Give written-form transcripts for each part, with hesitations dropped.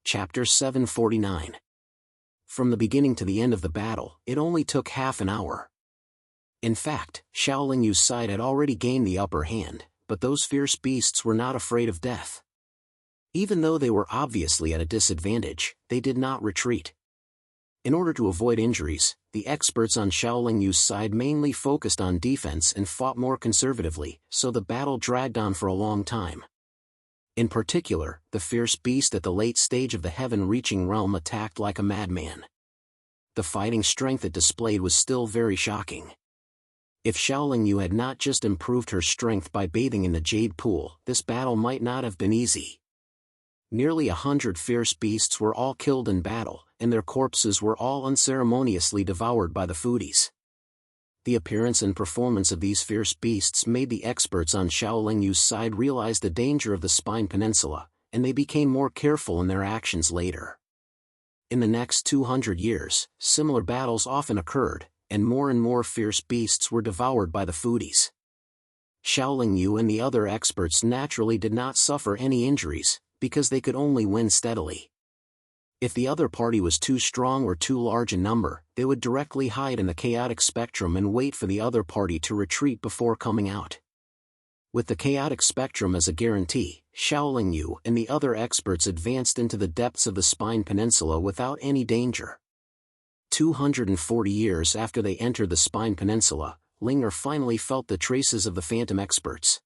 Chapter 749. From the beginning to the end of the battle, it only took half an hour. In fact, Shaolin Yu's side had already gained the upper hand, but those fierce beasts were not afraid of death. Even though they were obviously at a disadvantage, they did not retreat. In order to avoid injuries, the experts on Shaolin Yu's side mainly focused on defense and fought more conservatively, so the battle dragged on for a long time. In particular, the fierce beast at the late stage of the heaven-reaching realm attacked like a madman. The fighting strength it displayed was still very shocking. If Shaolin Yu had not just improved her strength by bathing in the jade pool, this battle might not have been easy. Nearly 100 fierce beasts were all killed in battle, and their corpses were all unceremoniously devoured by the foodies. The appearance and performance of these fierce beasts made the experts on Shaolin Yu's side realize the danger of the Spine Peninsula, and they became more careful in their actions later. In the next 200 years, similar battles often occurred, and more fierce beasts were devoured by the foodies. Shaolin Yu and the other experts naturally did not suffer any injuries, because they could only win steadily. If the other party was too strong or too large in number, they would directly hide in the chaotic spectrum and wait for the other party to retreat before coming out. With the chaotic spectrum as a guarantee, Shaolin Yu and the other experts advanced into the depths of the Spine Peninsula without any danger. 240 years after they entered the Spine Peninsula, Linger finally felt the traces of the Phantom experts.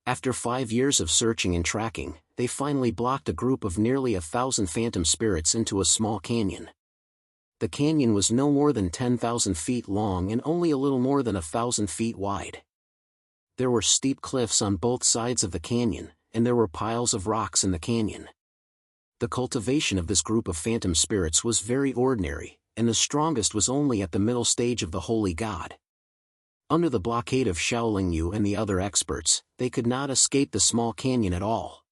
After 5 years of searching and tracking, they finally blocked a group of nearly 1,000 phantom spirits into a small canyon. The canyon was no more than 10,000 feet long and only a little more than 1,000 feet wide. There were steep cliffs on both sides of the canyon, and there were piles of rocks in the canyon. The cultivation of this group of phantom spirits was very ordinary, and the strongest was only at the middle stage of the Holy God. Under the blockade of Shaolin Yu and the other experts, they could not escape the small canyon at all.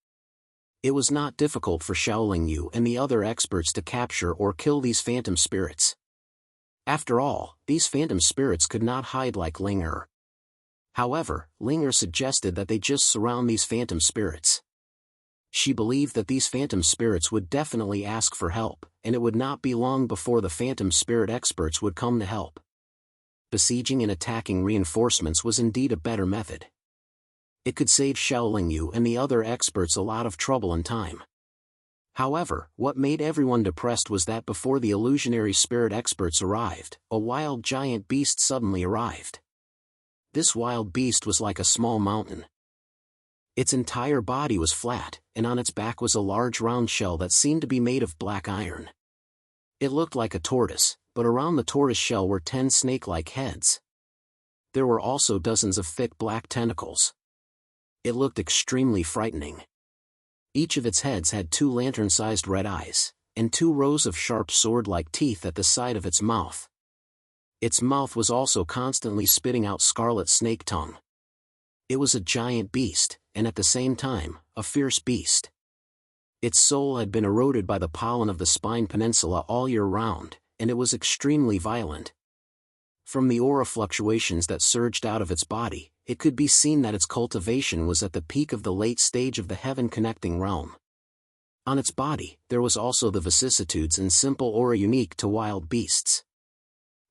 It was not difficult for Shaolin Yu and the other experts to capture or kill these phantom spirits. After all, these phantom spirits could not hide like Linger. However, Linger suggested that they just surround these phantom spirits. She believed that these phantom spirits would definitely ask for help, and it would not be long before the phantom spirit experts would come to help. Besieging and attacking reinforcements was indeed a better method. It could save Shaolin Yu and the other experts a lot of trouble and time. However, what made everyone depressed was that before the illusionary spirit experts arrived, a wild giant beast suddenly arrived. This wild beast was like a small mountain. Its entire body was flat, and on its back was a large round shell that seemed to be made of black iron. It looked like a tortoise, but around the tortoise shell were 10 snake-like heads. There were also dozens of thick black tentacles. It looked extremely frightening. Each of its heads had 2 lantern-sized red eyes, and 2 rows of sharp sword-like teeth at the side of its mouth. Its mouth was also constantly spitting out scarlet snake tongue. It was a giant beast, and at the same time, a fierce beast. Its soul had been eroded by the pollen of the Spine Peninsula all year round, and it was extremely violent. From the aura fluctuations that surged out of its body, it could be seen that its cultivation was at the peak of the late stage of the heaven-connecting realm. On its body, there was also the vicissitudes and simple aura unique to wild beasts.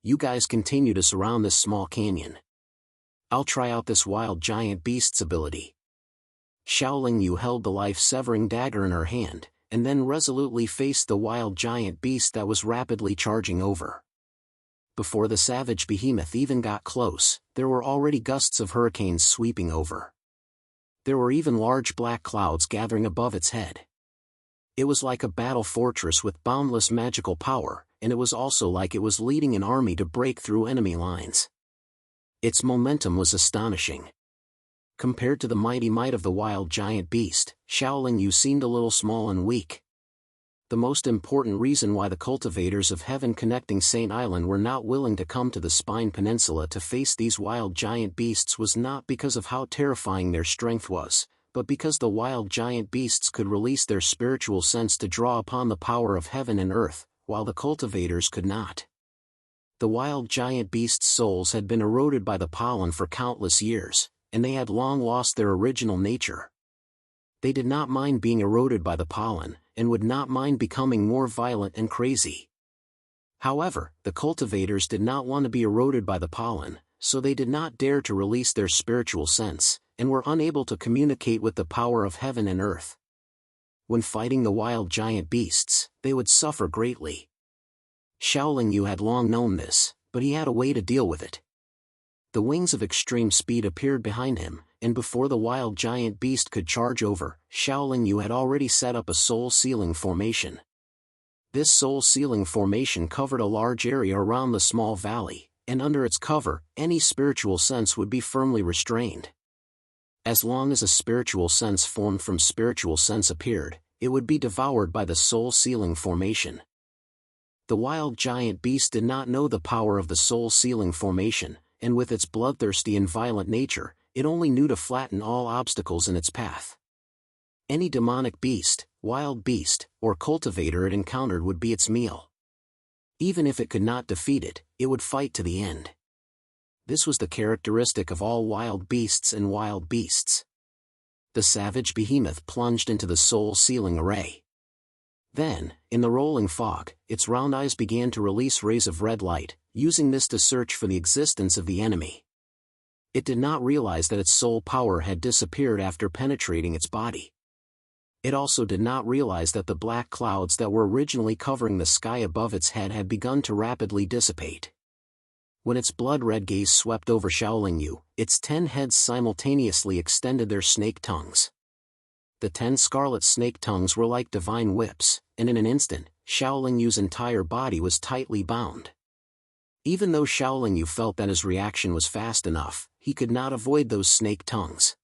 You guys continue to surround this small canyon. I'll try out this wild giant beast's ability. Shaolin Yu held the life-severing dagger in her hand, and then resolutely faced the wild giant beast that was rapidly charging over. Before the savage behemoth even got close, there were already gusts of hurricanes sweeping over. There were even large black clouds gathering above its head. It was like a battle fortress with boundless magical power, and it was also like it was leading an army to break through enemy lines. Its momentum was astonishing. Compared to the mighty might of the wild giant beast, Shaolin Yu seemed a little small and weak. The most important reason why the cultivators of heaven-connecting Saint Island were not willing to come to the Spine Peninsula to face these wild giant beasts was not because of how terrifying their strength was, but because the wild giant beasts could release their spiritual sense to draw upon the power of heaven and earth, while the cultivators could not. The wild giant beasts' souls had been eroded by the pollen for countless years, and they had long lost their original nature. They did not mind being eroded by the pollen, and would not mind becoming more violent and crazy. However, the cultivators did not want to be eroded by the pollen, so they did not dare to release their spiritual sense, and were unable to communicate with the power of heaven and earth. When fighting the wild giant beasts, they would suffer greatly. Xiaoling Yu had long known this, but he had a way to deal with it. The wings of extreme speed appeared behind him, and before the wild giant beast could charge over, Xiaoling Yu had already set up a soul-sealing formation. This soul-sealing formation covered a large area around the small valley, and under its cover, any spiritual sense would be firmly restrained. As long as a spiritual sense formed from spiritual sense appeared, it would be devoured by the soul-sealing formation. The wild giant beast did not know the power of the soul-sealing formation, and with its bloodthirsty and violent nature, it only knew to flatten all obstacles in its path. Any demonic beast, wild beast, or cultivator it encountered would be its meal. Even if it could not defeat it, it would fight to the end. This was the characteristic of all wild beasts and wild beasts. The savage behemoth plunged into the soul-sealing array. Then, in the rolling fog, its round eyes began to release rays of red light, using this to search for the existence of the enemy. It did not realize that its soul power had disappeared after penetrating its body. It also did not realize that the black clouds that were originally covering the sky above its head had begun to rapidly dissipate. When its blood-red gaze swept over Xiaoling Yu, its 10 heads simultaneously extended their snake tongues. The 10 scarlet snake tongues were like divine whips, and in an instant, Xiaoling Yu's entire body was tightly bound. Even though Xiaoling Yu felt that his reaction was fast enough, he could not avoid those snake tongues.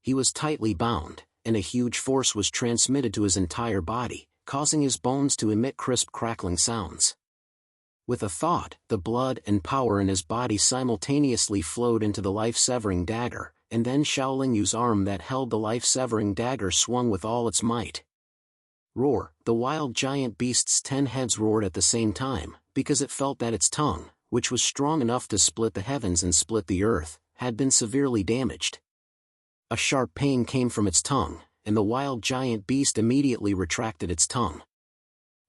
He was tightly bound, and a huge force was transmitted to his entire body, causing his bones to emit crisp crackling sounds. With a thought, the blood and power in his body simultaneously flowed into the life-severing dagger, and then Xiaoling Yu's arm that held the life-severing dagger swung with all its might. Roar! The wild giant beast's 10 heads roared at the same time, because it felt that its tongue, which was strong enough to split the heavens and split the earth, had been severely damaged. A sharp pain came from its tongue, and the wild giant beast immediately retracted its tongue.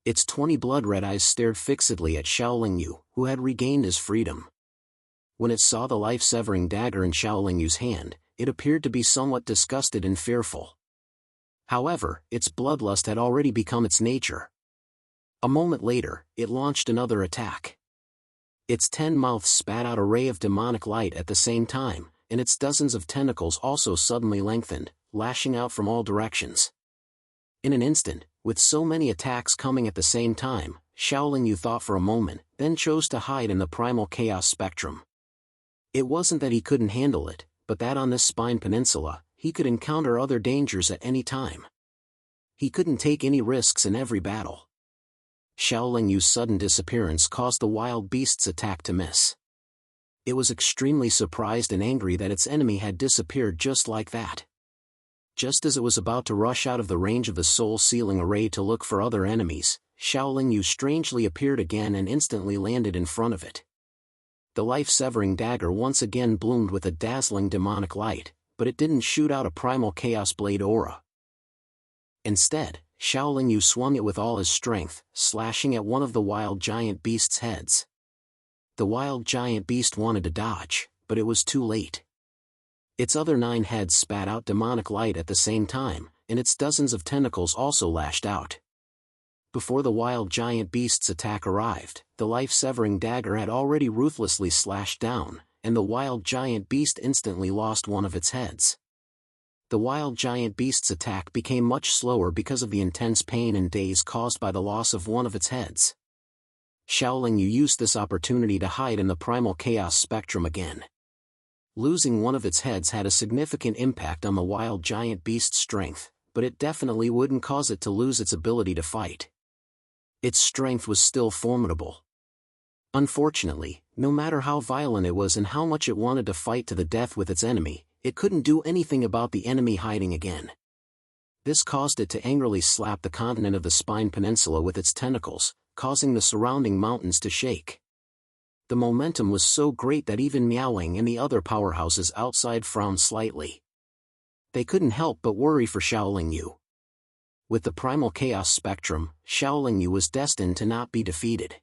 Its 20 blood-red eyes stared fixedly at Xiaoling Yu, who had regained his freedom. When it saw the life-severing dagger in Xiaoling Yu's hand, it appeared to be somewhat disgusted and fearful. However, its bloodlust had already become its nature. A moment later, it launched another attack. Its 10 mouths spat out a ray of demonic light at the same time, and its dozens of tentacles also suddenly lengthened, lashing out from all directions. In an instant, with so many attacks coming at the same time, Xiaoling Yu thought for a moment, then chose to hide in the primal chaos spectrum. It wasn't that he couldn't handle it, but that on this Spine Peninsula, he could encounter other dangers at any time. He couldn't take any risks in every battle. Xiaoling Yu's sudden disappearance caused the wild beast's attack to miss. It was extremely surprised and angry that its enemy had disappeared just like that. Just as it was about to rush out of the range of the soul-sealing array to look for other enemies, Xiaoling Yu strangely appeared again and instantly landed in front of it. The life-severing dagger once again bloomed with a dazzling demonic light, but it didn't shoot out a primal chaos blade aura. Instead, Xiaoling Yu swung it with all his strength, slashing at one of the wild giant beast's heads. The wild giant beast wanted to dodge, but it was too late. Its other 9 heads spat out demonic light at the same time, and its dozens of tentacles also lashed out. Before the wild giant beast's attack arrived, the life-severing dagger had already ruthlessly slashed down, and the wild giant beast instantly lost one of its heads. The wild giant beast's attack became much slower because of the intense pain and daze caused by the loss of one of its heads. Xiaoling Yu used this opportunity to hide in the primal chaos spectrum again. Losing one of its heads had a significant impact on the wild giant beast's strength, but it definitely wouldn't cause it to lose its ability to fight. Its strength was still formidable. Unfortunately, no matter how violent it was and how much it wanted to fight to the death with its enemy, it couldn't do anything about the enemy hiding again. This caused it to angrily slap the continent of the Spine Peninsula with its tentacles, causing the surrounding mountains to shake. The momentum was so great that even Miaowing and the other powerhouses outside frowned slightly. They couldn't help but worry for Xiaoling Yu. With the primal chaos spectrum, Xiaolingyu was destined to not be defeated.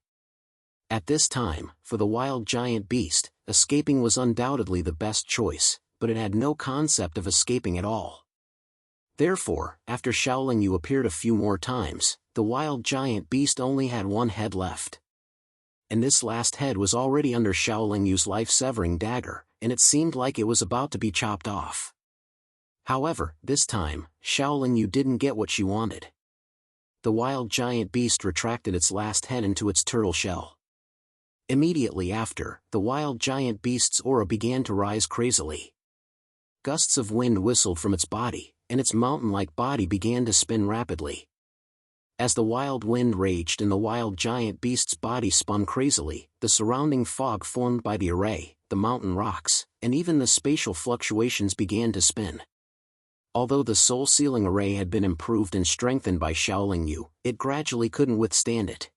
At this time, for the wild giant beast, escaping was undoubtedly the best choice, but it had no concept of escaping at all. Therefore, after Xiaolingyu appeared a few more times, the wild giant beast only had one head left. And this last head was already under Xiaolingyu's life-severing dagger, and it seemed like it was about to be chopped off. However, this time, Xiaolingyu didn't get what she wanted. The wild giant beast retracted its last head into its turtle shell. Immediately after, the wild giant beast's aura began to rise crazily. Gusts of wind whistled from its body, and its mountain-like body began to spin rapidly. As the wild wind raged and the wild giant beast's body spun crazily, the surrounding fog formed by the array, the mountain rocks, and even the spatial fluctuations began to spin. Although the soul-sealing array had been improved and strengthened by Xiaolingyu, it gradually couldn't withstand it.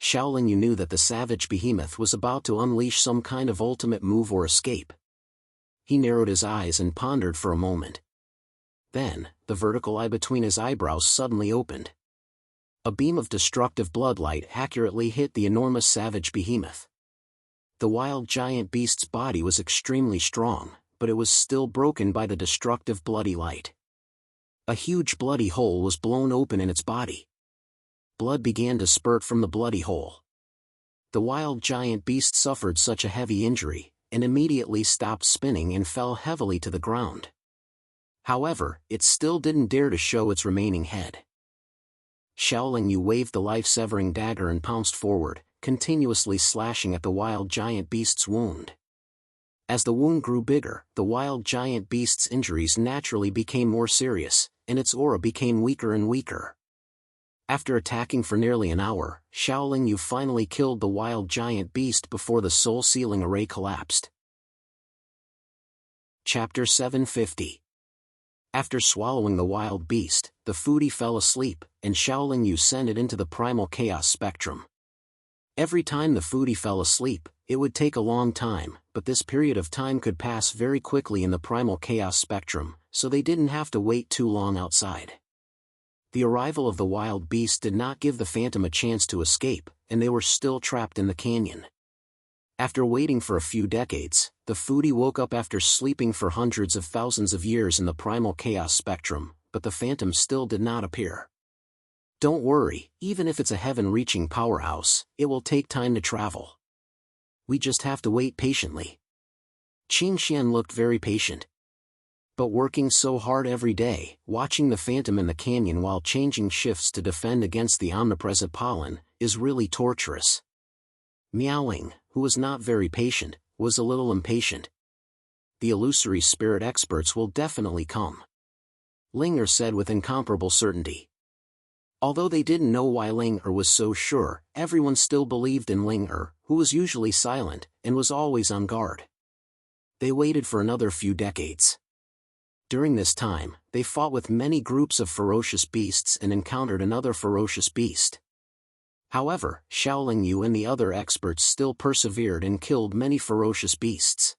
Xiaolingyu knew that the savage behemoth was about to unleash some kind of ultimate move or escape. He narrowed his eyes and pondered for a moment. Then, the vertical eye between his eyebrows suddenly opened. A beam of destructive bloodlight accurately hit the enormous savage behemoth. The wild giant beast's body was extremely strong, but it was still broken by the destructive bloody light. A huge bloody hole was blown open in its body. Blood began to spurt from the bloody hole. The wild giant beast suffered such a heavy injury, and immediately stopped spinning and fell heavily to the ground. However, it still didn't dare to show its remaining head. Xiaolingyu waved the life-severing dagger and pounced forward, continuously slashing at the wild giant beast's wound. As the wound grew bigger, the wild giant beast's injuries naturally became more serious, and its aura became weaker and weaker. After attacking for nearly an hour, Xiaolingyu finally killed the wild giant beast before the soul-sealing array collapsed. Chapter 750. After swallowing the wild beast, the foodie fell asleep, and Xiaolingyu sent it into the primal chaos spectrum. Every time the foodie fell asleep, it would take a long time, but this period of time could pass very quickly in the primal chaos spectrum, so they didn't have to wait too long outside. The arrival of the wild beast did not give the phantom a chance to escape, and they were still trapped in the canyon. After waiting for a few decades, the foodie woke up after sleeping for hundreds of thousands of years in the primal chaos spectrum, but the phantom still did not appear. Don't worry, even if it's a heaven-reaching powerhouse, it will take time to travel. We just have to wait patiently. Qin Xian looked very patient. But working so hard every day, watching the phantom in the canyon while changing shifts to defend against the omnipresent pollen, is really torturous. Miaoling, who was not very patient, was a little impatient. The illusory spirit experts will definitely come, Ling said with incomparable certainty. Although they didn't know why Ling was so sure, everyone still believed in Ling, who was usually silent, and was always on guard. They waited for another few decades. During this time, they fought with many groups of ferocious beasts and encountered another ferocious beast. However, Xiaolingyu and the other experts still persevered and killed many ferocious beasts.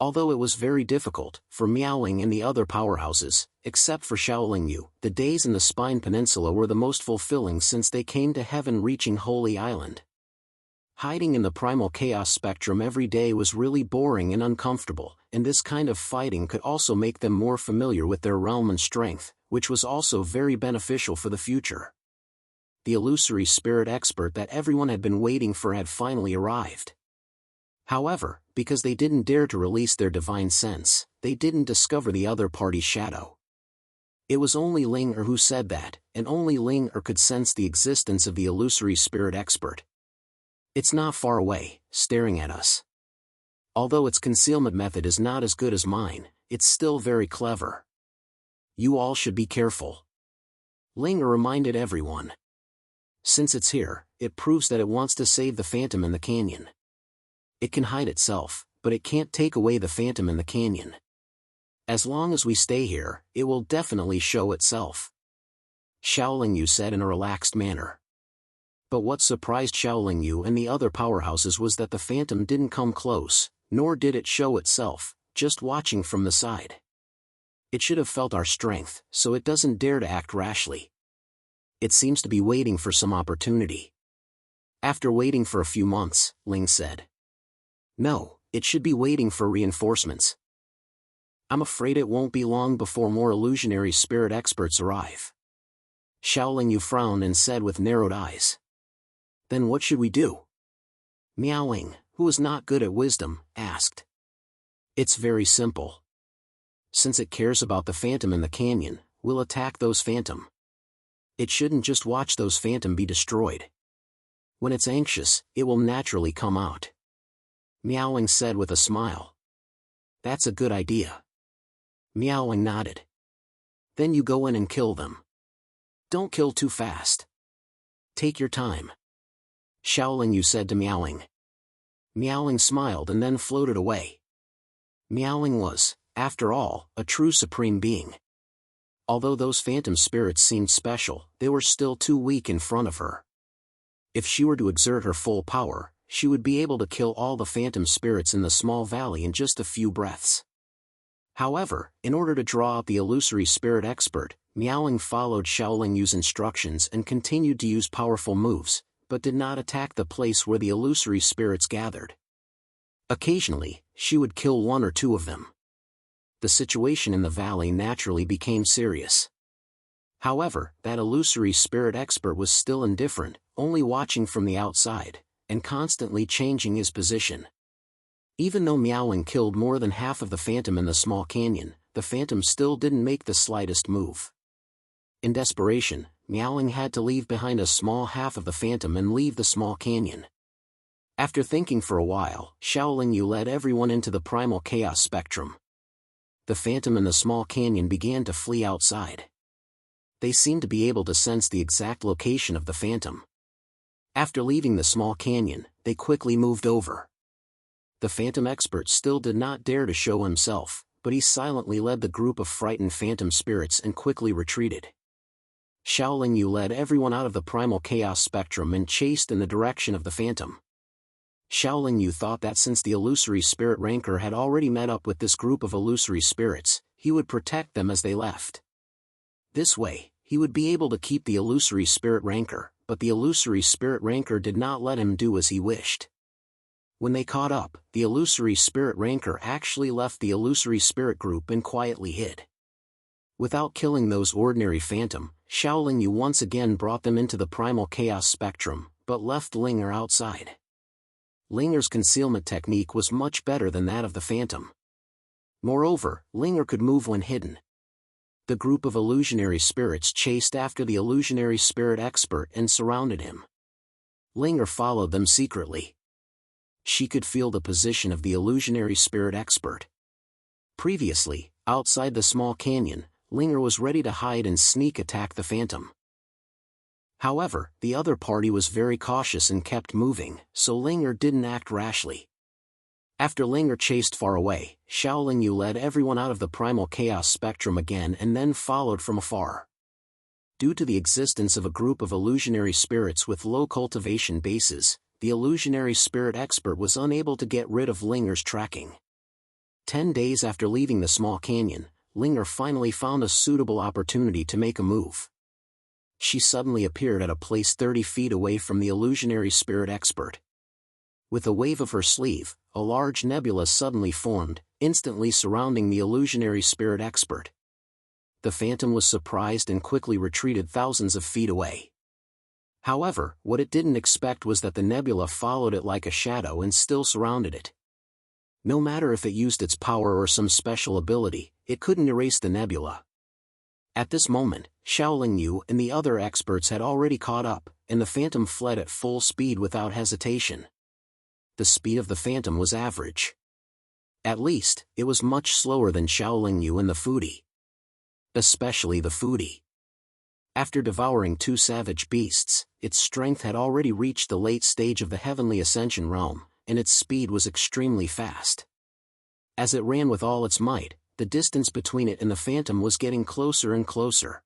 Although it was very difficult, for Miaoling and the other powerhouses, except for Xiaolingyu, the days in the Spine Peninsula were the most fulfilling since they came to heaven-reaching Holy Island. Hiding in the primal chaos spectrum every day was really boring and uncomfortable, and this kind of fighting could also make them more familiar with their realm and strength, which was also very beneficial for the future. The illusory spirit expert that everyone had been waiting for had finally arrived. However, because they didn't dare to release their divine sense, they didn't discover the other party's shadow. It was only Ling who said that, and only Ling could sense the existence of the illusory spirit expert. It's not far away, staring at us. Although its concealment method is not as good as mine, it's still very clever. You all should be careful. Ling reminded everyone. Since it's here, it proves that it wants to save the phantom in the canyon. It can hide itself, but it can't take away the phantom in the canyon. As long as we stay here, it will definitely show itself. Xiaolingyu said in a relaxed manner. But what surprised Xiaolingyu and the other powerhouses was that the phantom didn't come close, nor did it show itself, just watching from the side. It should have felt our strength, so it doesn't dare to act rashly. It seems to be waiting for some opportunity. After waiting for a few months, Ling said. No, it should be waiting for reinforcements. I'm afraid it won't be long before more illusionary spirit experts arrive. Xiaolingyu frowned and said with narrowed eyes. Then what should we do? Miaoling, who was not good at wisdom, asked. It's very simple. Since it cares about the phantom in the canyon, we'll attack those phantom. It shouldn't just watch those phantom be destroyed. When it's anxious, it will naturally come out. Miaoling said with a smile. That's a good idea. Miaoling nodded. Then you go in and kill them. Don't kill too fast. Take your time. Xiaolingyu said to Miaoling. Miaoling smiled and then floated away. Miaoling was, after all, a true supreme being. Although those phantom spirits seemed special, they were still too weak in front of her. If she were to exert her full power, she would be able to kill all the phantom spirits in the small valley in just a few breaths. However, in order to draw out the illusory spirit expert, Miaoling followed Xiaolingyu's instructions and continued to use powerful moves, but did not attack the place where the illusory spirits gathered. Occasionally, she would kill one or two of them. The situation in the valley naturally became serious. However, that illusory spirit expert was still indifferent, only watching from the outside, and constantly changing his position. Even though Miaoling killed more than half of the phantom in the small canyon, the phantom still didn't make the slightest move. In desperation, Miaoling had to leave behind a small half of the phantom and leave the small canyon. After thinking for a while, Xiaolingyu led everyone into the primal chaos spectrum. The phantom in the small canyon began to flee outside. They seemed to be able to sense the exact location of the phantom. After leaving the small canyon, they quickly moved over. The phantom expert still did not dare to show himself, but he silently led the group of frightened phantom spirits and quickly retreated. Xiaolingyu led everyone out of the primal chaos spectrum and chased in the direction of the phantom. Xiaolingyu thought that since the illusory spirit rancor had already met up with this group of illusory spirits, he would protect them as they left. This way, he would be able to keep the illusory spirit rancor, but the illusory spirit rancor did not let him do as he wished. When they caught up, the illusory spirit rancor actually left the illusory spirit group and quietly hid. Without killing those ordinary phantom, Xiaolingyu once again brought them into the primal chaos spectrum, but left Linger outside. Linger's concealment technique was much better than that of the phantom. Moreover, Linger could move when hidden. The group of illusionary spirits chased after the illusionary spirit expert and surrounded him. Linger followed them secretly. She could feel the position of the illusionary spirit expert. Previously, outside the small canyon, Linger was ready to hide and sneak attack the phantom. However, the other party was very cautious and kept moving, so Linger didn't act rashly. After Linger chased far away, Xiaolingyu led everyone out of the primal chaos spectrum again and then followed from afar. Due to the existence of a group of illusionary spirits with low cultivation bases, the illusionary spirit expert was unable to get rid of Linger's tracking. 10 days after leaving the small canyon, Linger finally found a suitable opportunity to make a move. She suddenly appeared at a place 30 feet away from the illusionary spirit expert. With a wave of her sleeve, a large nebula suddenly formed, instantly surrounding the illusionary spirit expert. The phantom was surprised and quickly retreated thousands of feet away. However, what it didn't expect was that the nebula followed it like a shadow and still surrounded it. No matter if it used its power or some special ability, it couldn't erase the nebula. At this moment, Xiaolingyu and the other experts had already caught up, and the phantom fled at full speed without hesitation. The speed of the phantom was average. At least, it was much slower than Xiaolingyu and the foodie. Especially the foodie. After devouring 2 savage beasts, its strength had already reached the late stage of the heavenly ascension realm, and its speed was extremely fast. As it ran with all its might, the distance between it and the phantom was getting closer and closer.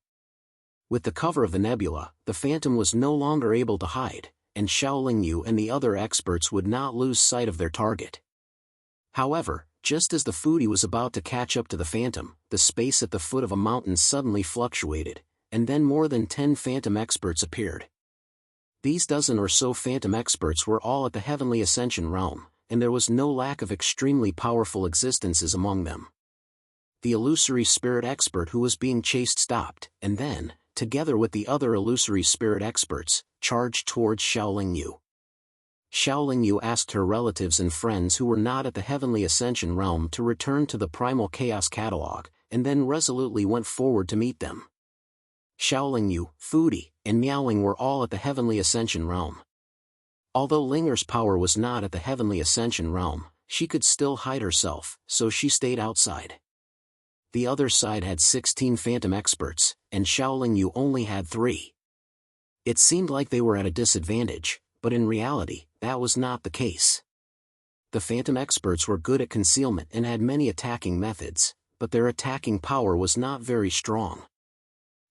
With the cover of the nebula, the phantom was no longer able to hide, and Xiaolingyu and the other experts would not lose sight of their target. However, Just as the foodie was about to catch up to the phantom, the space at the foot of a mountain suddenly fluctuated, and then more than 10 phantom experts appeared. These dozen or so phantom experts were all at the heavenly ascension realm, and there was no lack of extremely powerful existences among them. The illusory spirit expert who was being chased stopped, and then, together with the other illusory spirit experts, charged towards Xiaoling Yu. Xiaoling Yu asked her relatives and friends who were not at the heavenly ascension realm to return to the primal chaos catalog, and then resolutely went forward to meet them. Xiaoling Yu, Foodie, and Miaoling were all at the heavenly ascension realm. Although Linger's power was not at the heavenly ascension realm, she could still hide herself, so she stayed outside. The other side had 16 phantom experts, and Xiaoling Yu only had 3. It seemed like they were at a disadvantage, but in reality, that was not the case. The phantom experts were good at concealment and had many attacking methods, but their attacking power was not very strong.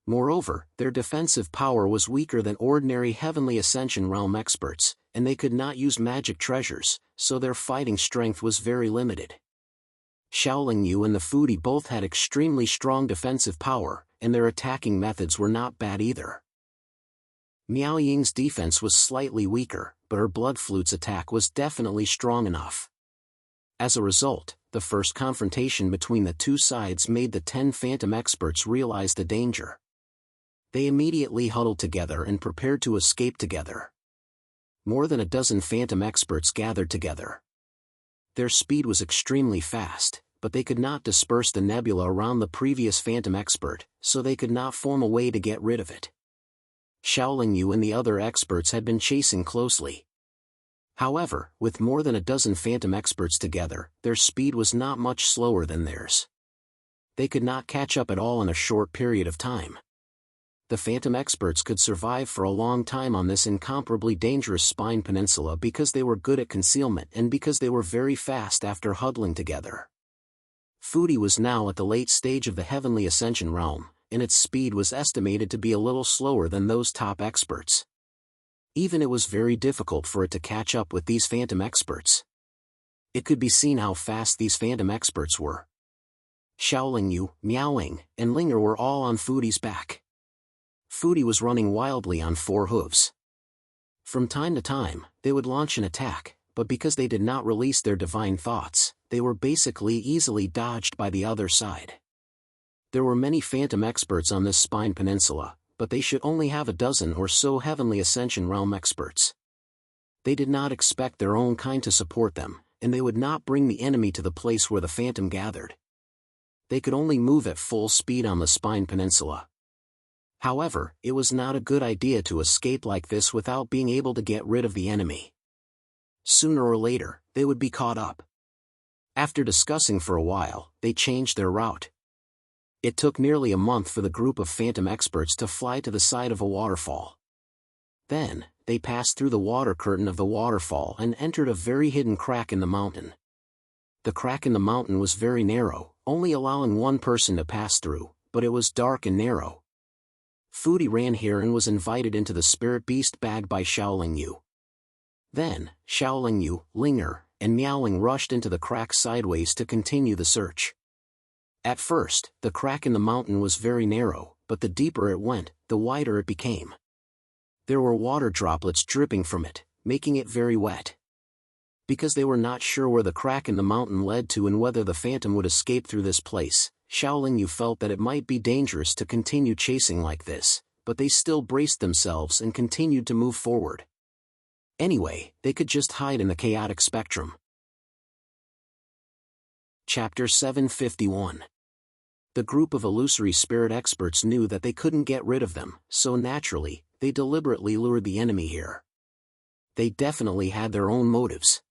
Moreover, their defensive power was weaker than ordinary heavenly ascension realm experts, and they could not use magic treasures, so their fighting strength was very limited. Xiaoling Yu and the foodie both had extremely strong defensive power, and their attacking methods were not bad either. Miao Ying's defense was slightly weaker, but her blood flute's attack was definitely strong enough. As a result, the first confrontation between the two sides made the 10 phantom experts realize the danger. They immediately huddled together and prepared to escape together. More than a dozen phantom experts gathered together. Their speed was extremely fast, but they could not disperse the nebula around the previous phantom expert, so they could not form a way to get rid of it. Xiaoling Yu and the other experts had been chasing closely. However, with more than a dozen phantom experts together, their speed was not much slower than theirs. They could not catch up at all in a short period of time. The phantom experts could survive for a long time on this incomparably dangerous spine peninsula because they were good at concealment and because they were very fast after huddling together. Foodie was now at the late stage of the heavenly ascension realm, and its speed was estimated to be a little slower than those top experts. Even it was very difficult for it to catch up with these phantom experts. It could be seen how fast these phantom experts were. Xiaoling Yu, Miaoing, and Linger were all on Foodie's back. Foodie was running wildly on 4 hooves. From time to time, they would launch an attack, but because they did not release their divine thoughts, they were basically easily dodged by the other side. There were many phantom experts on this spine peninsula, but they should only have a dozen or so heavenly ascension realm experts. They did not expect their own kind to support them, and they would not bring the enemy to the place where the phantom gathered. They could only move at full speed on the spine peninsula. However, it was not a good idea to escape like this without being able to get rid of the enemy. Sooner or later, they would be caught up. After discussing for a while, they changed their route. It took nearly a month for the group of phantom experts to fly to the side of a waterfall. Then, they passed through the water curtain of the waterfall and entered a very hidden crack in the mountain. The crack in the mountain was very narrow, only allowing one person to pass through, but it was dark and narrow. Foodie ran here and was invited into the spirit beast bag by Xiaoling Yu. Then, Xiaoling Yu, Linger, and Miaoling rushed into the crack sideways to continue the search. At first, the crack in the mountain was very narrow, but the deeper it went, the wider it became. There were water droplets dripping from it, making it very wet. Because they were not sure where the crack in the mountain led to and whether the phantom would escape through this place, Xiaoling Yu felt that it might be dangerous to continue chasing like this, but they still braced themselves and continued to move forward. Anyway, they could just hide in the chaotic spectrum. Chapter 751. The group of illusory spirit experts knew that they couldn't get rid of them, so naturally, they deliberately lured the enemy here. They definitely had their own motives.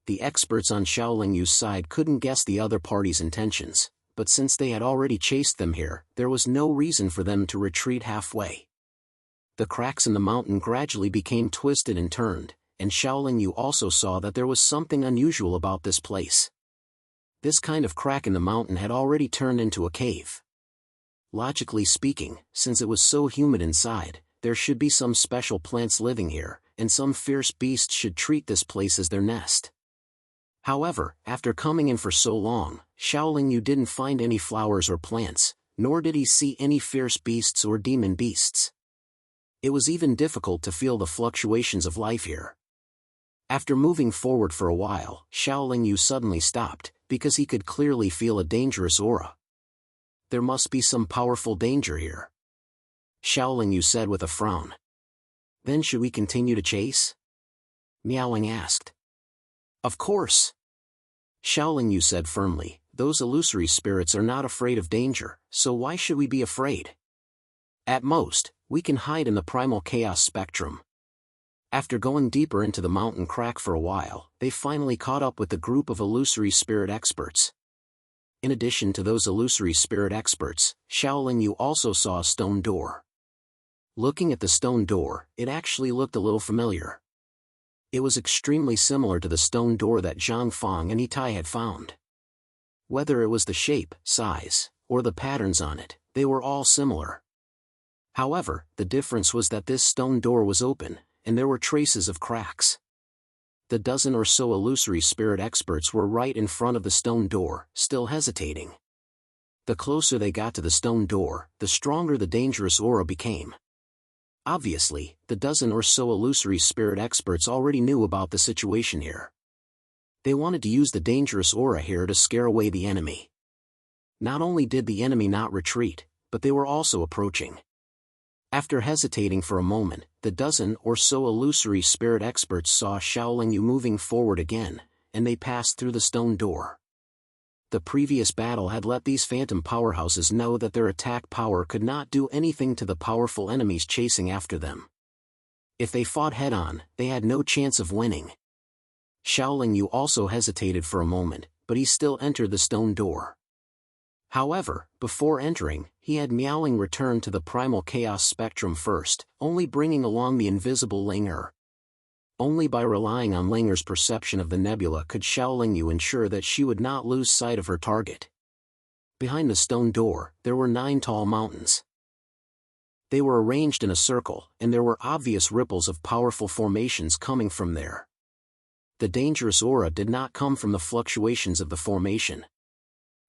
The experts on Xiaoling Yu's side couldn't guess the other party's intentions, but since they had already chased them here, there was no reason for them to retreat halfway. The cracks in the mountain gradually became twisted and turned, and Xiaoling Yu also saw that there was something unusual about this place. This kind of crack in the mountain had already turned into a cave. Logically speaking, since it was so humid inside, there should be some special plants living here, and some fierce beasts should treat this place as their nest. However, after coming in for so long, Shaolin Yu didn't find any flowers or plants, nor did he see any fierce beasts or demon beasts. It was even difficult to feel the fluctuations of life here. After moving forward for a while, Shaolin Yu suddenly stopped, because he could clearly feel a dangerous aura. There must be some powerful danger here, Shaolin Yu said with a frown. Then should we continue to chase? Miaoling asked. Of course. Shaolin Yu said firmly, those illusory spirits are not afraid of danger, so why should we be afraid? At most, we can hide in the primal chaos spectrum. After going deeper into the mountain crack for a while, they finally caught up with the group of illusory spirit experts. In addition to those illusory spirit experts, Shaolin Yu also saw a stone door. Looking at the stone door, it actually looked a little familiar. It was extremely similar to the stone door that Zhang Fang and Itai had found. Whether it was the shape, size, or the patterns on it, they were all similar. However, the difference was that this stone door was open, and there were traces of cracks. The dozen or so illusory spirit experts were right in front of the stone door, still hesitating. The closer they got to the stone door, the stronger the dangerous aura became. Obviously, the dozen or so illusory spirit experts already knew about the situation here. They wanted to use the dangerous aura here to scare away the enemy. Not only did the enemy not retreat, but they were also approaching. After hesitating for a moment, the dozen or so illusory spirit experts saw Shaolin Yu moving forward again, and they passed through the stone door. The previous battle had let these phantom powerhouses know that their attack power could not do anything to the powerful enemies chasing after them. If they fought head-on, they had no chance of winning. Shaolin Yu also hesitated for a moment, but he still entered the stone door. However, before entering, he had Miaoling return to the primal chaos spectrum first, only bringing along the invisible Linger. Only by relying on Linger's perception of the nebula could Shaolin Yu ensure that she would not lose sight of her target. Behind the stone door, there were 9 tall mountains. They were arranged in a circle, and there were obvious ripples of powerful formations coming from there. The dangerous aura did not come from the fluctuations of the formation.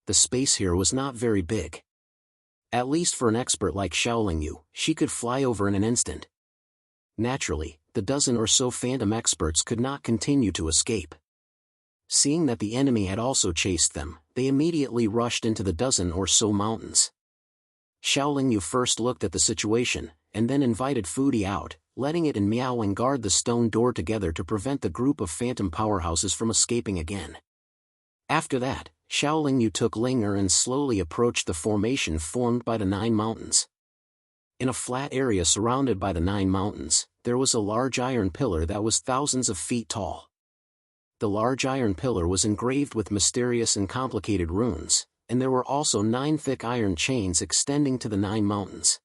The space here was not very big. At least for an expert like Shaolin Yu, she could fly over in an instant. Naturally, the dozen or so phantom experts could not continue to escape. Seeing that the enemy had also chased them, they immediately rushed into the dozen or so mountains. Shaolin Yu first looked at the situation, and then invited Fudi out, letting it and Miaoling guard the stone door together to prevent the group of phantom powerhouses from escaping again. After that, Shaolin Yu took Linger and slowly approached the formation formed by the 9 mountains. In a flat area surrounded by the 9 mountains, there was a large iron pillar that was thousands of feet tall. The large iron pillar was engraved with mysterious and complicated runes, and there were also 9 thick iron chains extending to the 9 mountains.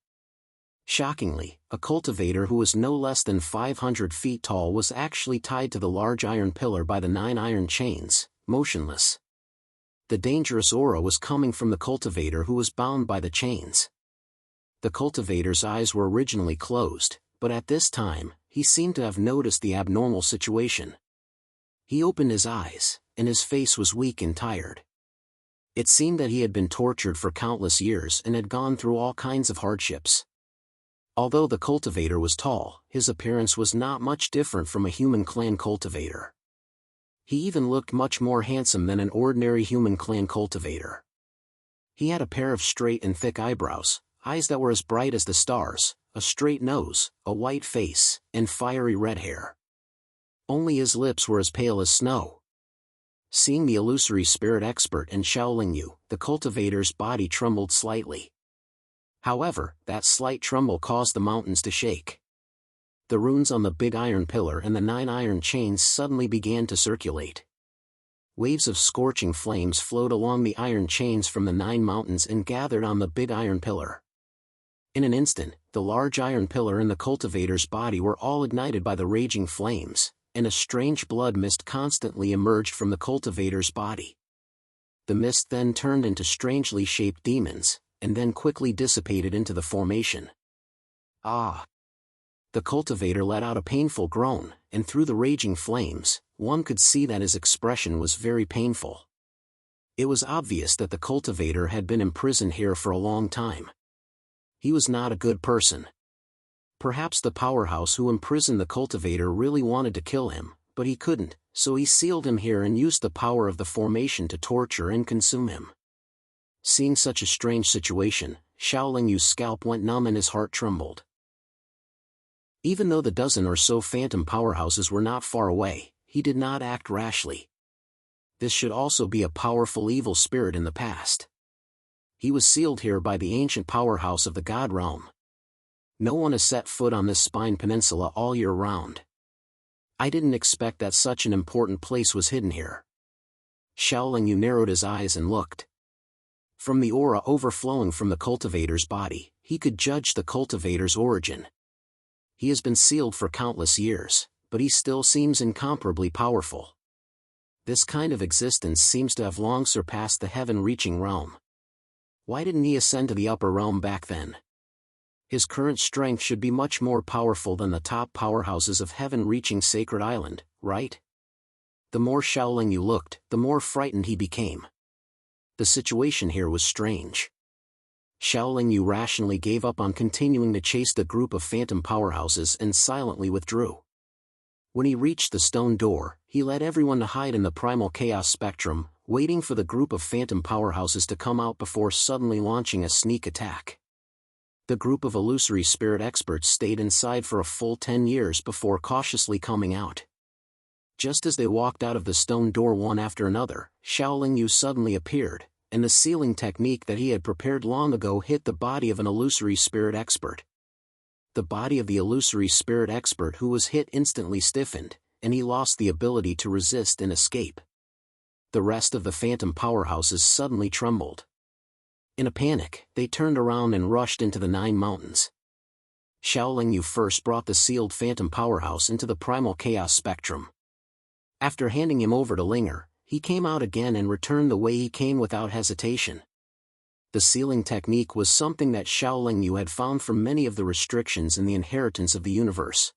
Shockingly, a cultivator who was no less than 500 feet tall was actually tied to the large iron pillar by the 9 iron chains, motionless. The dangerous aura was coming from the cultivator who was bound by the chains. The cultivator's eyes were originally closed, but at this time, he seemed to have noticed the abnormal situation. He opened his eyes, and his face was weak and tired. It seemed that he had been tortured for countless years and had gone through all kinds of hardships. Although the cultivator was tall, his appearance was not much different from a human clan cultivator. He even looked much more handsome than an ordinary human clan cultivator. He had a pair of straight and thick eyebrows, eyes that were as bright as the stars, a straight nose, a white face, and fiery red hair. Only his lips were as pale as snow. Seeing the illusory spirit expert and Shaolin Yu, the cultivator's body trembled slightly. However, that slight tremble caused the mountains to shake. The runes on the big iron pillar and the 9 iron chains suddenly began to circulate. Waves of scorching flames flowed along the iron chains from the 9 mountains and gathered on the big iron pillar. In an instant, the large iron pillar and the cultivator's body were all ignited by the raging flames, and a strange blood mist constantly emerged from the cultivator's body. The mist then turned into strangely shaped demons, and then quickly dissipated into the formation. Ah! The cultivator let out a painful groan, and through the raging flames, one could see that his expression was very painful. It was obvious that the cultivator had been imprisoned here for a long time. He was not a good person. Perhaps the powerhouse who imprisoned the cultivator really wanted to kill him, but he couldn't, so he sealed him here and used the power of the formation to torture and consume him. Seeing such a strange situation, Xiao Lingyu's scalp went numb and his heart trembled. Even though the dozen or so phantom powerhouses were not far away, he did not act rashly. This should also be a powerful evil spirit in the past. He was sealed here by the ancient powerhouse of the God realm. No one has set foot on this Spine Peninsula all year round. I didn't expect that such an important place was hidden here. Xiao Lingyu narrowed his eyes and looked. From the aura overflowing from the cultivator's body, he could judge the cultivator's origin. He has been sealed for countless years, but he still seems incomparably powerful. This kind of existence seems to have long surpassed the heaven-reaching realm. Why didn't he ascend to the upper realm back then? His current strength should be much more powerful than the top powerhouses of heaven-reaching Sacred Island, right? The more Xiao Lingyu looked, the more frightened he became. The situation here was strange. Xiao Lingyu rationally gave up on continuing to chase the group of phantom powerhouses and silently withdrew. When he reached the stone door, he led everyone to hide in the primal chaos spectrum, waiting for the group of phantom powerhouses to come out before suddenly launching a sneak attack. The group of illusory spirit experts stayed inside for a full 10 years before cautiously coming out. Just as they walked out of the stone door one after another, Xiao Lingyu suddenly appeared, and the sealing technique that he had prepared long ago hit the body of an illusory spirit expert. The body of the illusory spirit expert who was hit instantly stiffened, and he lost the ability to resist and escape. The rest of the phantom powerhouses suddenly trembled. In a panic, they turned around and rushed into the 9 mountains. Xiao Lingyu first brought the sealed phantom powerhouse into the primal chaos spectrum. After handing him over to Linger, he came out again and returned the way he came without hesitation. The sealing technique was something that Xiao Lingyu had found from many of the restrictions in the inheritance of the universe.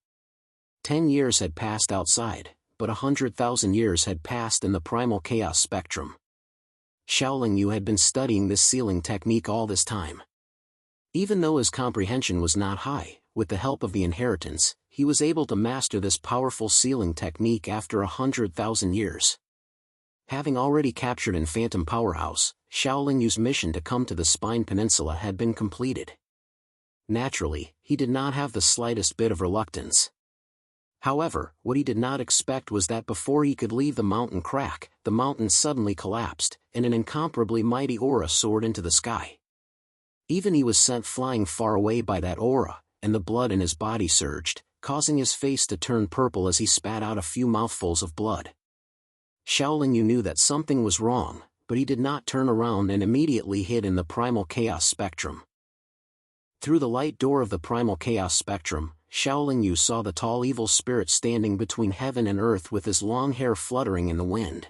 10 years had passed outside, but 100,000 years had passed in the primal chaos spectrum. Xiao Lingyu had been studying this sealing technique all this time. Even though his comprehension was not high, with the help of the inheritance, he was able to master this powerful sealing technique after 100,000 years. Having already captured in Phantom Powerhouse, Xiao Lingyu's mission to come to the Spine Peninsula had been completed. Naturally, he did not have the slightest bit of reluctance. However, what he did not expect was that before he could leave the mountain crack, the mountain suddenly collapsed, and an incomparably mighty aura soared into the sky. Even he was sent flying far away by that aura, and the blood in his body surged, causing his face to turn purple as he spat out a few mouthfuls of blood. Xiao Lingyu knew that something was wrong, but he did not turn around and immediately hid in the primal chaos spectrum. Through the light door of the primal chaos spectrum, Xiao Lingyu saw the tall evil spirit standing between heaven and earth with his long hair fluttering in the wind.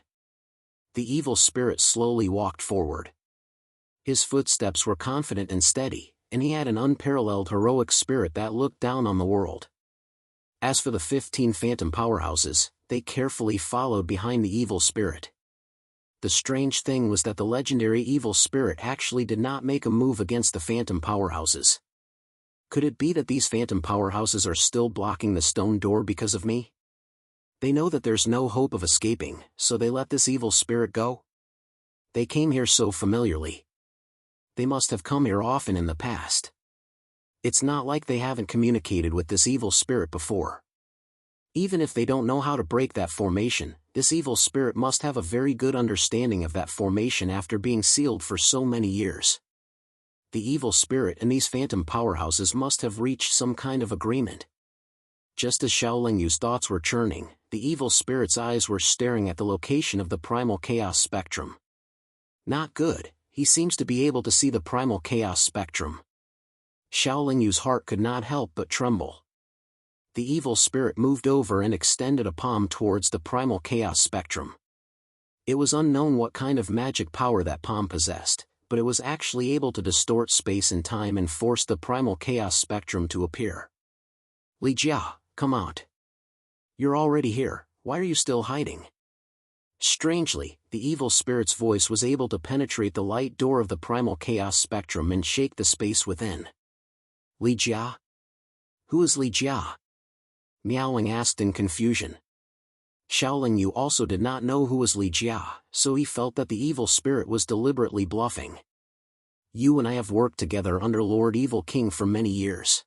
The evil spirit slowly walked forward. His footsteps were confident and steady, and he had an unparalleled heroic spirit that looked down on the world. As for the 15 phantom powerhouses, they carefully followed behind the evil spirit. The strange thing was that the legendary evil spirit actually did not make a move against the phantom powerhouses. Could it be that these phantom powerhouses are still blocking the stone door because of me? They know that there's no hope of escaping, so they let this evil spirit go? They came here so familiarly. They must have come here often in the past. It's not like they haven't communicated with this evil spirit before. Even if they don't know how to break that formation, this evil spirit must have a very good understanding of that formation after being sealed for so many years. The evil spirit and these phantom powerhouses must have reached some kind of agreement. Just as Xiao Lingyu's thoughts were churning, the evil spirit's eyes were staring at the location of the primal chaos spectrum. Not good, he seems to be able to see the primal chaos spectrum. Xiao Lingyu's heart could not help but tremble. The evil spirit moved over and extended a palm towards the primal chaos spectrum. It was unknown what kind of magic power that palm possessed, but it was actually able to distort space and time and force the primal chaos spectrum to appear. Li Jia, come out. You're already here, why are you still hiding? Strangely, the evil spirit's voice was able to penetrate the light door of the primal chaos spectrum and shake the space within. Li Jia? Who is Li Jia? Miaoling asked in confusion. Xiaoling Yu also did not know who was Li Jia, so he felt that the evil spirit was deliberately bluffing. You and I have worked together under Lord Evil King for many years.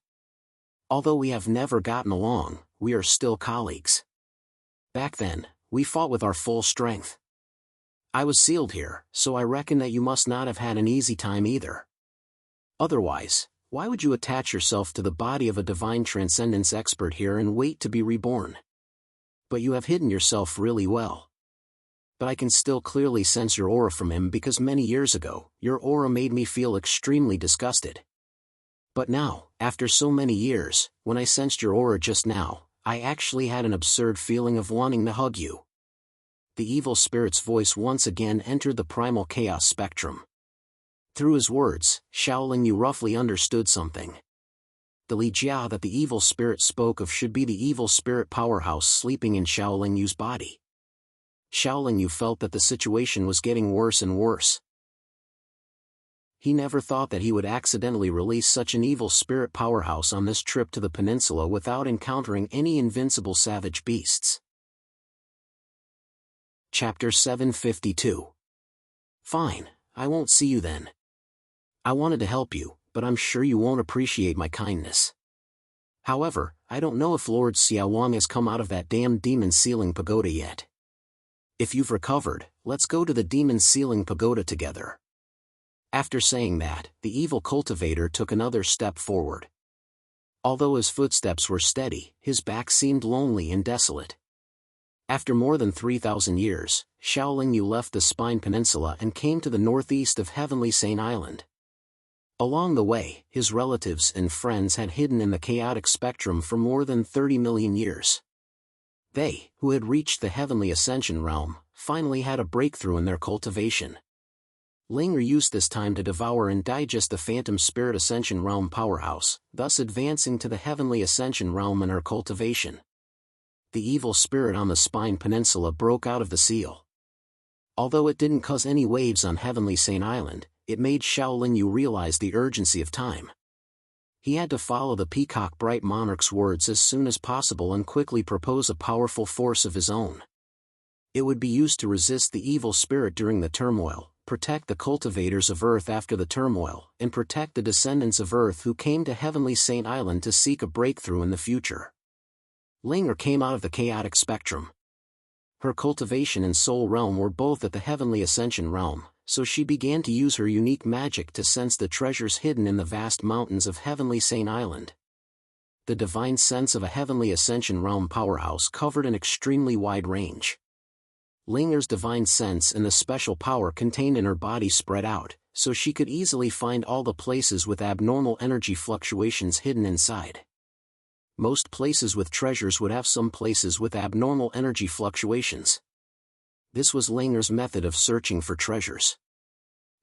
Although we have never gotten along, we are still colleagues. Back then, we fought with our full strength. I was sealed here, so I reckon that you must not have had an easy time either. Otherwise, why would you attach yourself to the body of a divine transcendence expert here and wait to be reborn? But you have hidden yourself really well. But I can still clearly sense your aura from him because many years ago, your aura made me feel extremely disgusted. But now, after so many years, when I sensed your aura just now, I actually had an absurd feeling of wanting to hug you. The evil spirit's voice once again entered the primal chaos spectrum. Through his words, Xiaoling Yu roughly understood something. The Li Jia that the evil spirit spoke of should be the evil spirit powerhouse sleeping in Xiaoling Yu's body. Xiaoling Yu felt that the situation was getting worse and worse. He never thought that he would accidentally release such an evil spirit powerhouse on this trip to the peninsula without encountering any invincible savage beasts. Chapter 752. Fine, I won't see you then. I wanted to help you, but I'm sure you won't appreciate my kindness. However, I don't know if Lord Xiaowang has come out of that damn demon ceiling pagoda yet. If you've recovered, let's go to the demon ceiling pagoda together. After saying that, the evil cultivator took another step forward. Although his footsteps were steady, his back seemed lonely and desolate. After more than 3,000 years, Xiaoling Yu left the Spine Peninsula and came to the northeast of Heavenly Saint Island. Along the way, his relatives and friends had hidden in the chaotic spectrum for more than 30 million years. They, who had reached the Heavenly Ascension realm, finally had a breakthrough in their cultivation. Linger used this time to devour and digest the Phantom Spirit Ascension realm powerhouse, thus advancing to the Heavenly Ascension realm in her cultivation. The evil spirit on the Spine Peninsula broke out of the seal. Although it didn't cause any waves on Heavenly Saint Island, it made Xiaoling Yu realize the urgency of time. He had to follow the Peacock Bright Monarch's words as soon as possible and quickly propose a powerful force of his own. It would be used to resist the evil spirit during the turmoil, protect the cultivators of Earth after the turmoil, and protect the descendants of Earth who came to Heavenly Saint Island to seek a breakthrough in the future. Linger came out of the chaotic spectrum. Her cultivation and soul realm were both at the Heavenly Ascension realm, so she began to use her unique magic to sense the treasures hidden in the vast mountains of Heavenly Saint Island. The divine sense of a Heavenly Ascension realm powerhouse covered an extremely wide range. Linger's divine sense and the special power contained in her body spread out, so she could easily find all the places with abnormal energy fluctuations hidden inside. Most places with treasures would have some places with abnormal energy fluctuations. This was Linger's method of searching for treasures.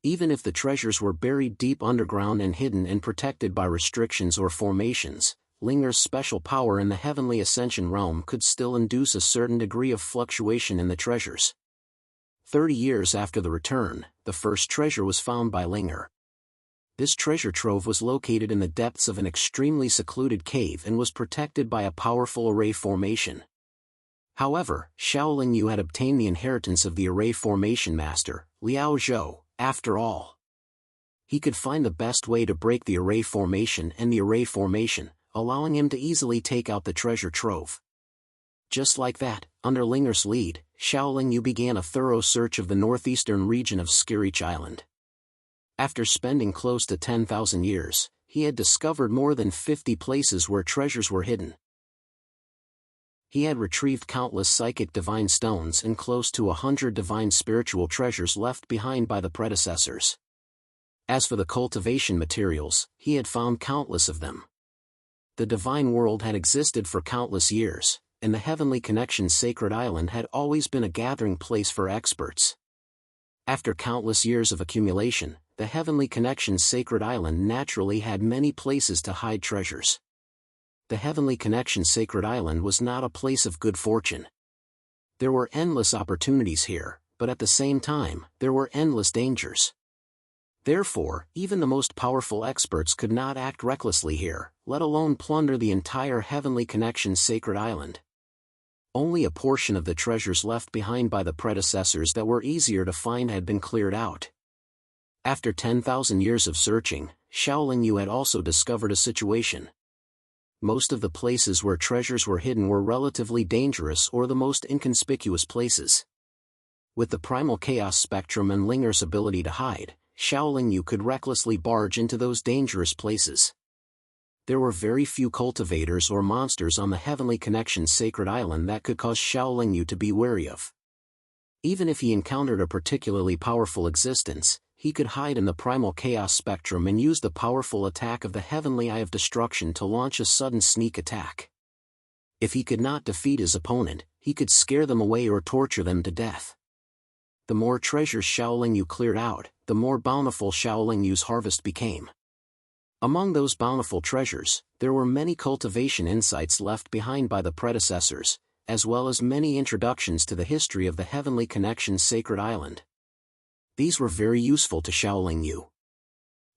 Even if the treasures were buried deep underground and hidden and protected by restrictions or formations, Linger's special power in the Heavenly Ascension realm could still induce a certain degree of fluctuation in the treasures. 30 years after the return, the first treasure was found by Linger. This treasure trove was located in the depths of an extremely secluded cave and was protected by a powerful array formation. However, Xiaoling Yu had obtained the inheritance of the array formation master, Liao Zhou, after all. He could find the best way to break the array formation and the array formation, allowing him to easily take out the treasure trove. Just like that, under Linger's lead, Xiaoling Yu began a thorough search of the northeastern region of Skirich Island. After spending close to 10,000 years, he had discovered more than 50 places where treasures were hidden. He had retrieved countless psychic divine stones and close to 100 divine spiritual treasures left behind by the predecessors. As for the cultivation materials, he had found countless of them. The divine world had existed for countless years, and the Heavenly Connection's sacred island had always been a gathering place for experts. After countless years of accumulation, the Heavenly Connection's sacred island naturally had many places to hide treasures. The Heavenly Connection Sacred Island was not a place of good fortune. There were endless opportunities here, but at the same time, there were endless dangers. Therefore, even the most powerful experts could not act recklessly here, let alone plunder the entire Heavenly Connection Sacred Island. Only a portion of the treasures left behind by the predecessors that were easier to find had been cleared out. After 10,000 years of searching, Shaolin Yu had also discovered a situation. Most of the places where treasures were hidden were relatively dangerous or the most inconspicuous places. With the primal chaos spectrum and Linger's ability to hide, Shaolin Yu could recklessly barge into those dangerous places. There were very few cultivators or monsters on the Heavenly Connection Sacred Island that could cause Shaolin Yu to be wary of. Even if he encountered a particularly powerful existence, he could hide in the primal chaos spectrum and use the powerful attack of the Heavenly Eye of Destruction to launch a sudden sneak attack. If he could not defeat his opponent, he could scare them away or torture them to death. The more treasures Shaolin Yu cleared out, the more bountiful Shaolin Yu's harvest became. Among those bountiful treasures, there were many cultivation insights left behind by the predecessors, as well as many introductions to the history of the Heavenly Connection Sacred Island. These were very useful to Shaolin Yu.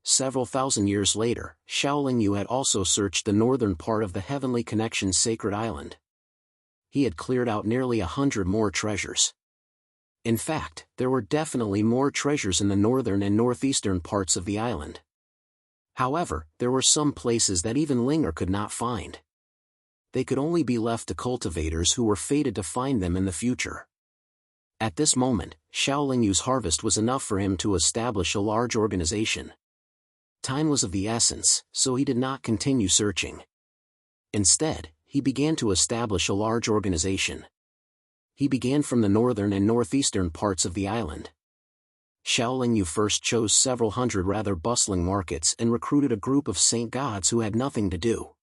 Several thousand years later, Shaolin Yu had also searched the northern part of the Heavenly Connection Sacred Island. He had cleared out nearly 100 more treasures. In fact, there were definitely more treasures in the northern and northeastern parts of the island. However, there were some places that even Linger could not find. They could only be left to cultivators who were fated to find them in the future. At this moment, Shaolin Yu's harvest was enough for him to establish a large organization. Time was of the essence, so he did not continue searching. Instead, he began to establish a large organization. He began from the northern and northeastern parts of the island. Shaolin Yu first chose several hundred rather bustling markets and recruited a group of saint gods who had nothing to do.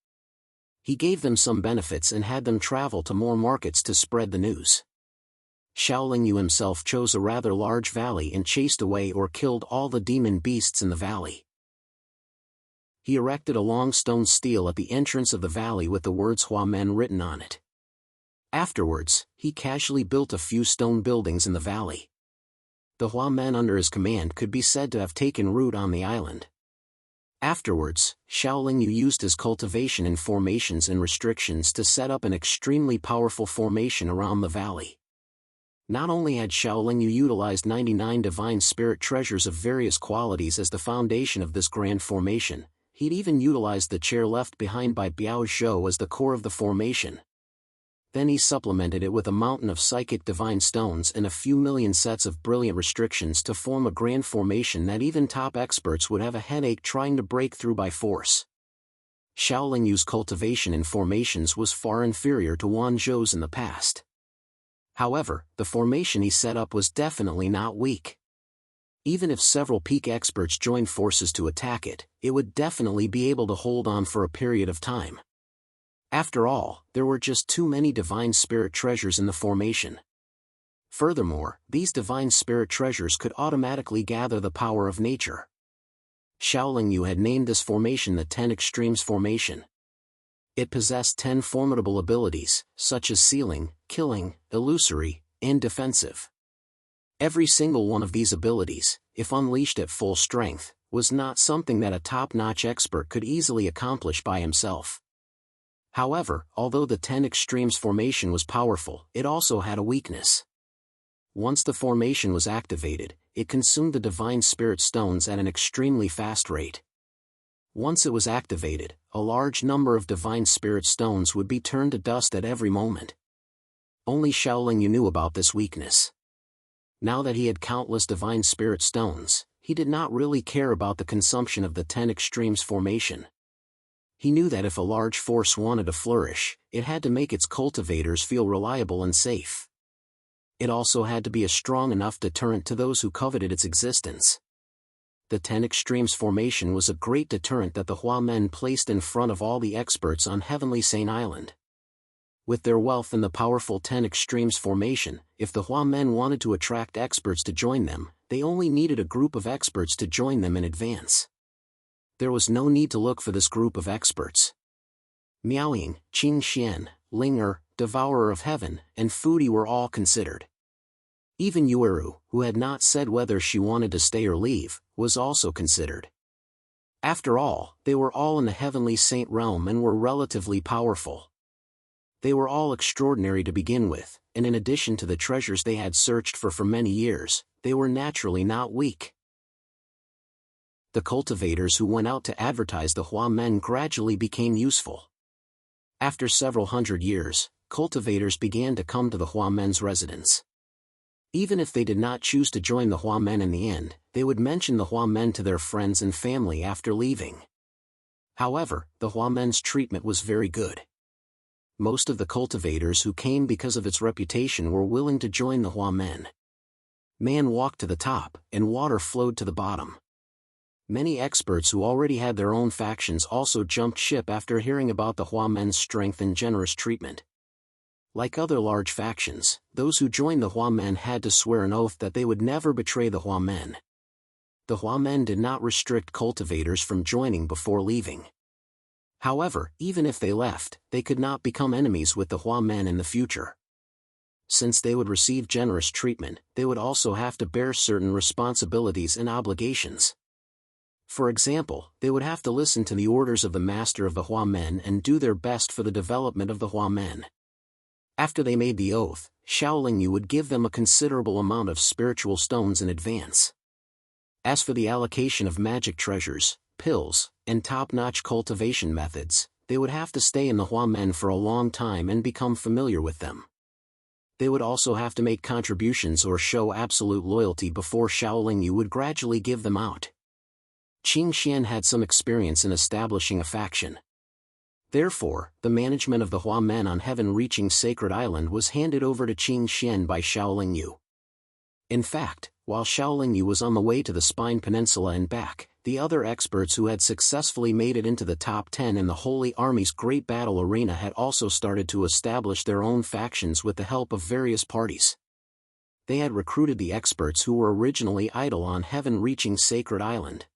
He gave them some benefits and had them travel to more markets to spread the news. Shaolin Yu himself chose a rather large valley and chased away or killed all the demon beasts in the valley. He erected a long stone stele at the entrance of the valley with the words Hua Men written on it. Afterwards, he casually built a few stone buildings in the valley. The Hua Men under his command could be said to have taken root on the island. Afterwards, Shaolin Yu used his cultivation in formations and restrictions to set up an extremely powerful formation around the valley. Not only had Shaolin Yu utilized 99 divine spirit treasures of various qualities as the foundation of this grand formation, he'd even utilized the chair left behind by Biao Zhou as the core of the formation. Then he supplemented it with a mountain of psychic divine stones and a few million sets of brilliant restrictions to form a grand formation that even top experts would have a headache trying to break through by force. Shaolin Yu's cultivation in formations was far inferior to Wan Zhou's in the past. However, the formation he set up was definitely not weak. Even if several peak experts joined forces to attack it, it would definitely be able to hold on for a period of time. After all, there were just too many divine spirit treasures in the formation. Furthermore, these divine spirit treasures could automatically gather the power of nature. Shaolin Yu had named this formation the 10 Extremes Formation. It possessed 10 formidable abilities, such as sealing, killing, illusory, and defensive. Every single one of these abilities, if unleashed at full strength, was not something that a top-notch expert could easily accomplish by himself. However, although the 10 Extremes Formation was powerful, it also had a weakness. Once the formation was activated, it consumed the divine spirit stones at an extremely fast rate. Once it was activated, a large number of divine spirit stones would be turned to dust at every moment. Only Shaolin Yu knew about this weakness. Now that he had countless divine spirit stones, he did not really care about the consumption of the 10 Extremes Formation. He knew that if a large force wanted to flourish, it had to make its cultivators feel reliable and safe. It also had to be a strong enough deterrent to those who coveted its existence. The 10 Extremes Formation was a great deterrent that the Hua Men placed in front of all the experts on Heavenly Saint Island. With their wealth and the powerful 10 Extremes Formation, if the Hua Men wanted to attract experts to join them, they only needed a group of experts to join them in advance. There was no need to look for this group of experts. Miaoying, Qing Xian, Linger, Devourer of Heaven, and Fudi were all considered. Even Yueru, who had not said whether she wanted to stay or leave, was also considered. After all, they were all in the heavenly saint realm and were relatively powerful. They were all extraordinary to begin with, and in addition to the treasures they had searched for many years, they were naturally not weak. The cultivators who went out to advertise the Hua Men gradually became useful. After several hundred years, cultivators began to come to the Hua Men's residence. Even if they did not choose to join the Hua Men in the end, they would mention the Hua Men to their friends and family after leaving. However, the Hua Men's treatment was very good. Most of the cultivators who came because of its reputation were willing to join the Hua Men. Man walked to the top, and water flowed to the bottom. Many experts who already had their own factions also jumped ship after hearing about the Hua Men's strength and generous treatment. Like other large factions, those who joined the Hua Men had to swear an oath that they would never betray the Hua Men. The Hua Men did not restrict cultivators from joining before leaving. However, even if they left, they could not become enemies with the Hua Men in the future. Since they would receive generous treatment, they would also have to bear certain responsibilities and obligations. For example, they would have to listen to the orders of the master of the Hua Men and do their best for the development of the Hua Men. After they made the oath, Shaolingyu would give them a considerable amount of spiritual stones in advance. As for the allocation of magic treasures, pills, and top-notch cultivation methods, they would have to stay in the Hua Men for a long time and become familiar with them. They would also have to make contributions or show absolute loyalty before Shaolingyu would gradually give them out. Qing Xian had some experience in establishing a faction. Therefore, the management of the Hua Men on heaven-reaching Sacred Island was handed over to Qing Xian by Shaolingyu. In fact, while Shaolingyu was on the way to the Spine Peninsula and back, the other experts who had successfully made it into the top 10 in the Holy Army's Great Battle Arena had also started to establish their own factions with the help of various parties. They had recruited the experts who were originally idle on heaven-reaching Sacred Island.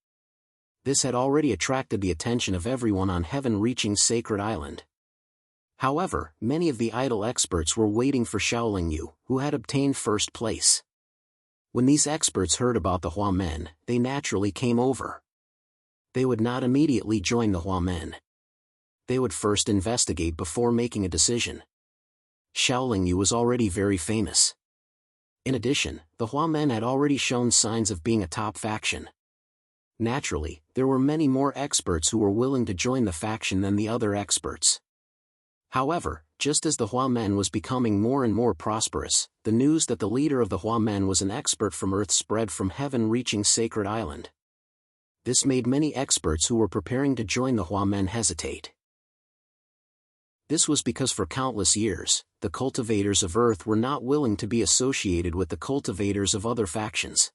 This had already attracted the attention of everyone on heaven-reaching Sacred Island. However, many of the idle experts were waiting for Shaolingyu, who had obtained first place. When these experts heard about the Hua Men, they naturally came over. They would not immediately join the Hua Men. They would first investigate before making a decision. Shaolingyu was already very famous. In addition, the Hua Men had already shown signs of being a top faction. Naturally, there were many more experts who were willing to join the faction than the other experts. However, just as the Hua Men was becoming more and more prosperous, the news that the leader of the Hua Men was an expert from Earth spread from heaven-reaching Sacred Island. This made many experts who were preparing to join the Hua Men hesitate. This was because for countless years, the cultivators of Earth were not willing to be associated with the cultivators of other factions.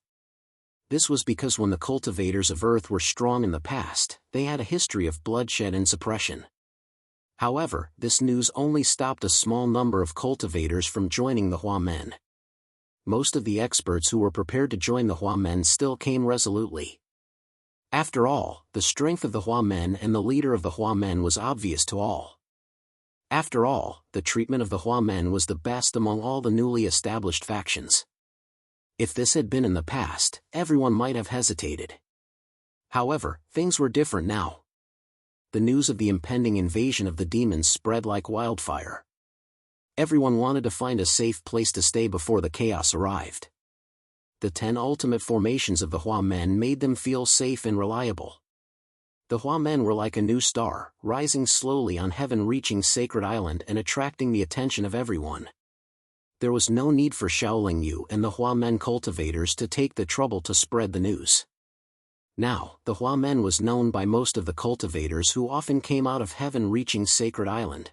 This was because when the cultivators of Earth were strong in the past, they had a history of bloodshed and suppression. However, this news only stopped a small number of cultivators from joining the Hua Men. Most of the experts who were prepared to join the Hua Men still came resolutely. After all, the strength of the Hua Men and the leader of the Hua Men was obvious to all. After all, the treatment of the Hua Men was the best among all the newly established factions. If this had been in the past, everyone might have hesitated. However, things were different now. The news of the impending invasion of the demons spread like wildfire. Everyone wanted to find a safe place to stay before the chaos arrived. The 10 ultimate formations of the Hua Men made them feel safe and reliable. The Hua Men were like a new star, rising slowly on heaven-reaching Sacred Island and attracting the attention of everyone. There was no need for Shaolingyu and the Hua Men cultivators to take the trouble to spread the news. Now, the Hua Men was known by most of the cultivators who often came out of heaven-reaching Sacred Island.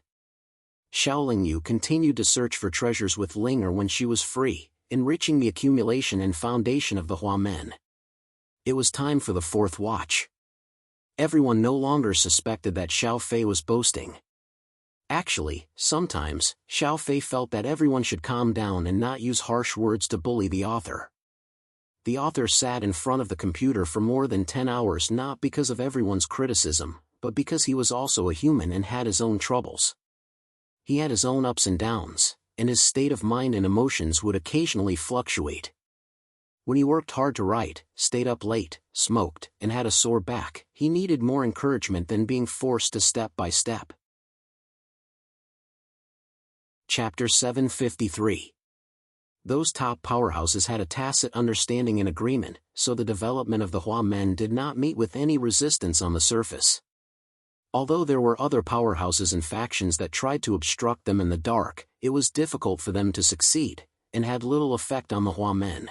Shaolingyu continued to search for treasures with Linger when she was free, enriching the accumulation and foundation of the Hua Men. It was time for the fourth watch. Everyone no longer suspected that Xiao Fei was boasting. Actually, sometimes, Xiao Fei felt that everyone should calm down and not use harsh words to bully the author. The author sat in front of the computer for more than 10 hours not because of everyone's criticism, but because he was also a human and had his own troubles. He had his own ups and downs, and his state of mind and emotions would occasionally fluctuate. When he worked hard to write, stayed up late, smoked, and had a sore back, he needed more encouragement than being forced to step by step. Chapter 753. Those top powerhouses had a tacit understanding and agreement, so the development of the Hua Men did not meet with any resistance on the surface. Although there were other powerhouses and factions that tried to obstruct them in the dark, it was difficult for them to succeed, and had little effect on the Hua Men.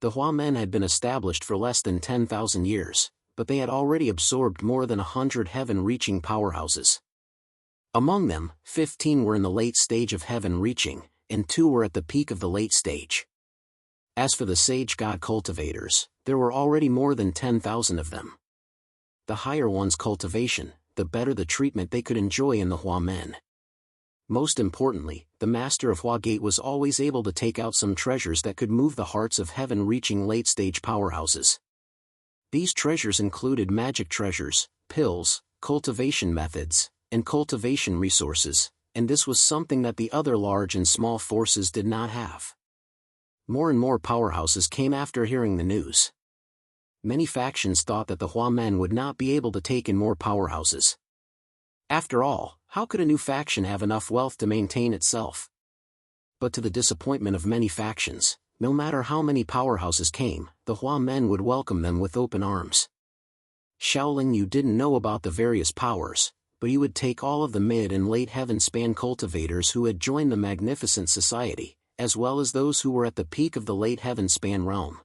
The Hua Men had been established for less than 10,000 years, but they had already absorbed more than 100 heaven-reaching powerhouses. Among them, 15 were in the late stage of heaven-reaching, and 2 were at the peak of the late stage. As for the sage god cultivators, there were already more than 10,000 of them. The higher one's cultivation, the better the treatment they could enjoy in the Hua Men. Most importantly, the master of Hua Gate was always able to take out some treasures that could move the hearts of heaven-reaching late-stage powerhouses. These treasures included magic treasures, pills, cultivation methods, and cultivation resources, and this was something that the other large and small forces did not have. More and more powerhouses came after hearing the news. Many factions thought that the Hua Men would not be able to take in more powerhouses. After all, how could a new faction have enough wealth to maintain itself? But to the disappointment of many factions, no matter how many powerhouses came, the Hua Men would welcome them with open arms. Shaolin Yu didn't know about the various powers, but he would take all of the mid and late heaven span cultivators who had joined the Magnificent Society, as well as those who were at the peak of the late heaven span realm.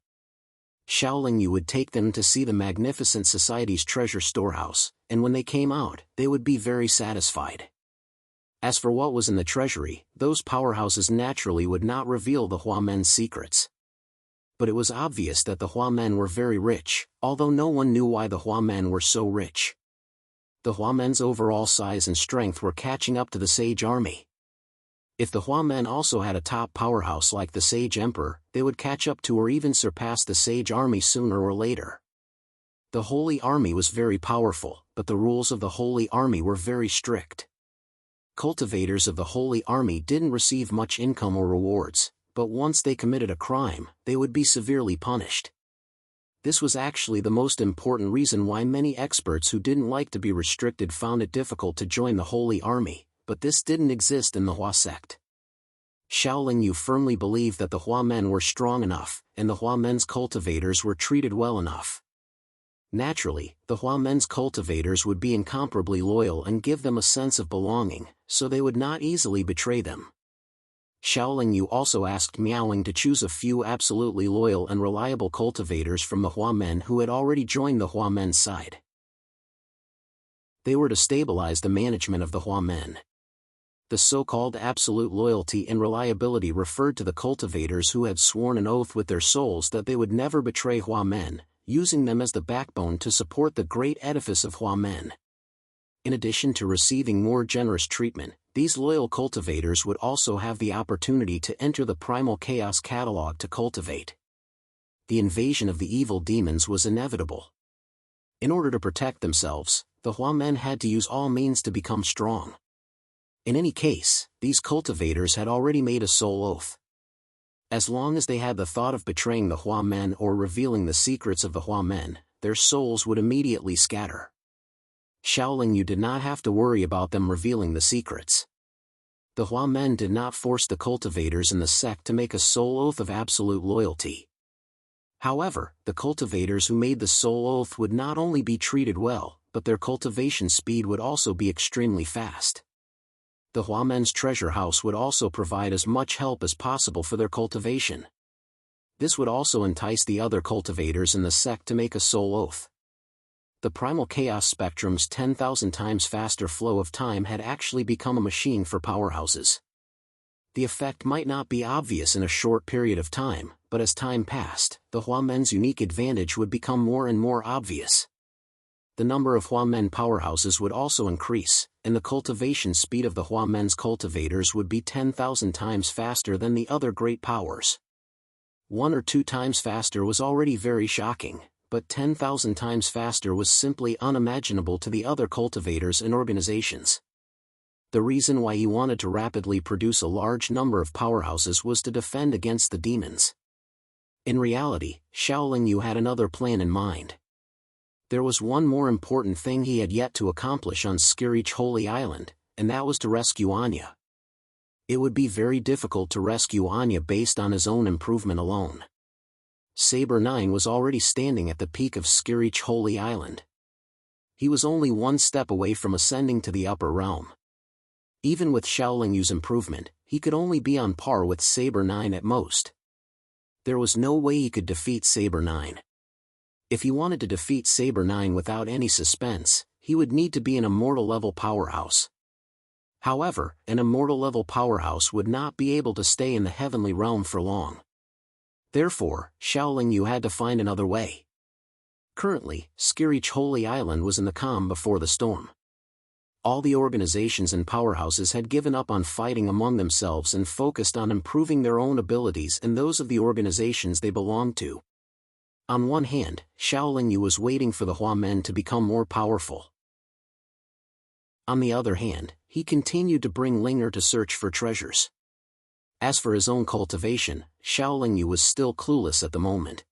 Shaolin Yu would take them to see the Magnificent Society's treasure storehouse, and when they came out, they would be very satisfied. As for what was in the treasury, those powerhouses naturally would not reveal the Hua Men's secrets. But it was obvious that the Hua Men were very rich, although no one knew why the Hua Men were so rich. The Hua Men's overall size and strength were catching up to the Sage Army. If the Hua Men also had a top powerhouse like the Sage Emperor, they would catch up to or even surpass the Sage Army sooner or later. The Holy Army was very powerful, but the rules of the Holy Army were very strict. Cultivators of the Holy Army didn't receive much income or rewards, but once they committed a crime, they would be severely punished. This was actually the most important reason why many experts who didn't like to be restricted found it difficult to join the Holy Army, but this didn't exist in the Hua sect. Shaolin Yu firmly believed that the Hua Men were strong enough, and the Hua Men's cultivators were treated well enough. Naturally, the Hua Men's cultivators would be incomparably loyal and give them a sense of belonging, so they would not easily betray them. Shaolin Yu also asked Miaoling to choose a few absolutely loyal and reliable cultivators from the Hua Men who had already joined the Hua Men's side. They were to stabilize the management of the Hua Men. The so-called absolute loyalty and reliability referred to the cultivators who had sworn an oath with their souls that they would never betray Hua Men, using them as the backbone to support the great edifice of Hua Men. In addition to receiving more generous treatment, these loyal cultivators would also have the opportunity to enter the Primal Chaos catalog to cultivate. The invasion of the evil demons was inevitable. In order to protect themselves, the Hua Men had to use all means to become strong. In any case, these cultivators had already made a soul oath. As long as they had the thought of betraying the Hua Men or revealing the secrets of the Hua Men, their souls would immediately scatter. Shaolin Yu did not have to worry about them revealing the secrets. The Hua Men did not force the cultivators in the sect to make a soul oath of absolute loyalty. However, the cultivators who made the soul oath would not only be treated well, but their cultivation speed would also be extremely fast. The Hua Men's treasure house would also provide as much help as possible for their cultivation. This would also entice the other cultivators in the sect to make a soul oath. The Primal Chaos Spectrum's 10,000 times faster flow of time had actually become a machine for powerhouses. The effect might not be obvious in a short period of time, but as time passed, the Hua Men's unique advantage would become more and more obvious. The number of Hua Men powerhouses would also increase, and the cultivation speed of the Hua Men's cultivators would be 10,000 times faster than the other great powers. 1 or 2 times faster was already very shocking, but 10,000 times faster was simply unimaginable to the other cultivators and organizations. The reason why he wanted to rapidly produce a large number of powerhouses was to defend against the demons. In reality, Shaolin Yu had another plan in mind. There was one more important thing he had yet to accomplish on Skirich Holy Island, and that was to rescue Anya. It would be very difficult to rescue Anya based on his own improvement alone. Saber 9 was already standing at the peak of Skirich Holy Island. He was only one step away from ascending to the upper realm. Even with Shaolin Yu's improvement, he could only be on par with Saber 9 at most. There was no way he could defeat Saber 9. If he wanted to defeat Saber 9 without any suspense, he would need to be an immortal-level powerhouse. However, an immortal-level powerhouse would not be able to stay in the heavenly realm for long. Therefore, Shaolin Yu had to find another way. Currently, Skirich Holy Island was in the calm before the storm. All the organizations and powerhouses had given up on fighting among themselves and focused on improving their own abilities and those of the organizations they belonged to. On one hand, Shaolin Yu was waiting for the Hua Men to become more powerful. On the other hand, he continued to bring Linger to search for treasures. As for his own cultivation, Shaolin Yu was still clueless at the moment.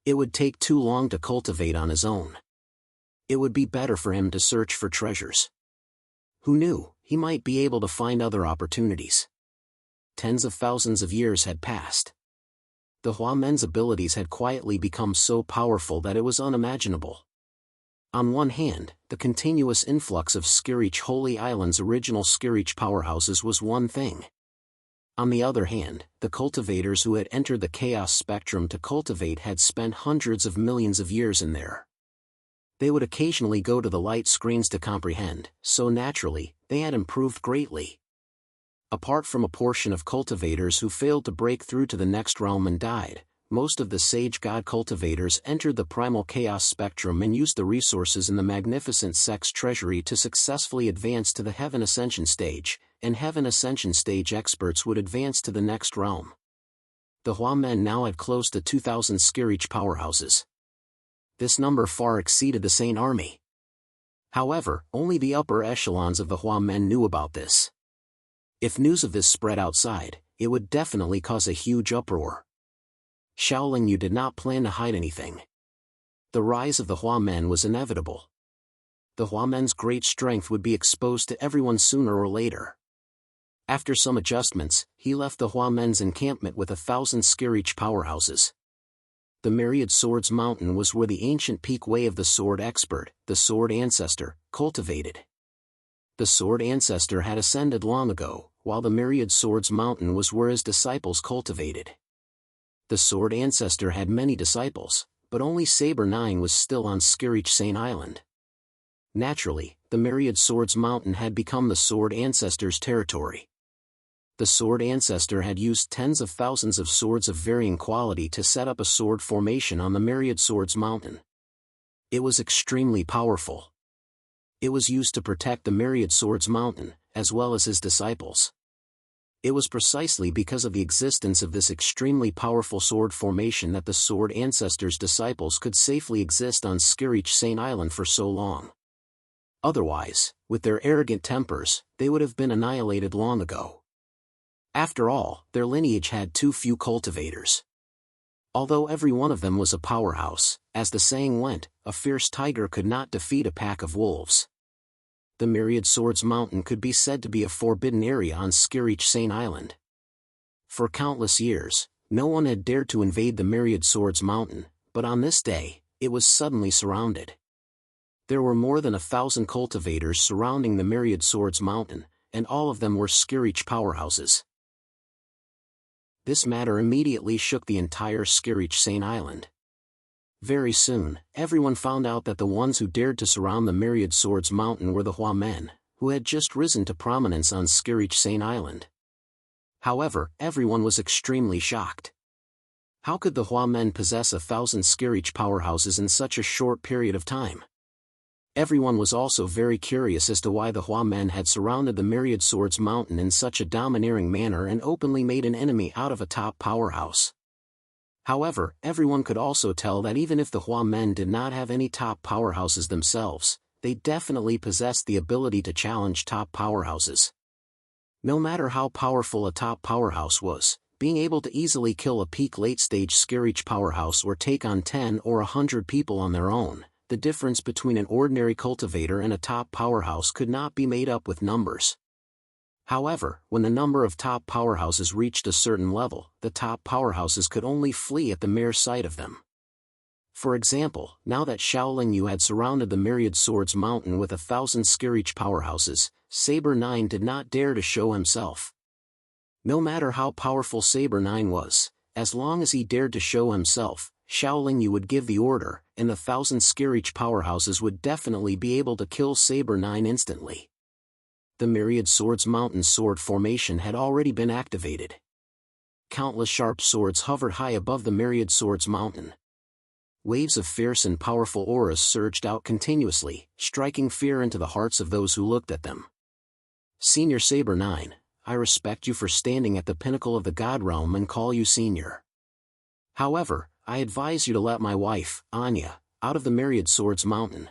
It would take too long to cultivate on his own. It would be better for him to search for treasures. Who knew, he might be able to find other opportunities. Tens of thousands of years had passed. The Hua Men's abilities had quietly become so powerful that it was unimaginable. On one hand, the continuous influx of Skirich Holy Island's original Skirich powerhouses was one thing. On the other hand, the cultivators who had entered the chaos spectrum to cultivate had spent hundreds of millions of years in there. They would occasionally go to the light screens to comprehend, so naturally, they had improved greatly. Apart from a portion of cultivators who failed to break through to the next realm and died, most of the sage god cultivators entered the primal chaos spectrum and used the resources in the magnificent sex treasury to successfully advance to the heaven ascension stage, and heaven ascension stage experts would advance to the next realm. The Hua Men now had close to 2,000 Skirich powerhouses. This number far exceeded the Saint army. However, only the upper echelons of the Hua Men knew about this. If news of this spread outside, it would definitely cause a huge uproar. Shaolin Yu did not plan to hide anything. The rise of the Hua Men was inevitable. The Hua Men's great strength would be exposed to everyone sooner or later. After some adjustments, he left the Hua Men's encampment with 1,000 Skirich powerhouses. The Myriad Swords Mountain was where the ancient peak way of the sword expert, the sword ancestor, cultivated. The sword ancestor had ascended long ago, while the Myriad Swords Mountain was where his disciples cultivated. The sword ancestor had many disciples, but only Saber 9 was still on Skirich Saint Island. Naturally, the Myriad Swords Mountain had become the sword ancestor's territory. The sword ancestor had used tens of thousands of swords of varying quality to set up a sword formation on the Myriad Swords Mountain. It was extremely powerful. It was used to protect the Myriad Swords Mountain, as well as his disciples. It was precisely because of the existence of this extremely powerful sword formation that the sword ancestor's disciples could safely exist on Skirich Saint Island for so long. Otherwise, with their arrogant tempers, they would have been annihilated long ago. After all, their lineage had too few cultivators. Although every one of them was a powerhouse, as the saying went, a fierce tiger could not defeat a pack of wolves. The Myriad Swords Mountain could be said to be a forbidden area on Skirich Saint Island. For countless years, no one had dared to invade the Myriad Swords Mountain, but on this day, it was suddenly surrounded. There were more than 1,000 cultivators surrounding the Myriad Swords Mountain, and all of them were Skirich powerhouses. This matter immediately shook the entire Skirich Saint Island. Very soon, everyone found out that the ones who dared to surround the Myriad Swords Mountain were the Hua Men, who had just risen to prominence on Skirich Saint Island. However, everyone was extremely shocked. How could the Hua Men possess 1,000 Skirich powerhouses in such a short period of time? Everyone was also very curious as to why the Hua Men had surrounded the Myriad Swords Mountain in such a domineering manner and openly made an enemy out of a top powerhouse. However, everyone could also tell that even if the Hua men did not have any top powerhouses themselves, they definitely possessed the ability to challenge top powerhouses. No matter how powerful a top powerhouse was, being able to easily kill a peak late-stage Skirich powerhouse or take on 10 or 100 people on their own, the difference between an ordinary cultivator and a top powerhouse could not be made up with numbers. However, when the number of top powerhouses reached a certain level, the top powerhouses could only flee at the mere sight of them. For example, now that Shaolin Yu had surrounded the Myriad Swords Mountain with 1,000 Skirich powerhouses, Saber 9 did not dare to show himself. No matter how powerful Saber 9 was, as long as he dared to show himself, Shaolin Yu would give the order, and the 1,000 Skirich powerhouses would definitely be able to kill Saber 9 instantly. The Myriad Swords Mountain sword formation had already been activated. Countless sharp swords hovered high above the Myriad Swords Mountain. Waves of fierce and powerful auras surged out continuously, striking fear into the hearts of those who looked at them. Senior Saber 9, I respect you for standing at the pinnacle of the God realm and call you senior. However, I advise you to let my wife, Anya, out of the Myriad Swords Mountain.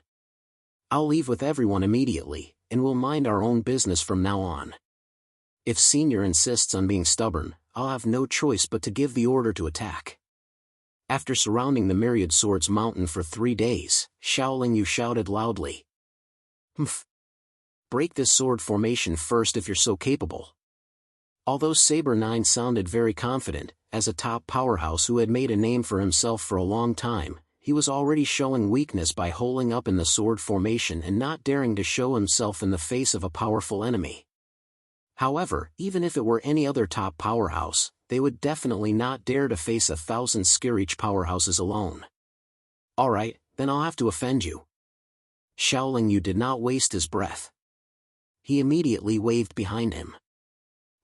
I'll leave with everyone immediately, and we'll mind our own business from now on. If Senior insists on being stubborn, I'll have no choice but to give the order to attack. After surrounding the Myriad Swords Mountain for 3 days, Shaolin Yu shouted loudly. Humph! Break this sword formation first if you're so capable. Although Saber 9 sounded very confident, as a top powerhouse who had made a name for himself for a long time, he was already showing weakness by holing up in the sword formation and not daring to show himself in the face of a powerful enemy. However, even if it were any other top powerhouse, they would definitely not dare to face 1,000 Skirich powerhouses alone. Alright, then I'll have to offend you. Shaolin Yu did not waste his breath. He immediately waved behind him.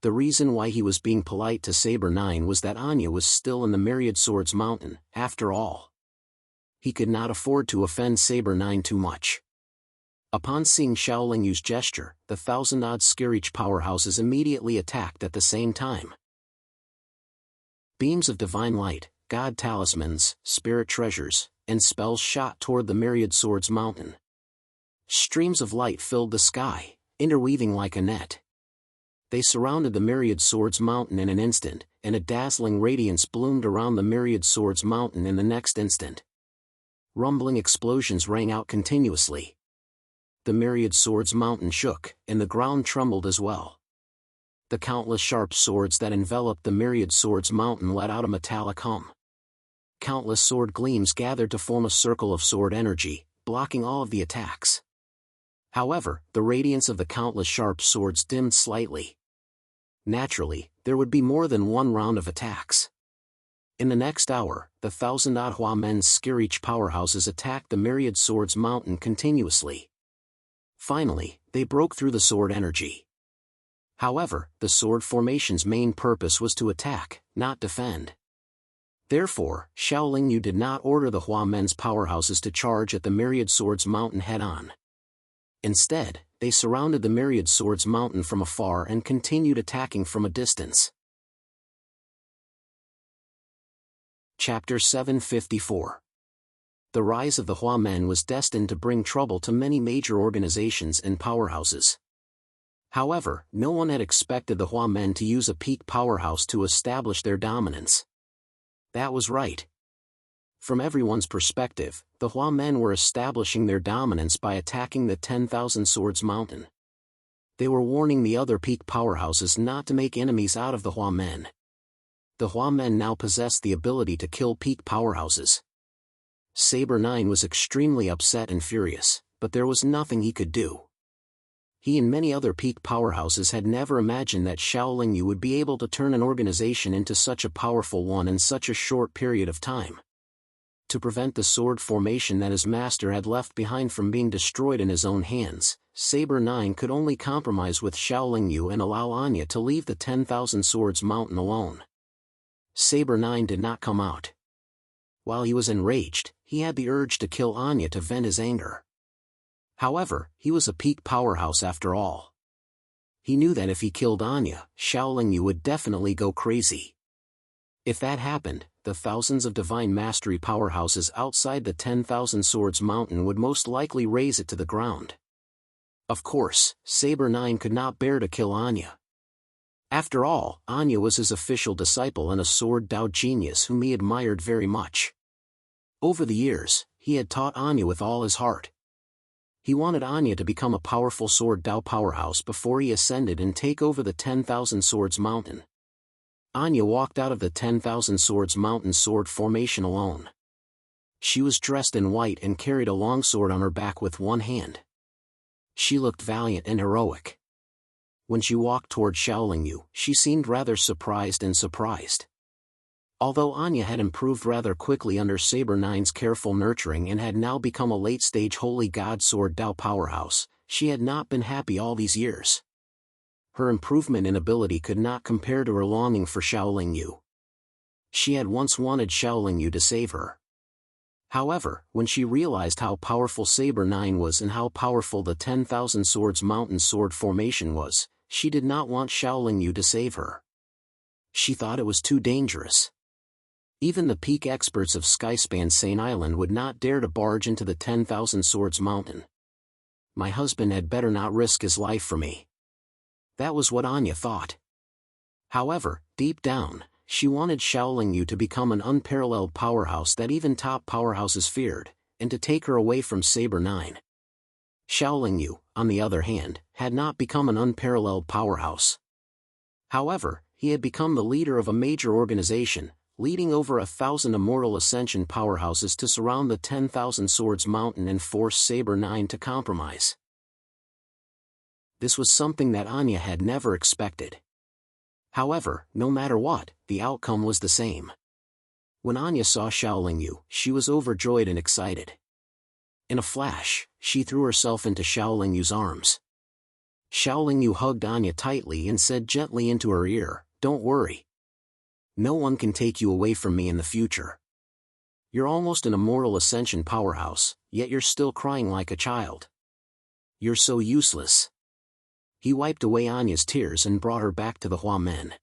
The reason why he was being polite to Saber 9 was that Anya was still in the Myriad Swords Mountain, after all. He could not afford to offend Saber 9 too much. Upon seeing Shaolin Yu's gesture, the 1,000-odd Skirich powerhouses immediately attacked at the same time. Beams of divine light, god talismans, spirit treasures, and spells shot toward the Myriad Swords Mountain. Streams of light filled the sky, interweaving like a net. They surrounded the Myriad Swords Mountain in an instant, and a dazzling radiance bloomed around the Myriad Swords Mountain in the next instant. Rumbling explosions rang out continuously. The Myriad Swords Mountain shook, and the ground trembled as well. The countless sharp swords that enveloped the Myriad Swords Mountain let out a metallic hum. Countless sword gleams gathered to form a circle of sword energy, blocking all of the attacks. However, the radiance of the countless sharp swords dimmed slightly. Naturally, there would be more than one round of attacks. In the next hour, the 1,000-odd Hua men's Skirich powerhouses attacked the Myriad Swords Mountain continuously. Finally, they broke through the sword energy. However, the sword formation's main purpose was to attack, not defend. Therefore, Shaolin Yu did not order the Hua men's powerhouses to charge at the Myriad Swords Mountain head-on. Instead, they surrounded the Myriad Swords Mountain from afar and continued attacking from a distance. Chapter 754. The rise of the Hua men was destined to bring trouble to many major organizations and powerhouses. However, no one had expected the Hua men to use a peak powerhouse to establish their dominance. That was right. From everyone's perspective, the Hua men were establishing their dominance by attacking the 10,000 Swords Mountain. They were warning the other peak powerhouses not to make enemies out of the Hua men. The Hua men now possessed the ability to kill peak powerhouses. Saber 9 was extremely upset and furious, but there was nothing he could do. He and many other peak powerhouses had never imagined that Shaolin Yu would be able to turn an organization into such a powerful one in such a short period of time. To prevent the sword formation that his master had left behind from being destroyed in his own hands, Saber 9 could only compromise with Shaolin Yu and allow Anya to leave the 10,000 Swords Mountain alone. Saber 9 did not come out. While he was enraged, he had the urge to kill Anya to vent his anger. However, he was a peak powerhouse after all. He knew that if he killed Anya, Shaolin Yu would definitely go crazy. If that happened, the thousands of divine mastery powerhouses outside the 10,000 Swords Mountain would most likely raze it to the ground. Of course, Saber 9 could not bear to kill Anya. After all, Anya was his official disciple and a sword Dao genius whom he admired very much. Over the years, he had taught Anya with all his heart. He wanted Anya to become a powerful sword Dao powerhouse before he ascended and take over the 10,000 Swords Mountain. Anya walked out of the 10,000 Swords Mountain sword formation alone. She was dressed in white and carried a long sword on her back with one hand. She looked valiant and heroic. When she walked toward Shaolin Yu, she seemed rather surprised. Although Anya had improved rather quickly under Saber 9's careful nurturing and had now become a late-stage Holy God Sword Dao powerhouse, she had not been happy all these years. Her improvement in ability could not compare to her longing for Shaolin Yu. She had once wanted Shaolin Yu to save her. However, when she realized how powerful Saber 9 was and how powerful the 10,000 Swords Mountain sword formation was, she did not want Shaolin Yu to save her. She thought it was too dangerous. Even the peak experts of Skyspan Sane Island would not dare to barge into the 10,000 Swords Mountain. My husband had better not risk his life for me. That was what Anya thought. However, deep down, she wanted Shaolin Yu to become an unparalleled powerhouse that even top powerhouses feared, and to take her away from Saber 9. Shaolin Yu, on the other hand, had not become an unparalleled powerhouse. However, he had become the leader of a major organization, leading over 1,000 immortal ascension powerhouses to surround the 10,000 Swords Mountain and force Saber 9 to compromise. This was something that Anya had never expected. However, no matter what, the outcome was the same. When Anya saw Shaolin Yu, she was overjoyed and excited. In a flash, she threw herself into Shaolin Yu's arms. Shaolin Yu hugged Anya tightly and said gently into her ear, "Don't worry. No one can take you away from me in the future. You're almost an immortal ascension powerhouse, yet you're still crying like a child. You're so useless." He wiped away Anya's tears and brought her back to the Huamen.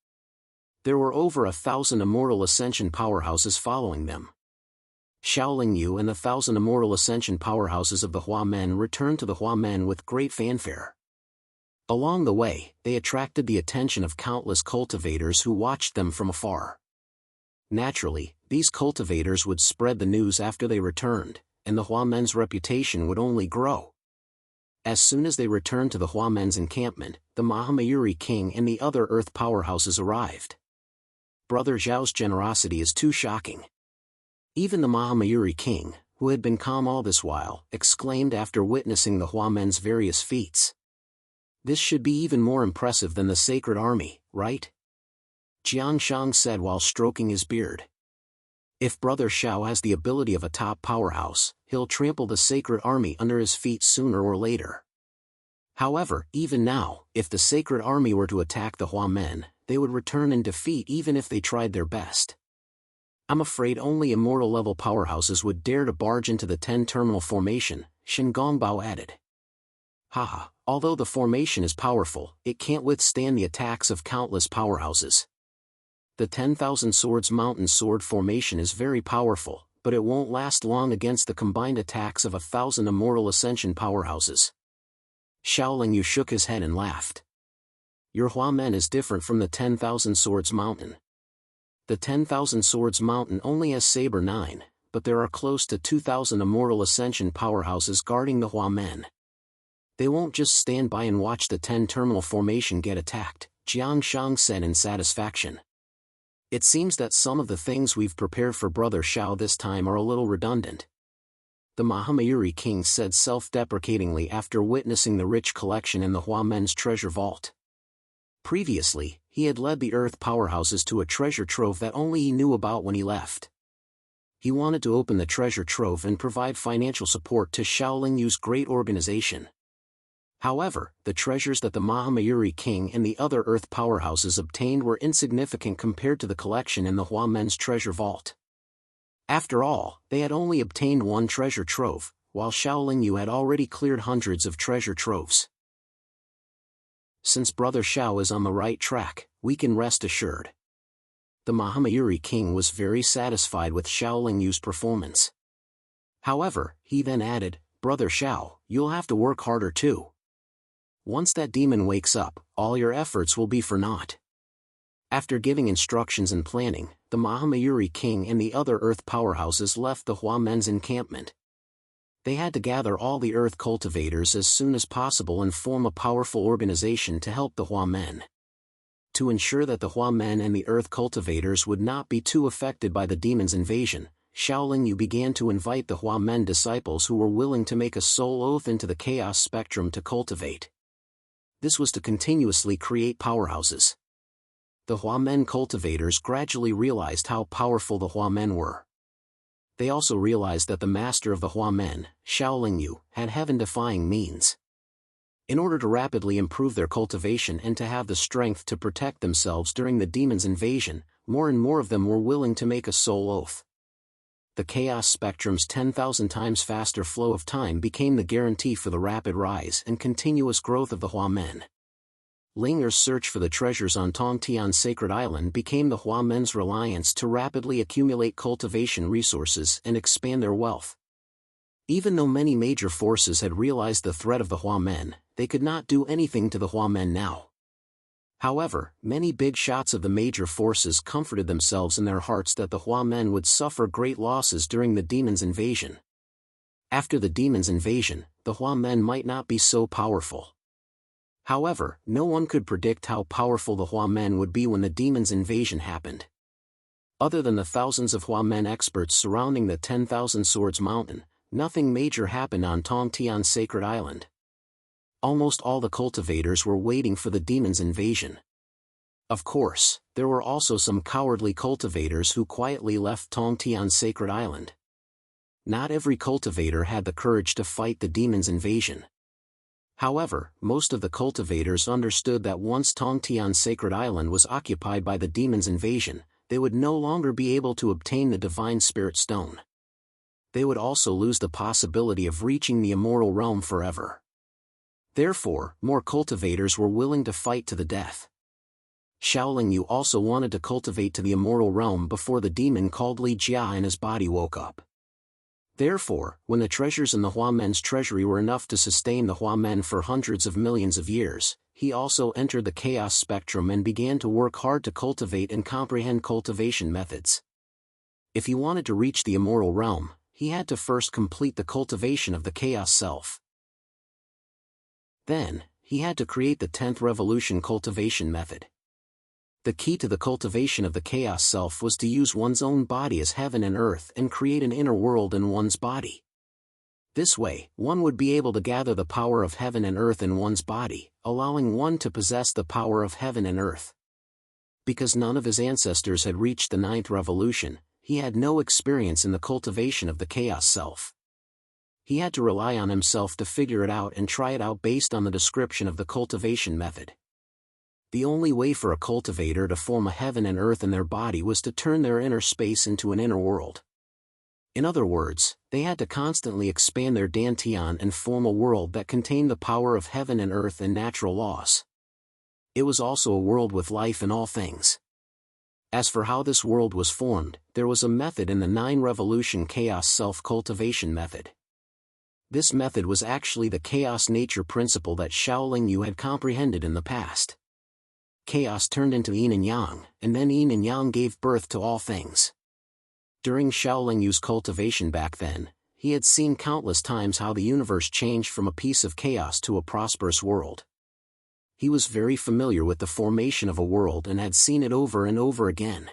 There were over 1,000 immortal ascension powerhouses following them. Shaolin Yu and the 1,000 immortal ascension powerhouses of the Huamen returned to the Huamen with great fanfare. Along the way, they attracted the attention of countless cultivators who watched them from afar. Naturally, these cultivators would spread the news after they returned, and the Huamen's reputation would only grow. As soon as they returned to the Huamen's encampment, the Mahamayuri King and the other Earth powerhouses arrived. Brother Zhao's generosity is too shocking. Even the Mahamayuri King, who had been calm all this while, exclaimed after witnessing the Huamen's various feats. "This should be even more impressive than the Sacred Army, right?" Jiang Shang said while stroking his beard. "If Brother Xiao has the ability of a top powerhouse, he'll trample the Sacred Army under his feet sooner or later." However, even now, if the Sacred Army were to attack the Huamen, they would return in defeat even if they tried their best. "I'm afraid only immortal-level powerhouses would dare to barge into the 10-terminal formation," Shen Gongbao added. "Haha, although the formation is powerful, it can't withstand the attacks of countless powerhouses. The 10,000 Swords Mountain sword formation is very powerful, but it won't last long against the combined attacks of 1,000 immortal ascension powerhouses." Shaolin Yu shook his head and laughed. "Your Huamen is different from the 10,000 Swords Mountain. The 10,000 Swords Mountain only has Saber 9, but there are close to 2,000 immortal ascension powerhouses guarding the Huamen. They won't just stand by and watch the 10-terminal formation get attacked," Jiang Shang said in satisfaction. "It seems that some of the things we've prepared for Brother Xiao this time are a little redundant," the Mahamayuri King said self-deprecatingly after witnessing the rich collection in the Huamen's treasure vault. Previously, he had led the Earth powerhouses to a treasure trove that only he knew about when he left. He wanted to open the treasure trove and provide financial support to Shaolin Yu's great organization. However, the treasures that the Mahamayuri King and the other Earth powerhouses obtained were insignificant compared to the collection in the Huamen's treasure vault. After all, they had only obtained one treasure trove, while Shaolin Yu had already cleared hundreds of treasure troves. Since Brother Xiao is on the right track, we can rest assured. the Mahamayuri king was very satisfied with Shaolin Yu's performance. However, he then added, "Brother Xiao, you'll have to work harder too. Once that demon wakes up, all your efforts will be for naught." After giving instructions and planning, the Mahamayuri king and the other earth powerhouses left the Hua Men's encampment. They had to gather all the earth cultivators as soon as possible and form a powerful organization to help the Hua Men. To ensure that the Hua Men and the earth cultivators would not be too affected by the demon's invasion, Shaolin Yu began to invite the Hua Men disciples who were willing to make a soul oath into the chaos spectrum to cultivate. This was to continuously create powerhouses. The Hua Men cultivators gradually realized how powerful the Hua Men were. They also realized that the master of the Hua Men, Shaolin Yu, had heaven-defying means. In order to rapidly improve their cultivation and to have the strength to protect themselves during the demon's invasion, more and more of them were willing to make a soul oath. The chaos spectrum's 10,000 times faster flow of time became the guarantee for the rapid rise and continuous growth of the Hua Men. Linger's search for the treasures on Tongtian's sacred island became the Hua Men's reliance to rapidly accumulate cultivation resources and expand their wealth. Even though many major forces had realized the threat of the Hua Men, they could not do anything to the Hua Men now. However, many big shots of the major forces comforted themselves in their hearts that the Hua Men would suffer great losses during the demon's invasion. After the demon's invasion, the Hua Men might not be so powerful. However, no one could predict how powerful the Hua Men would be when the demon's invasion happened. Other than the thousands of Hua Men experts surrounding the 10,000 Swords Mountain, nothing major happened on Tongtian's sacred island. Almost all the cultivators were waiting for the demon's invasion. Of course, there were also some cowardly cultivators who quietly left Tongtian's sacred island. Not every cultivator had the courage to fight the demon's invasion. However, most of the cultivators understood that once Tongtian's sacred island was occupied by the demon's invasion, they would no longer be able to obtain the Divine Spirit Stone. They would also lose the possibility of reaching the immortal realm forever. Therefore, more cultivators were willing to fight to the death. Shaolin Yu also wanted to cultivate to the immortal realm before the demon called Li Jia in his body woke up. Therefore, when the treasures in the Hua Men's treasury were enough to sustain the Hua Men for hundreds of millions of years, he also entered the chaos spectrum and began to work hard to cultivate and comprehend cultivation methods. If he wanted to reach the immortal realm, he had to first complete the cultivation of the chaos self. Then, he had to create the 10th revolution cultivation method. The key to the cultivation of the chaos self was to use one's own body as heaven and earth and create an inner world in one's body. This way, one would be able to gather the power of heaven and earth in one's body, allowing one to possess the power of heaven and earth. Because none of his ancestors had reached the 9th revolution, he had no experience in the cultivation of the chaos self. He had to rely on himself to figure it out and try it out based on the description of the cultivation method. The only way for a cultivator to form a heaven and earth in their body was to turn their inner space into an inner world. In other words, they had to constantly expand their dantian and form a world that contained the power of heaven and earth and natural laws. It was also a world with life in all things. As for how this world was formed, there was a method in the 9 revolution chaos self-cultivation method. This method was actually the chaos nature principle that Shaolin Yu had comprehended in the past. Chaos turned into yin and yang, and then yin and yang gave birth to all things. During Shaolin Yu's cultivation back then, he had seen countless times how the universe changed from a piece of chaos to a prosperous world. He was very familiar with the formation of a world and had seen it over and over again.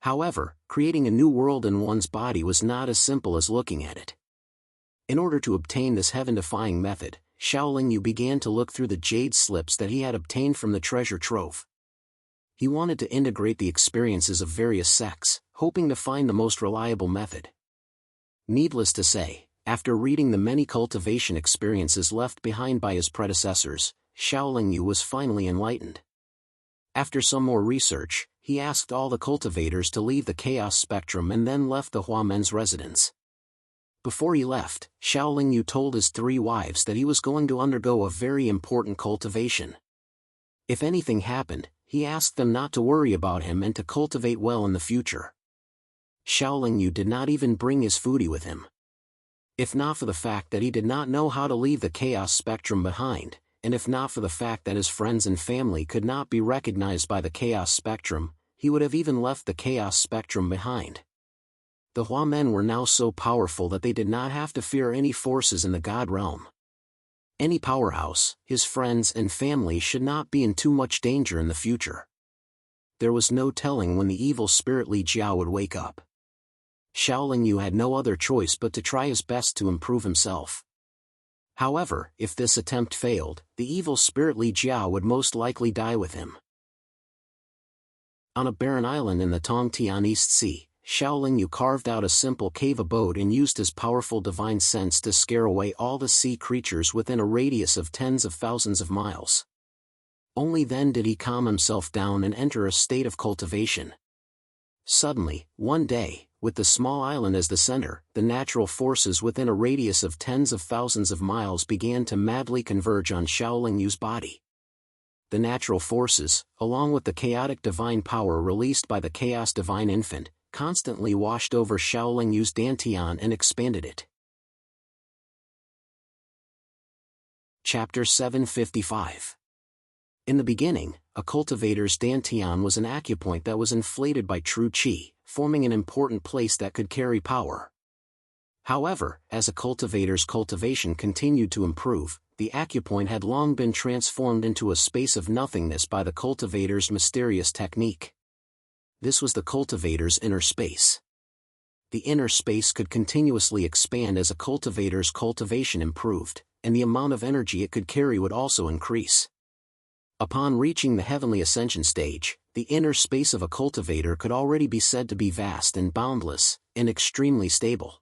However, creating a new world in one's body was not as simple as looking at it. In order to obtain this heaven-defying method, Shaolin Yu began to look through the jade slips that he had obtained from the treasure trove. He wanted to integrate the experiences of various sects, hoping to find the most reliable method. Needless to say, after reading the many cultivation experiences left behind by his predecessors, Shaolin Yu was finally enlightened. After some more research, he asked all the cultivators to leave the chaos spectrum and then left the Hua Men's residence. Before he left, Shaolin Yu told his 3 wives that he was going to undergo a very important cultivation. If anything happened, he asked them not to worry about him and to cultivate well in the future. Shaolin Yu did not even bring his foodie with him. If not for the fact that he did not know how to leave the chaos spectrum behind, and if not for the fact that his friends and family could not be recognized by the chaos spectrum, he would have even left the chaos spectrum behind. The Hua men were now so powerful that they did not have to fear any forces in the God realm. Any powerhouse, his friends and family should not be in too much danger in the future. There was no telling when the evil spirit Li Jiao would wake up. Shaolin Yu had no other choice but to try his best to improve himself. However, if this attempt failed, the evil spirit Li Jiao would most likely die with him. On a barren island in the Tongtian East Sea, Shaolin Yu carved out a simple cave abode and used his powerful divine sense to scare away all the sea creatures within a radius of tens of thousands of miles. Only then did he calm himself down and enter a state of cultivation. Suddenly, one day, with the small island as the center, the natural forces within a radius of tens of thousands of miles began to madly converge on Shaolin Yu's body. The natural forces, along with the chaotic divine power released by the chaos divine infant, constantly washed over Shaolin Yu's dantian and expanded it. Chapter 755. In the beginning, a cultivator's dantian was an acupoint that was inflated by true qi, forming an important place that could carry power. However, as a cultivator's cultivation continued to improve, the acupoint had long been transformed into a space of nothingness by the cultivator's mysterious technique. This was the cultivator's inner space. The inner space could continuously expand as a cultivator's cultivation improved, and the amount of energy it could carry would also increase. Upon reaching the heavenly ascension stage, the inner space of a cultivator could already be said to be vast and boundless, and extremely stable.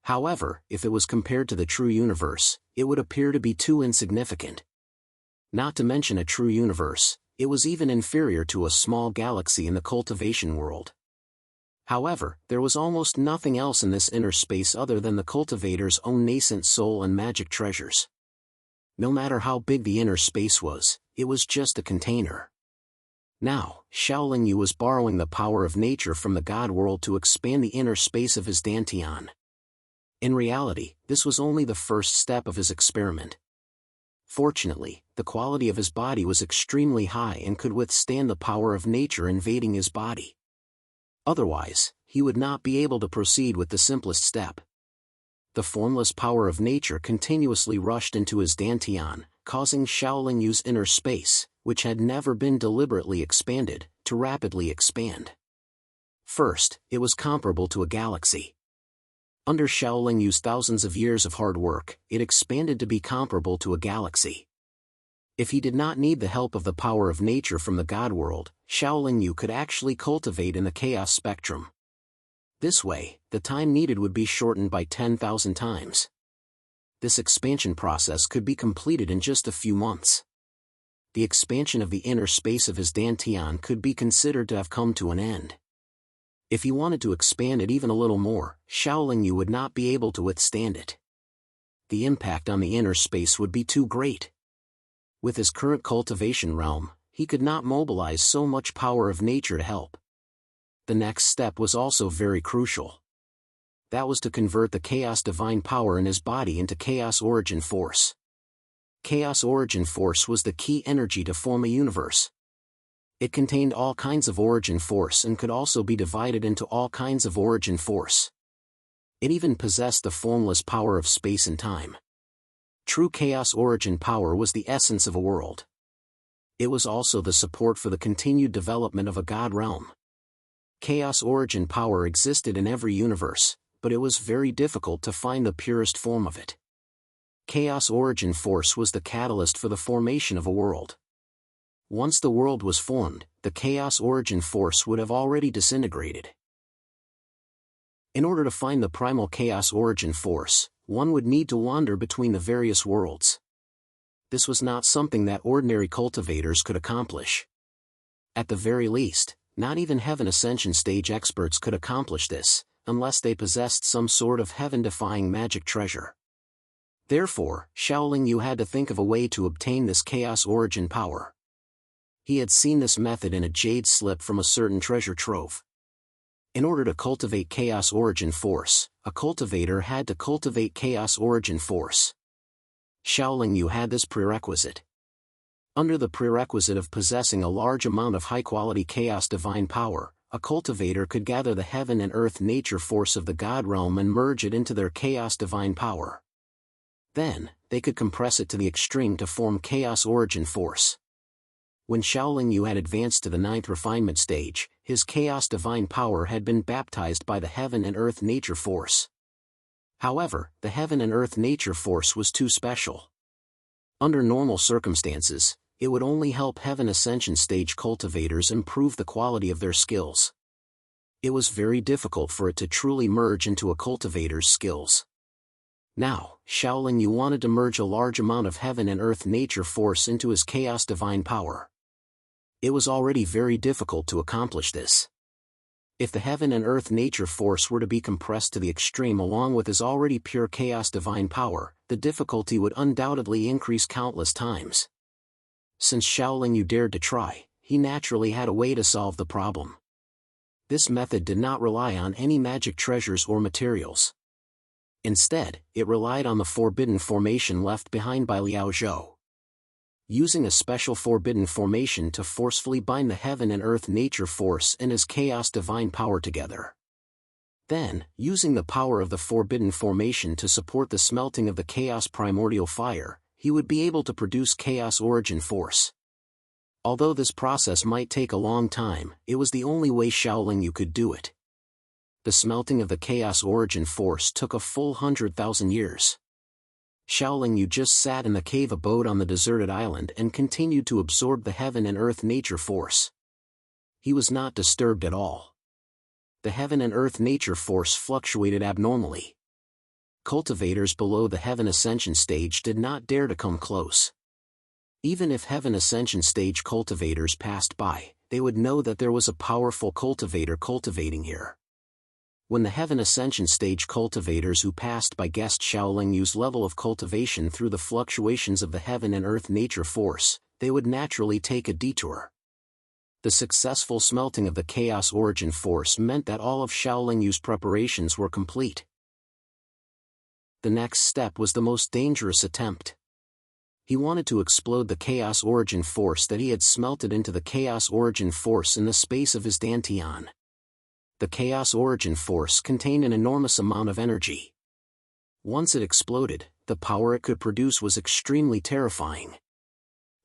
However, if it was compared to the true universe, it would appear to be too insignificant. Not to mention a true universe, it was even inferior to a small galaxy in the cultivation world. However, there was almost nothing else in this inner space other than the cultivator's own nascent soul and magic treasures. No matter how big the inner space was, it was just a container. Now, Shaolin Yu was borrowing the power of nature from the God world to expand the inner space of his dantian. In reality, this was only the first step of his experiment. Fortunately, the quality of his body was extremely high and could withstand the power of nature invading his body. Otherwise, he would not be able to proceed with the simplest step. The formless power of nature continuously rushed into his dantian, causing Shaolin Yu's inner space, which had never been deliberately expanded, to rapidly expand. First, it was comparable to a galaxy. Under Shaolin Yu's thousands of years of hard work, it expanded to be comparable to a galaxy. If he did not need the help of the power of nature from the God world, Shaolin Yu could actually cultivate in the chaos spectrum. This way, the time needed would be shortened by 10,000 times. This expansion process could be completed in just a few months. The expansion of the inner space of his dantian could be considered to have come to an end. If he wanted to expand it even a little more, Shaolin Yu would not be able to withstand it. The impact on the inner space would be too great. With his current cultivation realm, he could not mobilize so much power of nature to help. The next step was also very crucial. That was to convert the chaos divine power in his body into chaos origin force. Chaos origin force was the key energy to form a universe. It contained all kinds of origin force and could also be divided into all kinds of origin force. It even possessed the formless power of space and time. True chaos origin power was the essence of a world. It was also the support for the continued development of a God realm. Chaos origin power existed in every universe, but it was very difficult to find the purest form of it. Chaos origin force was the catalyst for the formation of a world. Once the world was formed, the chaos origin force would have already disintegrated. In order to find the primal chaos origin force, one would need to wander between the various worlds. This was not something that ordinary cultivators could accomplish. At the very least, not even heaven ascension stage experts could accomplish this, unless they possessed some sort of heaven-defying magic treasure. Therefore, Shaolin Yu had to think of a way to obtain this chaos origin power. He had seen this method in a jade slip from a certain treasure trove. In order to cultivate chaos origin force, a cultivator had to cultivate chaos origin force. Xiaoling Yu had this prerequisite. Under the prerequisite of possessing a large amount of high-quality chaos divine power, a cultivator could gather the heaven and earth nature force of the God realm and merge it into their chaos divine power. Then, they could compress it to the extreme to form chaos origin force. When Xiaoling Yu had advanced to the 9th refinement stage, his chaos divine power had been baptized by the heaven and earth nature force. However, the heaven and earth nature force was too special. Under normal circumstances, it would only help heaven ascension stage cultivators improve the quality of their skills. It was very difficult for it to truly merge into a cultivator's skills. Now, Xiaoling Yu wanted to merge a large amount of heaven and earth nature force into his chaos divine power. It was already very difficult to accomplish this. If the heaven and earth nature force were to be compressed to the extreme along with his already pure chaos divine power, the difficulty would undoubtedly increase countless times. Since Xiaoling Yu dared to try, he naturally had a way to solve the problem. This method did not rely on any magic treasures or materials. Instead, it relied on the forbidden formation left behind by Liao Zhou. Using a special forbidden formation to forcefully bind the heaven and earth nature force and his chaos divine power together. Then, using the power of the forbidden formation to support the smelting of the chaos primordial fire, he would be able to produce chaos origin force. Although this process might take a long time, it was the only way Xiaoling Yu could do it. The smelting of the chaos origin force took a full 100,000 years. Xiaoling Yu just sat in the cave abode on the deserted island and continued to absorb the heaven and earth nature force. He was not disturbed at all. The heaven and earth nature force fluctuated abnormally. Cultivators below the heaven ascension stage did not dare to come close. Even if heaven ascension stage cultivators passed by, they would know that there was a powerful cultivator cultivating here. When the heaven ascension stage cultivators who passed by guessed Xiaoling Yu's level of cultivation through the fluctuations of the heaven and earth nature force, they would naturally take a detour. The successful smelting of the chaos origin force meant that all of Xiaoling Yu's preparations were complete. The next step was the most dangerous attempt. He wanted to explode the chaos origin force that he had smelted into the chaos origin force in the space of his dantian. The chaos origin force contained an enormous amount of energy. Once it exploded, the power it could produce was extremely terrifying.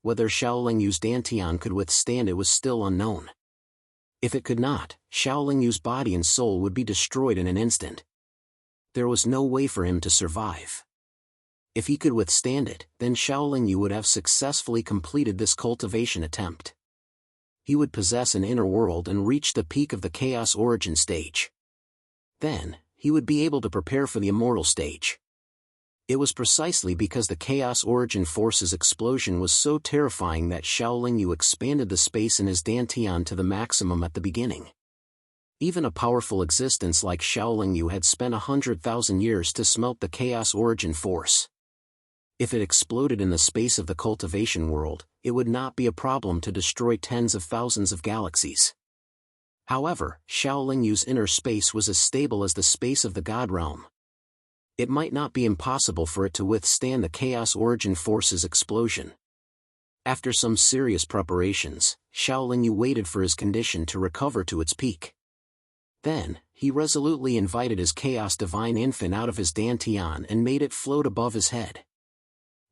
Whether Xiaoling Yu's dantian could withstand it was still unknown. If it could not, Xiaoling Yu's body and soul would be destroyed in an instant. There was no way for him to survive. If he could withstand it, then Xiaoling Yu would have successfully completed this cultivation attempt. He would possess an inner world and reach the peak of the chaos origin stage. Then, he would be able to prepare for the immortal stage. It was precisely because the chaos origin force's explosion was so terrifying that Xiaoling Yu expanded the space in his dantian to the maximum at the beginning. Even a powerful existence like Xiaoling Yu had spent 100,000 years to smelt the chaos origin force. If it exploded in the space of the cultivation world, it would not be a problem to destroy tens of thousands of galaxies. However, Xiaoling Yu's inner space was as stable as the space of the God realm. It might not be impossible for it to withstand the chaos origin force's explosion. After some serious preparations, Xiaoling Yu waited for his condition to recover to its peak. Then, he resolutely invited his chaos divine infant out of his dantian and made it float above his head.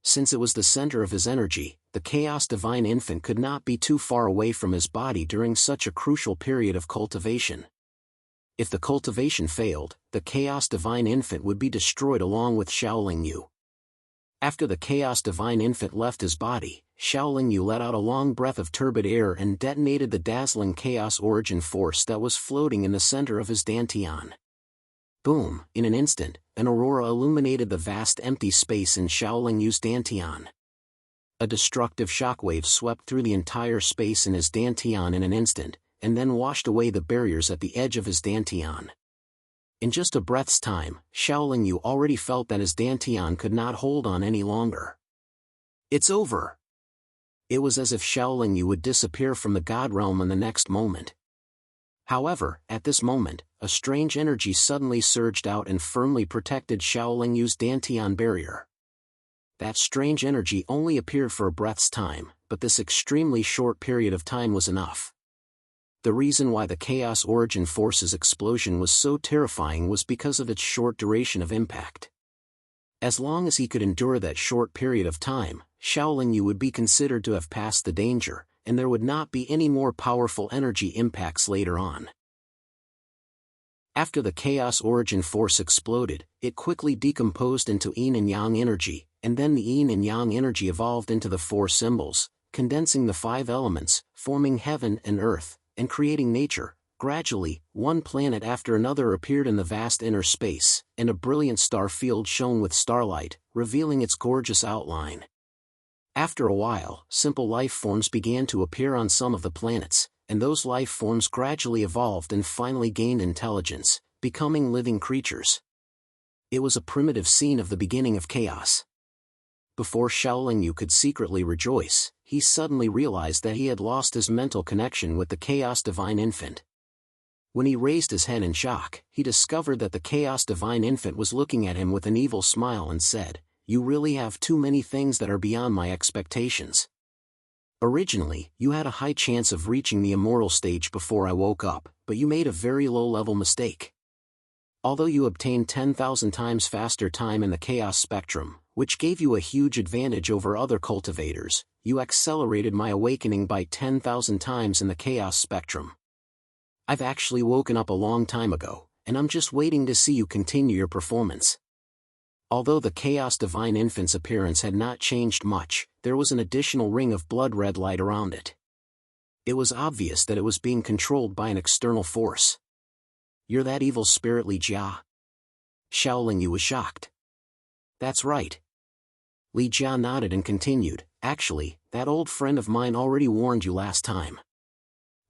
Since it was the center of his energy, the chaos divine infant could not be too far away from his body during such a crucial period of cultivation. If the cultivation failed, the chaos divine infant would be destroyed along with Xiaoling Yu. After the chaos divine infant left his body, Xiaoling Yu let out a long breath of turbid air and detonated the dazzling chaos origin force that was floating in the center of his dantian. Boom! In an instant, an aurora illuminated the vast empty space in Xiaoling Yu's dantian. A destructive shockwave swept through the entire space in his dantian in an instant, and then washed away the barriers at the edge of his dantian. In just a breath's time, Xiaoling Yu already felt that his dantian could not hold on any longer. It's over! It was as if Shaolin Yu would disappear from the God realm in the next moment. However, at this moment, a strange energy suddenly surged out and firmly protected Shaolin Yu's Dantian barrier. That strange energy only appeared for a breath's time, but this extremely short period of time was enough. The reason why the Chaos Origin Force's explosion was so terrifying was because of its short duration of impact. As long as he could endure that short period of time, Shaolin Yu would be considered to have passed the danger, and there would not be any more powerful energy impacts later on. After the Chaos Origin Force exploded, it quickly decomposed into yin and yang energy, and then the yin and yang energy evolved into the four symbols, condensing the five elements, forming heaven and earth, and creating nature. Gradually, one planet after another appeared in the vast inner space, and a brilliant star field shone with starlight, revealing its gorgeous outline. After a while, simple life forms began to appear on some of the planets, and those life forms gradually evolved and finally gained intelligence, becoming living creatures. It was a primitive scene of the beginning of chaos. Before Shaolin Yu could secretly rejoice, he suddenly realized that he had lost his mental connection with the Chaos Divine Infant. When he raised his head in shock, he discovered that the Chaos Divine Infant was looking at him with an evil smile and said, "You really have too many things that are beyond my expectations. Originally, you had a high chance of reaching the immortal stage before I woke up, but you made a very low-level mistake. Although you obtained 10,000 times faster time in the Chaos Spectrum, which gave you a huge advantage over other cultivators, you accelerated my awakening by 10,000 times in the Chaos Spectrum. I've actually woken up a long time ago, and I'm just waiting to see you continue your performance." Although the Chaos Divine Infant's appearance had not changed much, there was an additional ring of blood-red light around it. It was obvious that it was being controlled by an external force. "You're that evil spirit, Li Jia?" Shaolin Yu was shocked. "That's right." Li Jia nodded and continued, "Actually, that old friend of mine already warned you last time.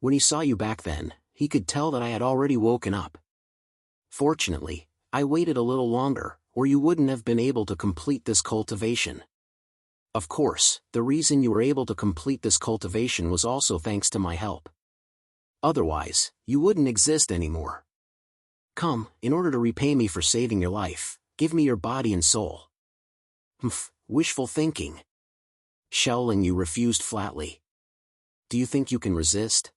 When he saw you back then, he could tell that I had already woken up. Fortunately, I waited a little longer, or you wouldn't have been able to complete this cultivation. Of course, the reason you were able to complete this cultivation was also thanks to my help. Otherwise, you wouldn't exist anymore. Come, in order to repay me for saving your life, give me your body and soul." Wishful thinking. Shaolin Yu refused flatly. "Do you think you can resist?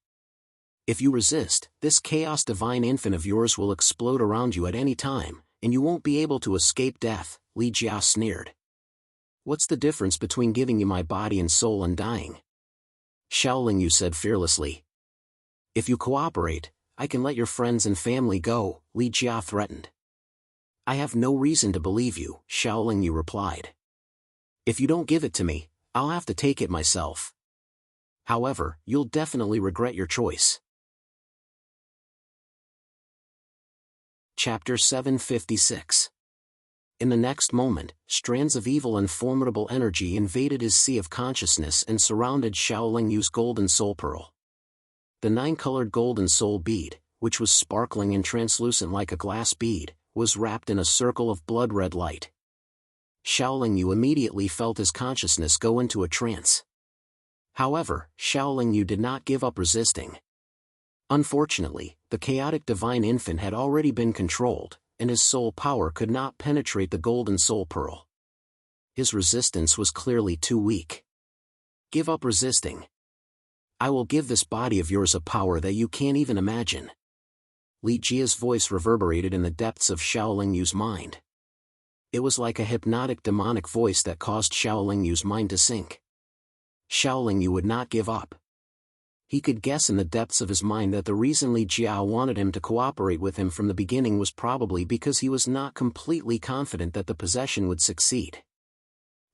If you resist, this Chaos Divine Infant of yours will explode around you at any time, and you won't be able to escape death," Li Jia sneered. "What's the difference between giving you my body and soul and dying?" Shaolin Yu said fearlessly. "If you cooperate, I can let your friends and family go," Li Jia threatened. "I have no reason to believe you," Shaolin Yu replied. "If you don't give it to me, I'll have to take it myself. However, you'll definitely regret your choice." Chapter 756. In the next moment, strands of evil and formidable energy invaded his sea of consciousness and surrounded Shaolin Yu's golden soul pearl. The 9-colored golden soul bead, which was sparkling and translucent like a glass bead, was wrapped in a circle of blood-red light. Shaolin Yu immediately felt his consciousness go into a trance. However, Shaolin Yu did not give up resisting. Unfortunately, the chaotic divine infant had already been controlled, and his soul power could not penetrate the golden soul pearl. His resistance was clearly too weak. "Give up resisting. I will give this body of yours a power that you can't even imagine." Li Jia's voice reverberated in the depths of Shaolin Yu's mind. It was like a hypnotic demonic voice that caused Shaolin Yu's mind to sink. Shaolin Yu would not give up. He could guess in the depths of his mind that the reason Li Jia wanted him to cooperate with him from the beginning was probably because he was not completely confident that the possession would succeed.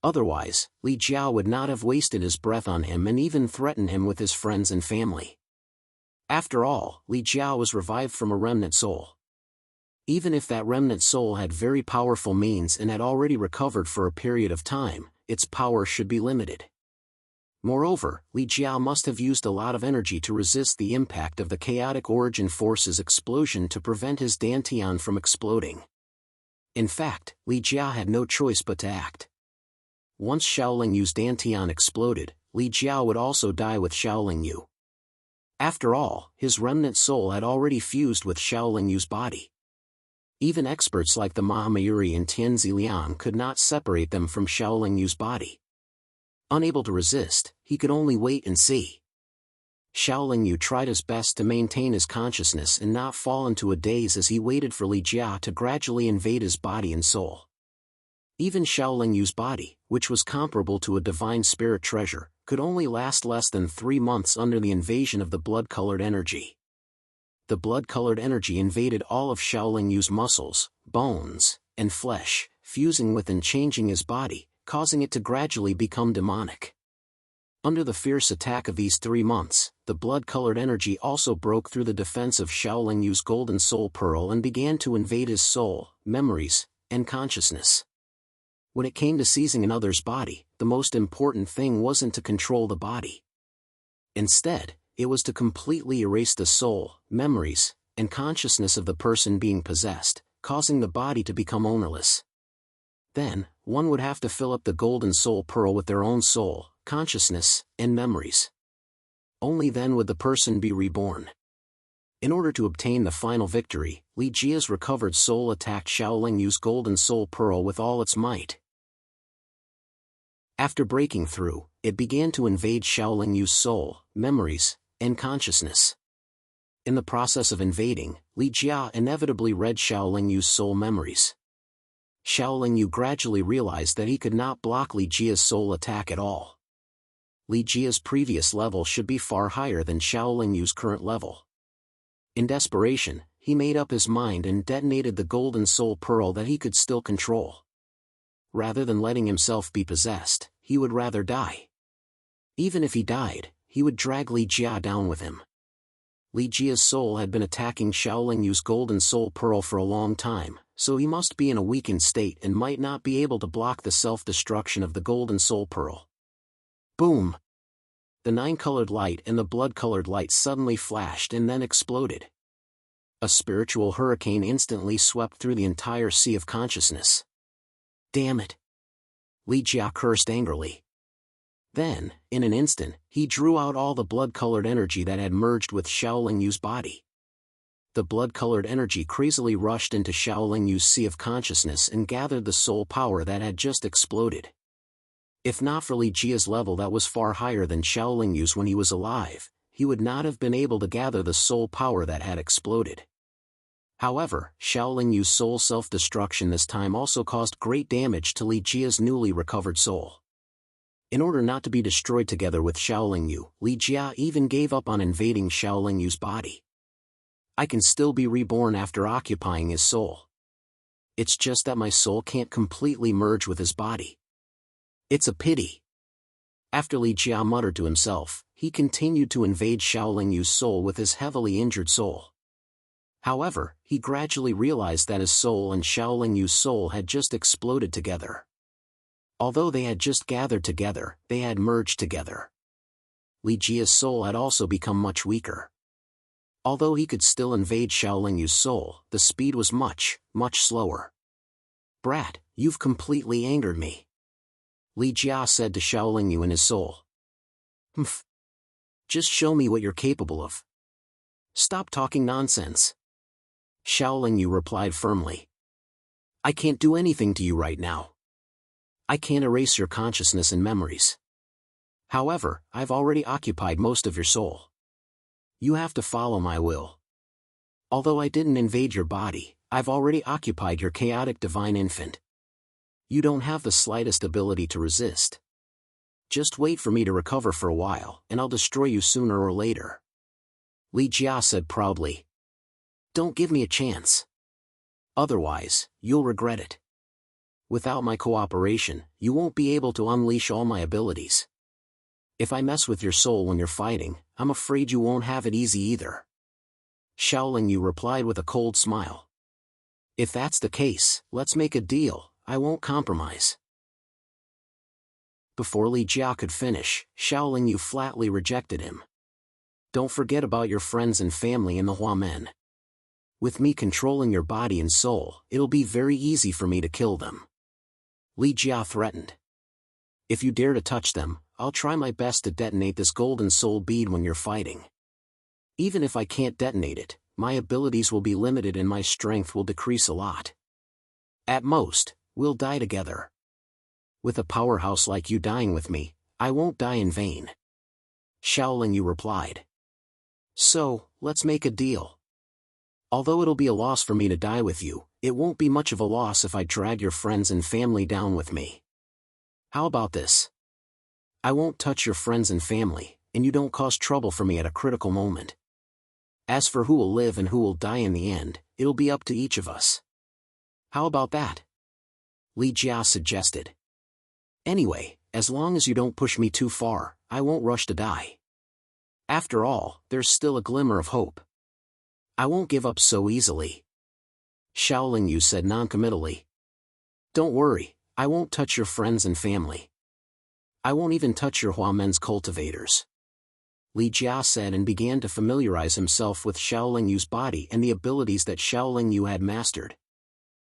Otherwise, Li Jia would not have wasted his breath on him and even threatened him with his friends and family. After all, Li Jia was revived from a remnant soul. Even if that remnant soul had very powerful means and had already recovered for a period of time, its power should be limited. Moreover, Li Jia must have used a lot of energy to resist the impact of the chaotic origin force's explosion to prevent his Dantian from exploding. In fact, Li Jia had no choice but to act. Once Shaolin Yu's Dantian exploded, Li Jia would also die with Xiaoling Yu. After all, his remnant soul had already fused with Xiaoling Yu's body. Even experts like the Mahamayuri and Tianzi Liang could not separate them from Xiaoling Yu's body. Unable to resist, he could only wait and see. Xiaoling Yu tried his best to maintain his consciousness and not fall into a daze as he waited for Li Jia to gradually invade his body and soul. Even Xiaoling Yu's body, which was comparable to a divine spirit treasure, could only last less than 3 months under the invasion of the blood-colored energy. The blood-colored energy invaded all of Xiaoling Yu's muscles, bones, and flesh, fusing with and changing his body, causing it to gradually become demonic. Under the fierce attack of these 3 months, the blood-colored energy also broke through the defense of Xiaoling Yu's golden soul pearl and began to invade his soul, memories, and consciousness. When it came to seizing another's body, the most important thing wasn't to control the body. Instead, it was to completely erase the soul, memories, and consciousness of the person being possessed, causing the body to become ownerless. Then, one would have to fill up the golden soul pearl with their own soul, consciousness, and memories. Only then would the person be reborn. In order to obtain the final victory, Li Jia's recovered soul attacked Xiaoling Yu's golden soul pearl with all its might. After breaking through, it began to invade Xiaoling Yu's soul, memories, and consciousness. In the process of invading, Li Jia inevitably read Xiaoling Yu's soul memories. Xiaoling Yu gradually realized that he could not block Li Jia's soul attack at all. Li Jia's previous level should be far higher than Xiaoling Yu's current level. In desperation, he made up his mind and detonated the golden soul pearl that he could still control. Rather than letting himself be possessed, he would rather die. Even if he died, he would drag Li Jia down with him. Li Jia's soul had been attacking Xiaoling Yu's golden soul pearl for a long time, so he must be in a weakened state and might not be able to block the self-destruction of the golden soul pearl. Boom! The 9-colored light and the blood-colored light suddenly flashed and then exploded. A spiritual hurricane instantly swept through the entire sea of consciousness. Damn it! Li Jia cursed angrily. Then, in an instant, he drew out all the blood-colored energy that had merged with Xiaoling Yu's body. The blood-colored energy crazily rushed into Xiaoling Yu's sea of consciousness and gathered the soul power that had just exploded. If not for Li Jia's level that was far higher than Xiaoling Yu's when he was alive, he would not have been able to gather the soul power that had exploded. However, Xiaoling Yu's soul self-destruction this time also caused great damage to Li Jia's newly recovered soul. In order not to be destroyed together with Xiaoling Yu, Li Jia even gave up on invading Xiaoling Yu's body. I can still be reborn after occupying his soul. It's just that my soul can't completely merge with his body. It's a pity. After Li Jia muttered to himself, he continued to invade Xiaoling Yu's soul with his heavily injured soul. However, he gradually realized that his soul and Xiaoling Yu's soul had just exploded together. Although they had just gathered together, they had merged together. Li Jia's soul had also become much weaker. Although he could still invade Xiaoling Yu's soul, the speed was much, much slower. Brat, you've completely angered me. Li Jia said to Xiaoling Yu in his soul. Humph. Just show me what you're capable of. Stop talking nonsense. Xiaoling Yu replied firmly. I can't do anything to you right now. I can't erase your consciousness and memories. However, I've already occupied most of your soul. You have to follow my will. Although I didn't invade your body, I've already occupied your chaotic divine infant. You don't have the slightest ability to resist. Just wait for me to recover for a while, and I'll destroy you sooner or later. Li Jia said proudly. Don't give me a chance. Otherwise, you'll regret it. Without my cooperation, you won't be able to unleash all my abilities. If I mess with your soul when you're fighting, I'm afraid you won't have it easy either. Xiaoling Yu replied with a cold smile. If that's the case, let's make a deal, I won't compromise. Before Li Jia could finish, Xiaoling Yu flatly rejected him. Don't forget about your friends and family in the Huamen. With me controlling your body and soul, it'll be very easy for me to kill them. Li Jia threatened. If you dare to touch them, I'll try my best to detonate this golden soul bead when you're fighting. Even if I can't detonate it, my abilities will be limited and my strength will decrease a lot. At most, we'll die together. With a powerhouse like you dying with me, I won't die in vain. Xiaoling Yu replied. So, let's make a deal. Although it'll be a loss for me to die with you, it won't be much of a loss if I drag your friends and family down with me. How about this? I won't touch your friends and family, and you don't cause trouble for me at a critical moment. As for who will live and who will die in the end, it'll be up to each of us. How about that? Li Jia suggested. Anyway, as long as you don't push me too far, I won't rush to die. After all, there's still a glimmer of hope. I won't give up so easily. Xiaoling Yu said noncommittally. Don't worry, I won't touch your friends and family. I won't even touch your Huamen's cultivators. Li Jia said and began to familiarize himself with Xiaoling Yu's body and the abilities that Xiaoling Yu had mastered.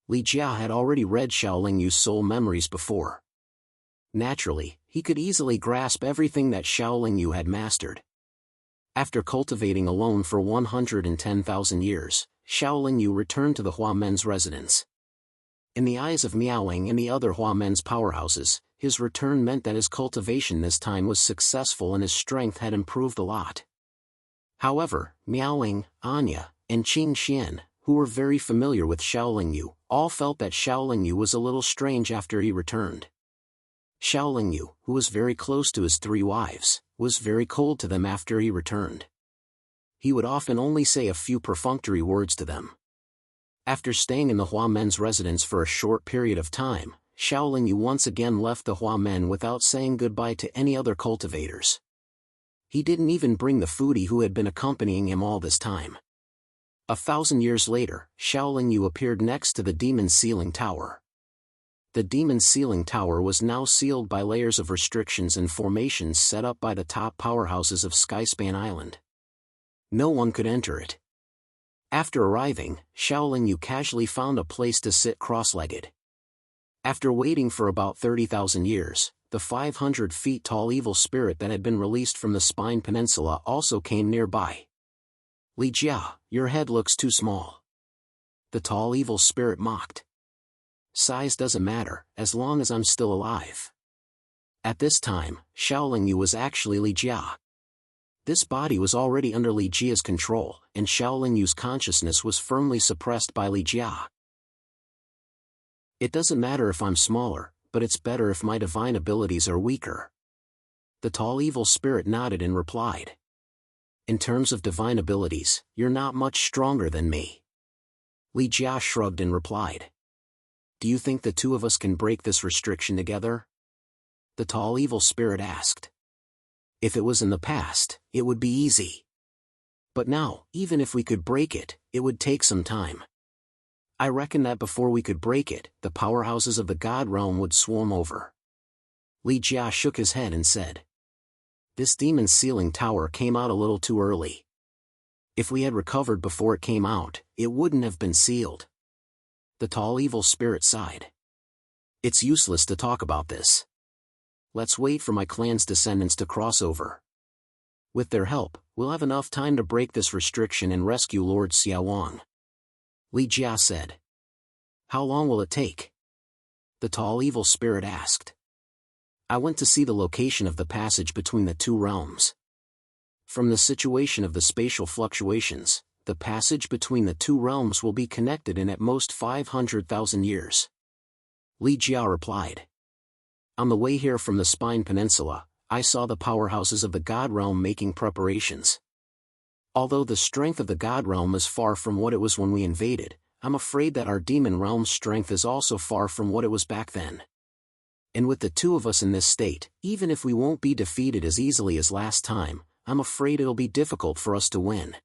Li Jia had already read Xiaoling Yu's soul memories before. Naturally, he could easily grasp everything that Xiaoling Yu had mastered. After cultivating alone for 110,000 years, Xiaoling Yu returned to the Huamen's residence. In the eyes of Miaoling and the other Huamen's powerhouses, his return meant that his cultivation this time was successful and his strength had improved a lot. However, Miaoling, Anya, and Qing Xian, who were very familiar with Xiaoling Yu, all felt that Xiaoling Yu was a little strange after he returned. Xiaoling Yu, who was very close to his 3 wives, was very cold to them after he returned. He would often only say a few perfunctory words to them. After staying in the Huamen's residence for a short period of time, Xiaoling Yu once again left the Huamen without saying goodbye to any other cultivators. He didn't even bring the foodie who had been accompanying him all this time. 1,000 years later, Xiaoling Yu appeared next to the demon sealing tower. The demon sealing tower was now sealed by layers of restrictions and formations set up by the top powerhouses of Skyspan Island. No one could enter it. After arriving, Xiaoling Yu casually found a place to sit cross-legged. After waiting for about 30,000 years, the 500 feet tall evil spirit that had been released from the Spine Peninsula also came nearby. Li Jia, your head looks too small. The tall evil spirit mocked. Size doesn't matter, as long as I'm still alive. At this time, Xiaoling Yu was actually Li Jia. This body was already under Li Jia's control, and Xiaoling Yu's consciousness was firmly suppressed by Li Jia. It doesn't matter if I'm smaller, but it's better if my divine abilities are weaker. The tall evil spirit nodded and replied. In terms of divine abilities, you're not much stronger than me. Li Jia shrugged and replied. Do you think the two of us can break this restriction together? The tall evil spirit asked. If it was in the past, it would be easy. But now, even if we could break it, it would take some time. I reckon that before we could break it, the powerhouses of the God realm would swarm over. Li Jia shook his head and said. This demon sealing tower came out a little too early. If we had recovered before it came out, it wouldn't have been sealed. The tall evil spirit sighed. It's useless to talk about this. Let's wait for my clan's descendants to cross over. With their help, we'll have enough time to break this restriction and rescue Lord Xiaowang. Li Jia said. How long will it take? The tall evil spirit asked. I went to see the location of the passage between the two realms. From the situation of the spatial fluctuations, the passage between the two realms will be connected in at most 500,000 years. Li Jia replied. On the way here from the Spine Peninsula, I saw the powerhouses of the God realm making preparations. Although the strength of the God realm is far from what it was when we invaded, I'm afraid that our demon realm's strength is also far from what it was back then. And with the two of us in this state, even if we won't be defeated as easily as last time, I'm afraid it'll be difficult for us to win.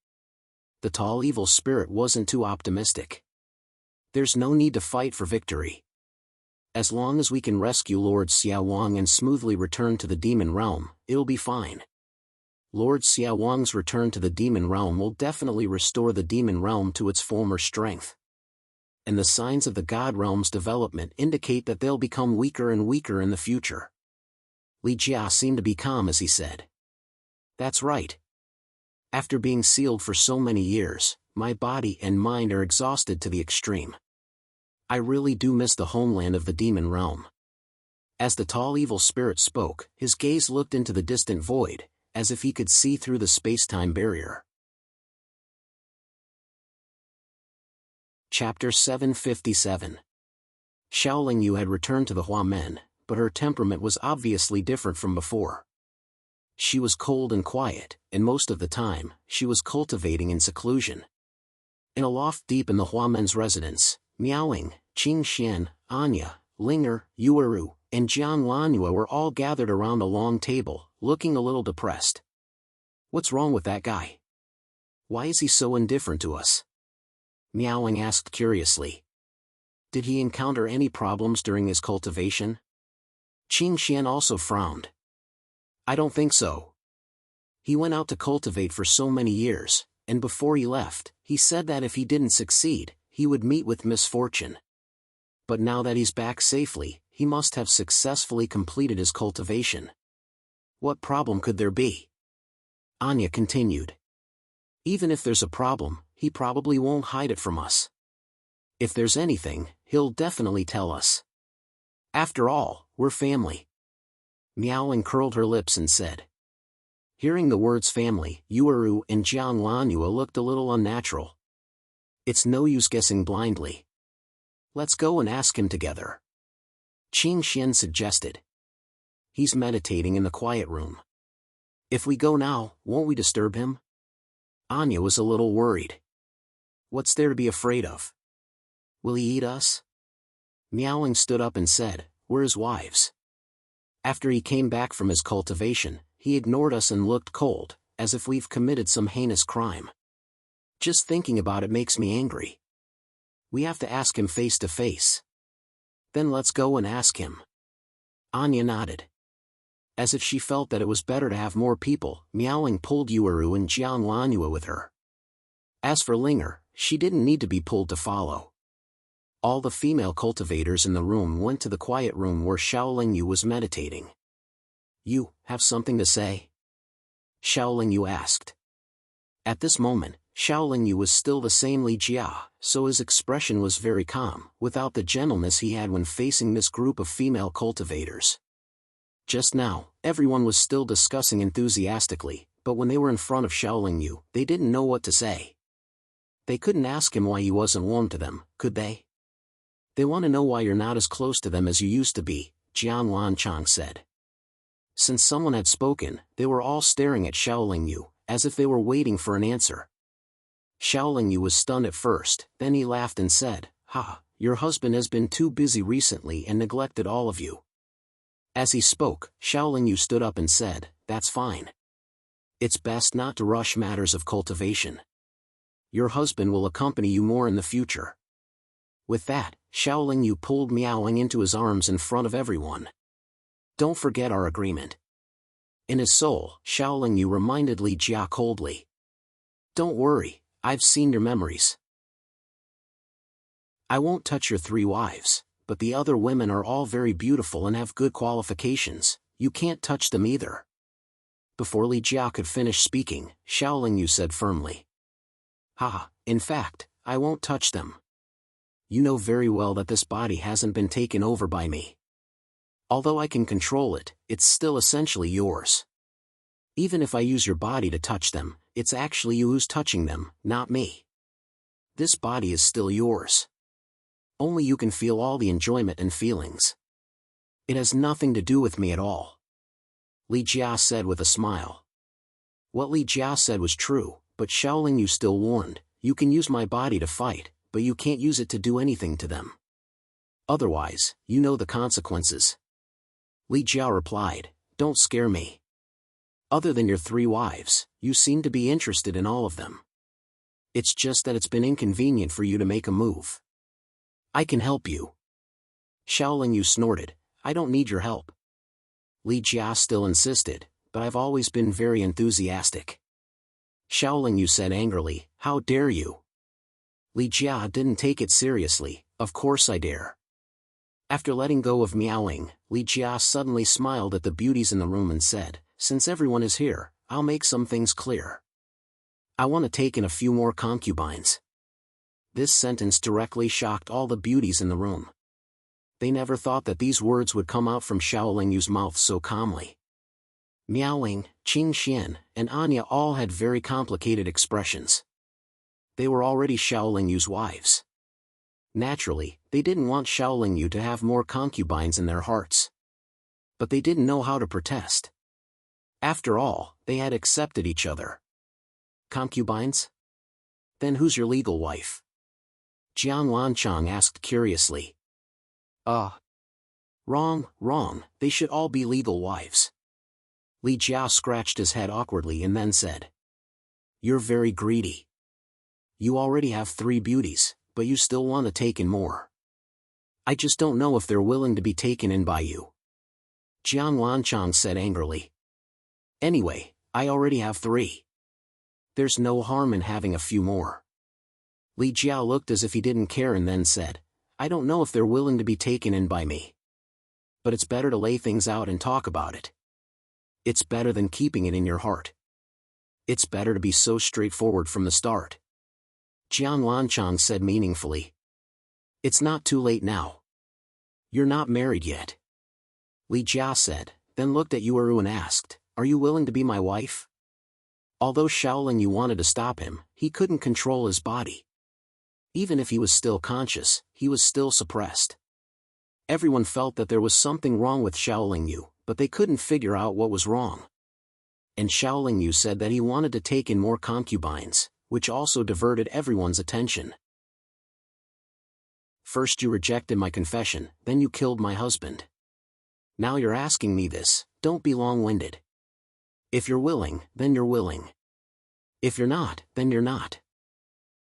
The tall evil spirit wasn't too optimistic. There's no need to fight for victory. As long as we can rescue Lord Xiaowang and smoothly return to the demon realm, it'll be fine. Lord Xiaowang's return to the demon realm will definitely restore the demon realm to its former strength. And the signs of the God realm's development indicate that they'll become weaker and weaker in the future. Li Jia seemed to be calm as he said. That's right. After being sealed for so many years, my body and mind are exhausted to the extreme. I really do miss the homeland of the demon realm. As the tall evil spirit spoke, his gaze looked into the distant void, as if he could see through the space-time barrier. Chapter 757. Xiaoling Yu had returned to the Huamen, but her temperament was obviously different from before. She was cold and quiet, and most of the time, she was cultivating in seclusion. In a loft deep in the Huamen's residence, Miaoling, Qingxian, Anya, Linger, Yueru, and Jian Lanhua were all gathered around a long table, looking a little depressed. What's wrong with that guy? Why is he so indifferent to us? Miaoling asked curiously. Did he encounter any problems during his cultivation? Qingxian also frowned. I don't think so. He went out to cultivate for so many years, and before he left, he said that if he didn't succeed, he would meet with misfortune. But now that he's back safely, he must have successfully completed his cultivation. What problem could there be? Anya continued. Even if there's a problem, he probably won't hide it from us. If there's anything, he'll definitely tell us. After all, we're family. Miaoling curled her lips and said. Hearing the words family, Yueru and Jiang Lanhua looked a little unnatural. It's no use guessing blindly. Let's go and ask him together. Qingxian suggested. He's meditating in the quiet room. If we go now, won't we disturb him? Anya was a little worried. What's there to be afraid of? Will he eat us? Miaoling stood up and said, we're his wives. After he came back from his cultivation, he ignored us and looked cold, as if we've committed some heinous crime. Just thinking about it makes me angry. We have to ask him face to face. Then let's go and ask him. Anya nodded. As if she felt that it was better to have more people, Miaoling pulled Yueru and Jiang Lanhua with her. As for Linger, she didn't need to be pulled to follow. All the female cultivators in the room went to the quiet room where Xiaoling Yu was meditating. You have something to say? Xiaoling Yu asked. At this moment, Xiaoling Yu was still the same Li Jia, so his expression was very calm, without the gentleness he had when facing this group of female cultivators. Just now, everyone was still discussing enthusiastically, but when they were in front of Xiaoling Yu, they didn't know what to say. They couldn't ask him why he wasn't warm to them, could they? They want to know why you're not as close to them as you used to be, Jian Lanchang said. Since someone had spoken, they were all staring at Xiaoling Yu, as if they were waiting for an answer. Xiaoling Yu was stunned at first, then he laughed and said, Ha, your husband has been too busy recently and neglected all of you. As he spoke, Xiaoling Yu stood up and said, That's fine. It's best not to rush matters of cultivation. Your husband will accompany you more in the future. With that, Xiaoling Yu pulled Miaoling into his arms in front of everyone. Don't forget our agreement. In his soul, Xiaoling Yu reminded Li Jia coldly. Don't worry, I've seen your memories. I won't touch your 3 wives, but the other women are all very beautiful and have good qualifications, you can't touch them either. Before Li Jia could finish speaking, Xiaoling Yu said firmly. In fact, I won't touch them. You know very well that this body hasn't been taken over by me. Although I can control it, it's still essentially yours. Even if I use your body to touch them, it's actually you who's touching them, not me. This body is still yours. Only you can feel all the enjoyment and feelings. It has nothing to do with me at all. Li Jia said with a smile. What Li Jia said was true, but Xiaoling Yu still warned, you can use my body to fight, but you can't use it to do anything to them. Otherwise, you know the consequences. Li Jia replied, Don't scare me. Other than your 3 wives, you seem to be interested in all of them. It's just that it's been inconvenient for you to make a move. I can help you. Xiaoling Yu snorted, I don't need your help. Li Jia still insisted, but I've always been very enthusiastic. Xiaoling Yu said angrily, How dare you? Li Jia didn't take it seriously, Of course I dare. After letting go of meowing, Li Jia suddenly smiled at the beauties in the room and said, "Since everyone is here, I'll make some things clear. I want to take in a few more concubines." This sentence directly shocked all the beauties in the room. They never thought that these words would come out from Xiao Yu's mouth so calmly. Miaoling, Qing Xian, and Anya all had very complicated expressions. They were already Xiao Yu's wives. Naturally, they didn't want Xiao Yu to have more concubines in their hearts. But they didn't know how to protest. After all, they had accepted each other. Concubines? Then who's your legal wife? Jiang Wanchang asked curiously. Wrong, they should all be legal wives. Li Jiao scratched his head awkwardly and then said. You're very greedy. You already have 3 beauties, but you still want to take in more. I just don't know if they're willing to be taken in by you. Jiang Wanchang said angrily. Anyway, I already have 3. There's no harm in having a few more. Li Jiao looked as if he didn't care and then said, I don't know if they're willing to be taken in by me. But it's better to lay things out and talk about it. It's better than keeping it in your heart. It's better to be so straightforward from the start. Jiang Wanchang said meaningfully. It's not too late now. You're not married yet. Li Jia said, then looked at Yueru and asked, Are you willing to be my wife? Although Xiao Yu wanted to stop him, he couldn't control his body. Even if he was still conscious, he was still suppressed. Everyone felt that there was something wrong with Xiao Yu, but they couldn't figure out what was wrong. And Xiao Yu said that he wanted to take in more concubines, which also diverted everyone's attention. First you rejected my confession, then you killed my husband. Now you're asking me this, don't be long-winded. If you're willing, then you're willing. If you're not, then you're not.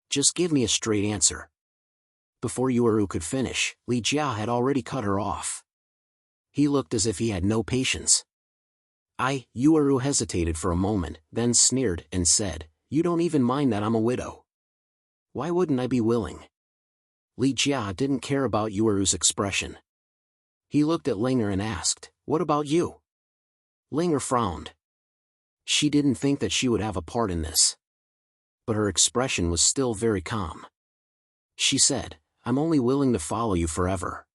Just give me a straight answer. Before Yueru could finish, Li Jia had already cut her off. He looked as if he had no patience. Yueru hesitated for a moment, then sneered and said, You don't even mind that I'm a widow. Why wouldn't I be willing? Li Jia didn't care about Yueru's expression. He looked at Linger and asked, What about you? Linger frowned. She didn't think that she would have a part in this. But her expression was still very calm. She said, I'm only willing to follow you forever.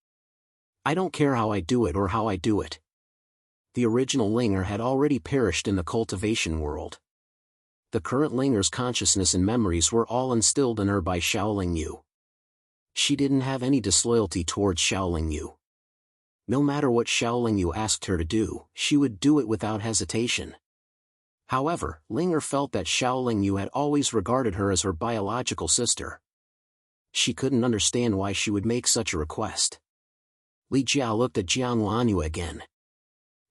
I don't care how I do it or how I do it. The original Linger had already perished in the cultivation world. The current Linger's consciousness and memories were all instilled in her by Xiao Yu. She didn't have any disloyalty towards Xiao Yu. No matter what Xiao Yu asked her to do, she would do it without hesitation. However, Linger felt that Xiao Yu had always regarded her as her biological sister. She couldn't understand why she would make such a request. Li Jia looked at Jiang Wanyu again.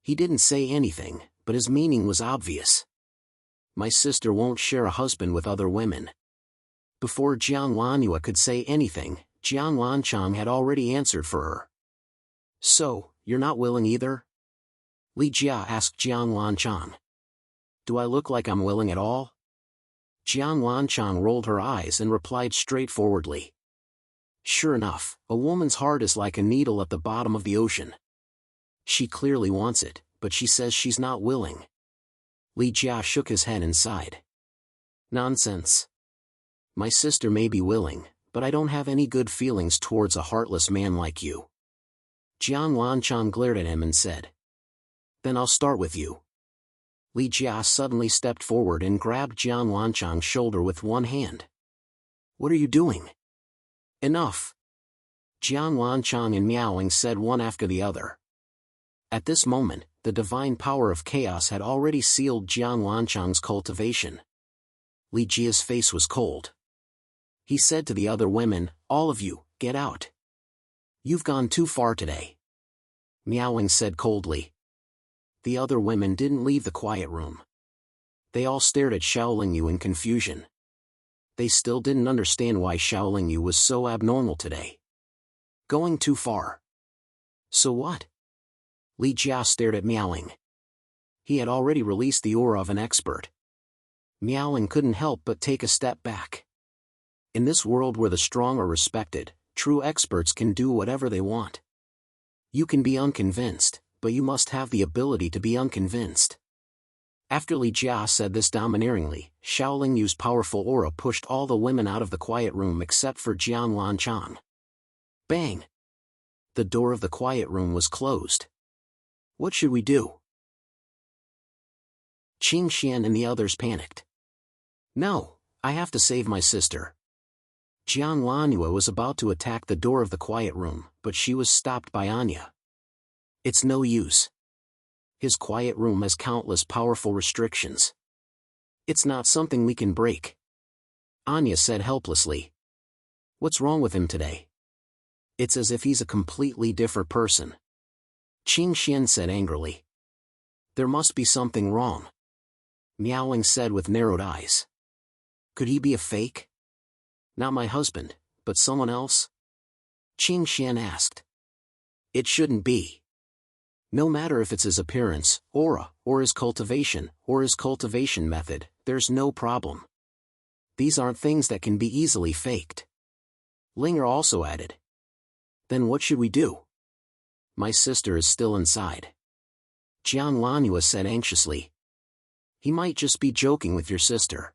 He didn't say anything, but his meaning was obvious. My sister won't share a husband with other women. Before Jiang Wanyu could say anything, Jiang Wanchang had already answered for her. So, you're not willing either? Li Jia asked Jiang Wanchang. Do I look like I'm willing at all? Jiang Wanchang rolled her eyes and replied straightforwardly. Sure enough, a woman's heart is like a needle at the bottom of the ocean. She clearly wants it, but she says she's not willing. Li Jia shook his head and sighed. Nonsense. My sister may be willing, but I don't have any good feelings towards a heartless man like you. Jiang Wanchang glared at him and said. Then I'll start with you. Li Jia suddenly stepped forward and grabbed Jiang Wanchang's shoulder with one hand. What are you doing? Enough. Jiang Wanchang and Miaoing said one after the other. At this moment, the divine power of chaos had already sealed Jiang Wanchang's cultivation. Li Jia's face was cold. He said to the other women, All of you, get out. You've gone too far today. Miaoing said coldly. The other women didn't leave the quiet room. They all stared at Xiao Yu in confusion. They still didn't understand why Xiao Yu was so abnormal today. Going too far. So what? Li Jia stared at Miaoing. He had already released the aura of an expert. Miaoing couldn't help but take a step back. In this world where the strong are respected, true experts can do whatever they want. You can be unconvinced, but you must have the ability to be unconvinced. After Li Jia said this domineeringly, Xiaoling Yu's powerful aura pushed all the women out of the quiet room except for Jiang Wanchang. Bang! The door of the quiet room was closed. What should we do? Qing Xian and the others panicked. No, I have to save my sister. Jiang Lanhua was about to attack the door of the quiet room, but she was stopped by Anya. It's no use. His quiet room has countless powerful restrictions. It's not something we can break. Anya said helplessly. What's wrong with him today? It's as if he's a completely different person. Qing Xian said angrily. There must be something wrong. Miaoling said with narrowed eyes. Could he be a fake? Not my husband, but someone else? Qing Xian asked. It shouldn't be. No matter if it's his appearance, aura, or his cultivation method, there's no problem. These aren't things that can be easily faked. Linger also added. Then what should we do? My sister is still inside. Jiang Lanhua said anxiously. He might just be joking with your sister.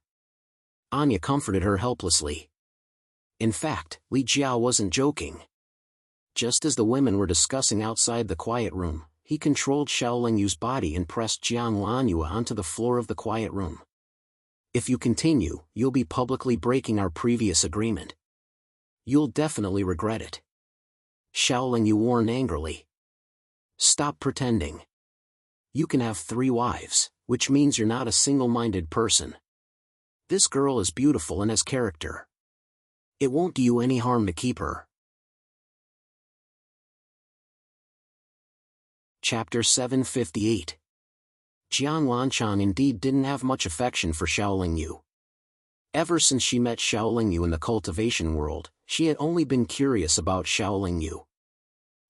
Anya comforted her helplessly. In fact, Li Jiao wasn't joking. Just as the women were discussing outside the quiet room, he controlled Xiaoling Yu's body and pressed Jiang Lanhua onto the floor of the quiet room. If you continue, you'll be publicly breaking our previous agreement. You'll definitely regret it. Xiaoling Yu warned angrily. Stop pretending. You can have 3 wives, which means you're not a single-minded person. This girl is beautiful and has character. It won't do you any harm to keep her. Chapter 758. Jiang Wanchang indeed didn't have much affection for Xiaoling Yu. Ever since she met Xiaoling Yu in the cultivation world, she had only been curious about Xiaoling Yu.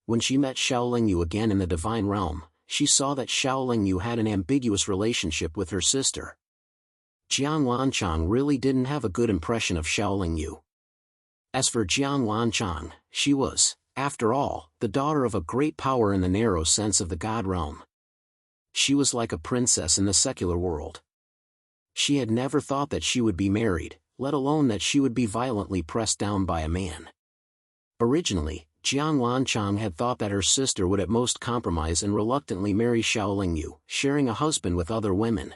When she met Xiaoling Yu again in the divine realm, she saw that Xiaoling Yu had an ambiguous relationship with her sister. Jiang Wanchang really didn't have a good impression of Xiaoling Yu. As for Jiang Wanchang, she was, after all, the daughter of a great power in the narrow sense of the god realm. She was like a princess in the secular world. She had never thought that she would be married, let alone that she would be violently pressed down by a man. Originally, Jiang Wanchang had thought that her sister would at most compromise and reluctantly marry Xiaoling Yu, sharing a husband with other women.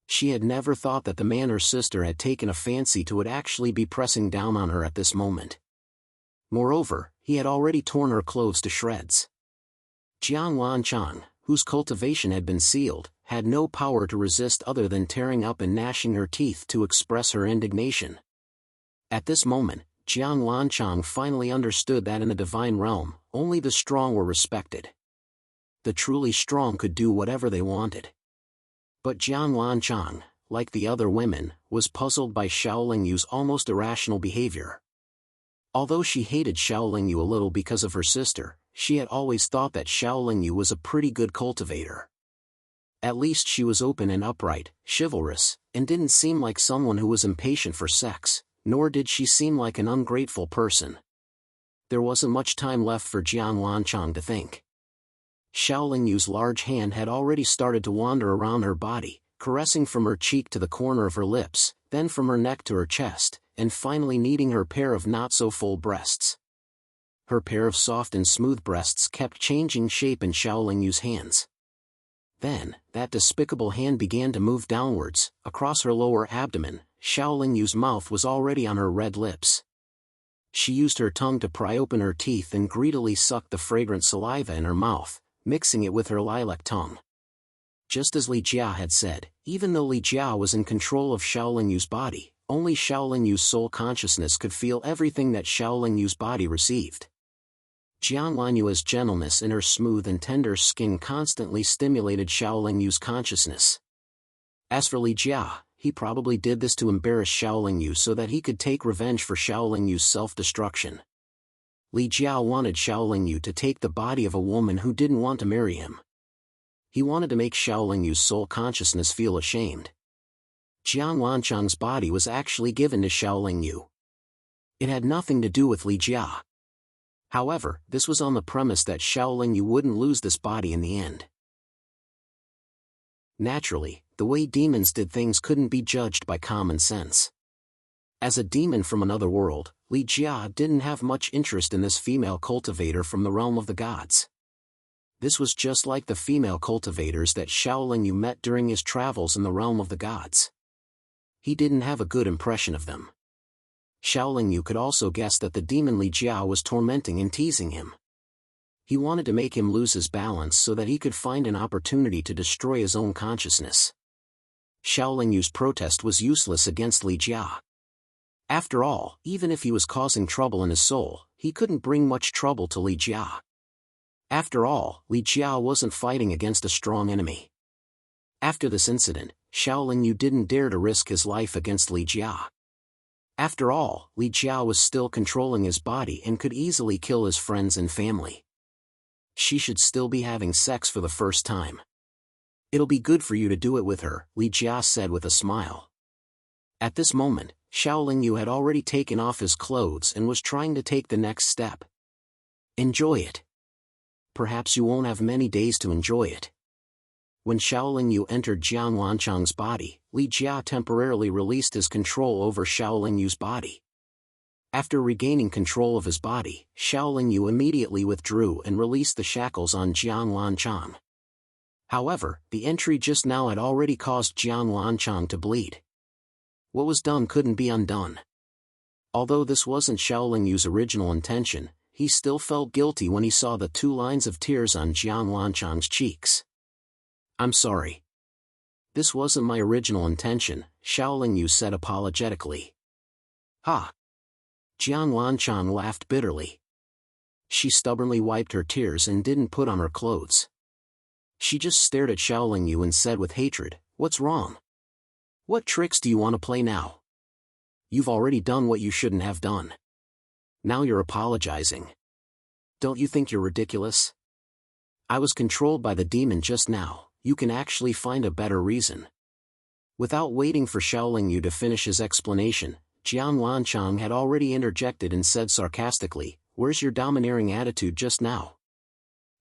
She had never thought that the man her sister had taken a fancy to would actually be pressing down on her at this moment. Moreover, he had already torn her clothes to shreds. Jiang Wanchang, whose cultivation had been sealed, had no power to resist other than tearing up and gnashing her teeth to express her indignation. At this moment, Jiang Wanchang finally understood that in the divine realm, only the strong were respected. The truly strong could do whatever they wanted. But Jiang Wanchang, like the other women, was puzzled by Xiaoling Yu's almost irrational behavior. Although she hated Xiaoling Yu a little because of her sister, she had always thought that Xiaoling Yu was a pretty good cultivator. At least she was open and upright, chivalrous, and didn't seem like someone who was impatient for sex, nor did she seem like an ungrateful person. There wasn't much time left for Jiang Wanchang to think. Xiaoling Yu's large hand had already started to wander around her body, caressing from her cheek to the corner of her lips, then from her neck to her chest, and finally kneading her pair of not-so-full breasts. Her pair of soft and smooth breasts kept changing shape in Xiaoling Yu's hands. Then, that despicable hand began to move downwards, across her lower abdomen. Xiaoling Yu's mouth was already on her red lips. She used her tongue to pry open her teeth and greedily sucked the fragrant saliva in her mouth, mixing it with her lilac tongue. Just as Li Jia had said, even though Li Jia was in control of Xiaoling Yu's body, only Xiaoling Yu's soul consciousness could feel everything that Xiaoling Yu's body received. Jiang Lanhua's gentleness in her smooth and tender skin constantly stimulated Xiaoling Yu's consciousness. As for Li Jia, he probably did this to embarrass Xiaoling Yu so that he could take revenge for Xiaoling Yu's self-destruction. Li Jia wanted Xiaoling Yu to take the body of a woman who didn't want to marry him. He wanted to make Xiaoling Yu's soul consciousness feel ashamed. Jiang Wanchang's body was actually given to Xiaoling Yu. It had nothing to do with Li Jia. However, this was on the premise that Shaolin Yu wouldn't lose this body in the end. Naturally, the way demons did things couldn't be judged by common sense. As a demon from another world, Li Jia didn't have much interest in this female cultivator from the realm of the gods. This was just like the female cultivators that Shaolin Yu met during his travels in the realm of the gods. He didn't have a good impression of them. Shaolin Yu could also guess that the demon Li Jia was tormenting and teasing him. He wanted to make him lose his balance so that he could find an opportunity to destroy his own consciousness. Shaolin Yu's protest was useless against Li Jia. After all, even if he was causing trouble in his soul, he couldn't bring much trouble to Li Jia. After all, Li Jia wasn't fighting against a strong enemy. After this incident, Shaolin Yu didn't dare to risk his life against Li Jia. After all, Li Jia was still controlling his body and could easily kill his friends and family. She should still be having sex for the first time. It'll be good for you to do it with her, Li Jia said with a smile. At this moment, Shaolin Yu had already taken off his clothes and was trying to take the next step. Enjoy it. Perhaps you won't have many days to enjoy it. When Shaolin Yu entered Jiang Wanchang's body, Li Jia temporarily released his control over Shaolin Yu's body. After regaining control of his body, Shaolin Yu immediately withdrew and released the shackles on Jiang Wanchang. However, the entry just now had already caused Jiang Wanchang to bleed. What was done couldn't be undone. Although this wasn't Shaolin Yu's original intention, he still felt guilty when he saw the 2 lines of tears on Jiang Wanchang's cheeks. I'm sorry. This wasn't my original intention, Shaolin Yu said apologetically. Ha! Jiang Wanchang laughed bitterly. She stubbornly wiped her tears and didn't put on her clothes. She just stared at Shaolin Yu and said with hatred, "What's wrong? What tricks do you want to play now? You've already done what you shouldn't have done. Now you're apologizing. Don't you think you're ridiculous? I was controlled by the demon just now, you can actually find a better reason." Without waiting for Shaolin Yu to finish his explanation, Jiang Wanchang had already interjected and said sarcastically, "Where's your domineering attitude just now?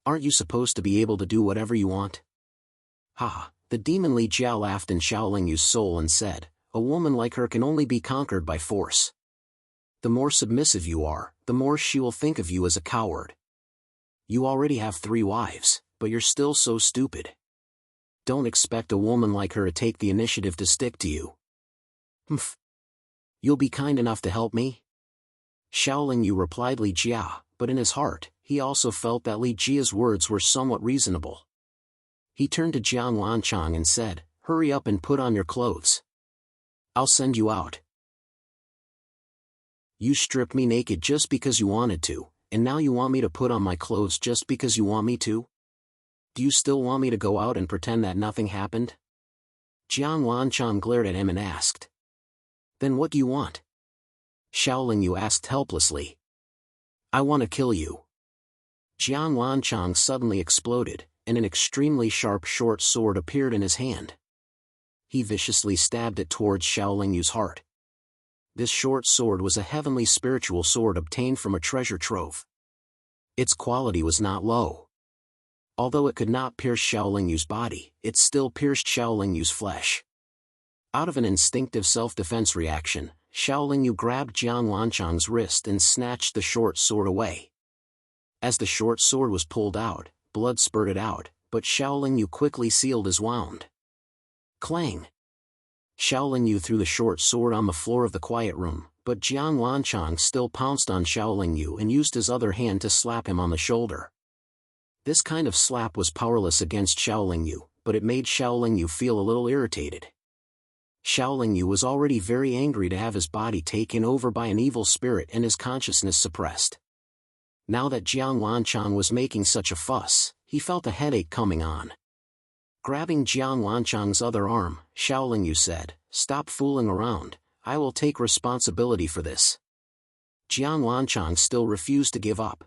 Aren't you supposed to be able to do whatever you want?" Ha! The demon Li Jia laughed in Shaolin Yu's soul and said, "A woman like her can only be conquered by force. The more submissive you are, the more she will think of you as a coward. You already have 3 wives, but you're still so stupid. Don't expect a woman like her to take the initiative to stick to you. Humph. You'll be kind enough to help me?" Shaolin Yu replied Li Jia, but in his heart, he also felt that Li Jia's words were somewhat reasonable. He turned to Jiang Wanchang and said, "Hurry up and put on your clothes. I'll send you out. You stripped me naked just because you wanted to, and now you want me to put on my clothes just because you want me to? Do you still want me to go out and pretend that nothing happened?" Jiang Wanchang glared at him and asked. "Then what do you want?" Shaolin Yu asked helplessly. "I want to kill you." Jiang Wanchang suddenly exploded, and an extremely sharp short sword appeared in his hand. He viciously stabbed it towards Shaolin Yu's heart. This short sword was a heavenly spiritual sword obtained from a treasure trove. Its quality was not low. Although it could not pierce Shaolin Yu's body, it still pierced Shaolin Yu's flesh. Out of an instinctive self-defense reaction, Shaolin Yu grabbed Jiang Wanchang's wrist and snatched the short sword away. As the short sword was pulled out, blood spurted out, but Shaolin Yu quickly sealed his wound. Clang! Shaolin Yu threw the short sword on the floor of the quiet room, but Jiang Wanchang still pounced on Shaolin Yu and used his other hand to slap him on the shoulder. This kind of slap was powerless against Shaolin Yu, but it made Shaolin Yu feel a little irritated. Shaolin Yu was already very angry to have his body taken over by an evil spirit and his consciousness suppressed. Now that Jiang Wanchang was making such a fuss, he felt a headache coming on. Grabbing Jiang Wanchang's other arm, Shaolin Yu said, "Stop fooling around, I will take responsibility for this." Jiang Wanchang still refused to give up.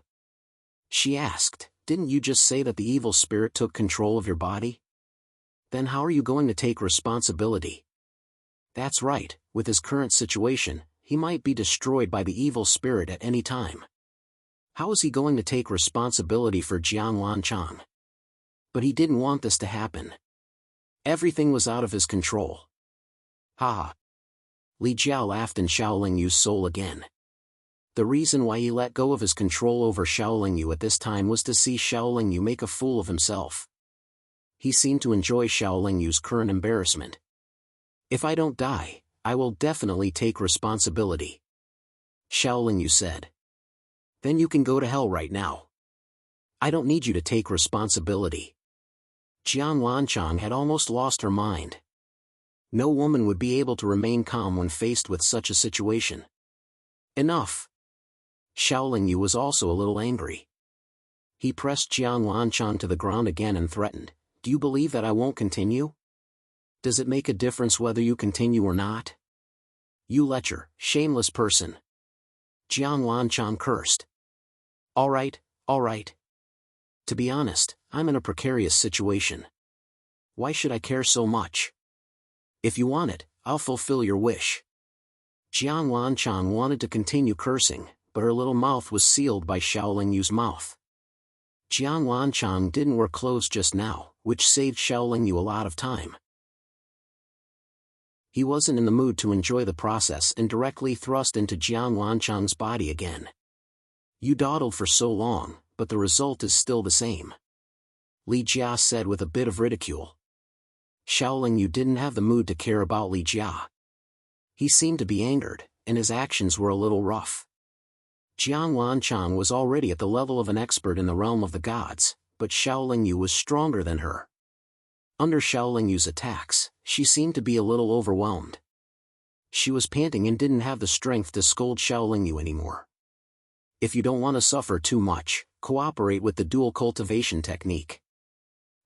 She asked, "Didn't you just say that the evil spirit took control of your body? Then how are you going to take responsibility?" That's right, with his current situation, he might be destroyed by the evil spirit at any time. How was he going to take responsibility for Jiang Wanchang? But he didn't want this to happen. Everything was out of his control. Ha! Li Jiao laughed in Xiaoling Yu's soul again. The reason why he let go of his control over Xiaoling Yu at this time was to see Xiaoling Yu make a fool of himself. He seemed to enjoy Xiaoling Yu's current embarrassment. If I don't die, I will definitely take responsibility, Xiaoling Yu said. Then you can go to hell right now. I don't need you to take responsibility. Jiang Wanchang had almost lost her mind. No woman would be able to remain calm when faced with such a situation. Enough! Xiaoling Yu was also a little angry. He pressed Jiang Wanchang to the ground again and threatened, "Do you believe that I won't continue? Does it make a difference whether you continue or not? You lecher, shameless person." Jiang Wanchang cursed. All right. To be honest, I'm in a precarious situation. Why should I care so much? If you want it, I'll fulfill your wish. Jiang Wanchang wanted to continue cursing, but her little mouth was sealed by Xiaoling Yu's mouth. Jiang Wanchang didn't wear clothes just now, which saved Xiaoling Yu a lot of time. He wasn't in the mood to enjoy the process and directly thrust into Jiang Wanchang's body again. You dawdled for so long, but the result is still the same, Li Jia said with a bit of ridicule. Xiaoling Yu didn't have the mood to care about Li Jia. He seemed to be angered, and his actions were a little rough. Jiang Wanchang was already at the level of an expert in the realm of the gods, but Xiaoling Yu was stronger than her. Under Xiaoling Yu's attacks, she seemed to be a little overwhelmed. She was panting and didn't have the strength to scold Xiaoling Yu anymore. If you don't want to suffer too much, cooperate with the dual cultivation technique,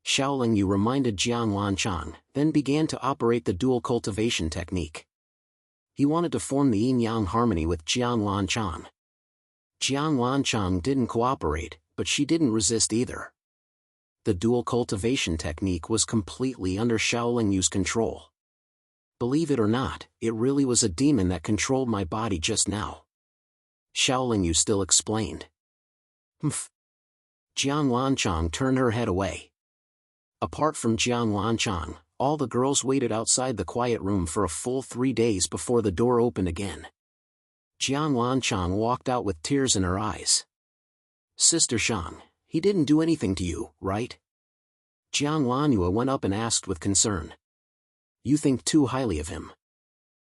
Xiaoling Yu reminded Jiang Wanchang, then began to operate the dual cultivation technique. He wanted to form the yin-yang harmony with Jiang Wanchang. Jiang Wanchang didn't cooperate, but she didn't resist either. The dual cultivation technique was completely under Xiaoling Yu's control. Believe it or not, it really was a demon that controlled my body just now, Xiaoling Yu still explained. Humph. Jiang Wanchang turned her head away. Apart from Jiang Wanchang, all the girls waited outside the quiet room for a full 3 days before the door opened again. Jiang Wanchang walked out with tears in her eyes. Sister Shang, he didn't do anything to you, right? Jiang Wanhua went up and asked with concern. You think too highly of him.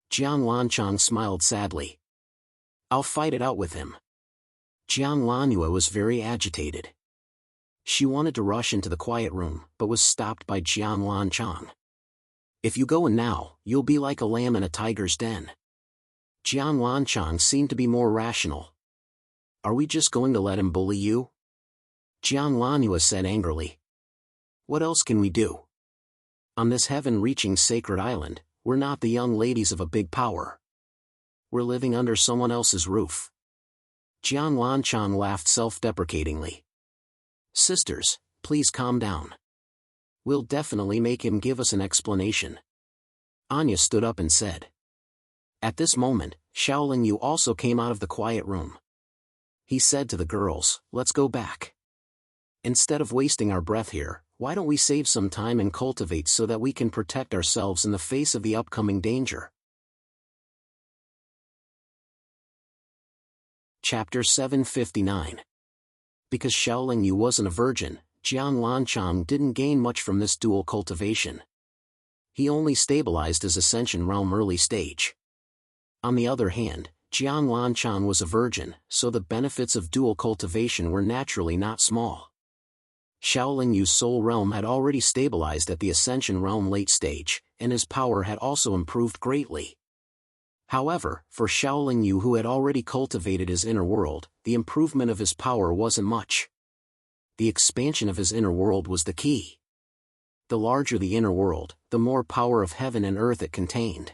Jiang Wanchang smiled sadly. I'll fight it out with him. Jiang Wanhua was very agitated. She wanted to rush into the quiet room, but was stopped by Jiang Wanchang. If you go in now, you'll be like a lamb in a tiger's den. Jiang Wanchang seemed to be more rational. Are we just going to let him bully you? Jiang Wanhua said angrily. What else can we do? On this heaven-reaching sacred island, we're not the young ladies of a big power. We're living under someone else's roof. Jiang Wanchang laughed self-deprecatingly. Sisters, please calm down. We'll definitely make him give us an explanation. Anya stood up and said. At this moment, Xiaoling Yu also came out of the quiet room. He said to the girls, let's go back. Instead of wasting our breath here, why don't we save some time and cultivate so that we can protect ourselves in the face of the upcoming danger? Chapter 759. Because Xiaoling Yu wasn't a virgin, Jiang Wanchang didn't gain much from this dual cultivation. He only stabilized his ascension realm early stage. On the other hand, Jiang Wanchang was a virgin, so the benefits of dual cultivation were naturally not small. Xiaoling Yu's soul realm had already stabilized at the ascension realm late stage, and his power had also improved greatly. However, for Xiaoling Yu who had already cultivated his inner world, the improvement of his power wasn't much. The expansion of his inner world was the key. The larger the inner world, the more power of heaven and earth it contained.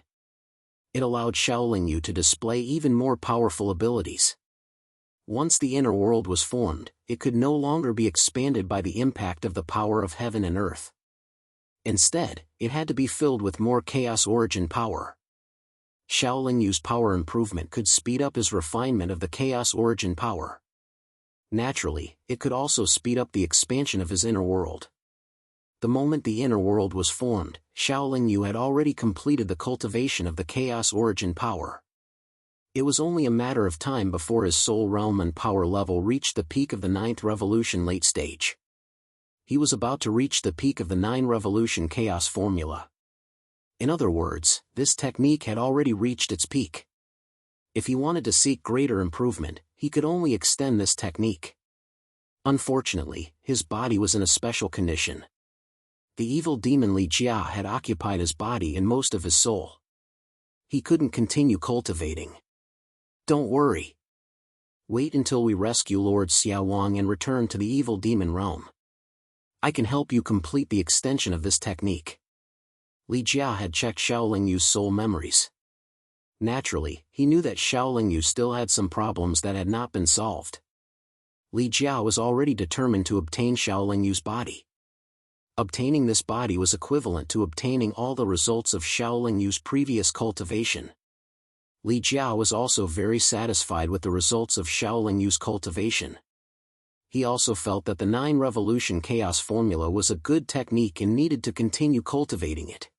It allowed Xiaoling Yu to display even more powerful abilities. Once the inner world was formed, it could no longer be expanded by the impact of the power of heaven and earth. Instead, it had to be filled with more chaos origin power. Xiaoling Yu's power improvement could speed up his refinement of the chaos origin power. Naturally, it could also speed up the expansion of his inner world. The moment the inner world was formed, Shaolin Yu had already completed the cultivation of the chaos origin power. It was only a matter of time before his soul realm and power level reached the peak of the 9th revolution late stage. He was about to reach the peak of the 9 revolution chaos formula. In other words, this technique had already reached its peak. If he wanted to seek greater improvement, he could only extend this technique. Unfortunately, his body was in a special condition. The evil demon Li Jia had occupied his body and most of his soul. He couldn't continue cultivating. Don't worry. Wait until we rescue Lord Xiaowang and return to the evil demon realm. I can help you complete the extension of this technique. Li Jia had checked Shaolin Yu's soul memories. Naturally, he knew that Shaolin Yu still had some problems that had not been solved. Li Jia was already determined to obtain Shaolin Yu's body. Obtaining this body was equivalent to obtaining all the results of Shaolin Yu's previous cultivation. Li Jia was also very satisfied with the results of Shaolin Yu's cultivation. He also felt that the 9 revolution chaos formula was a good technique and needed to continue cultivating it.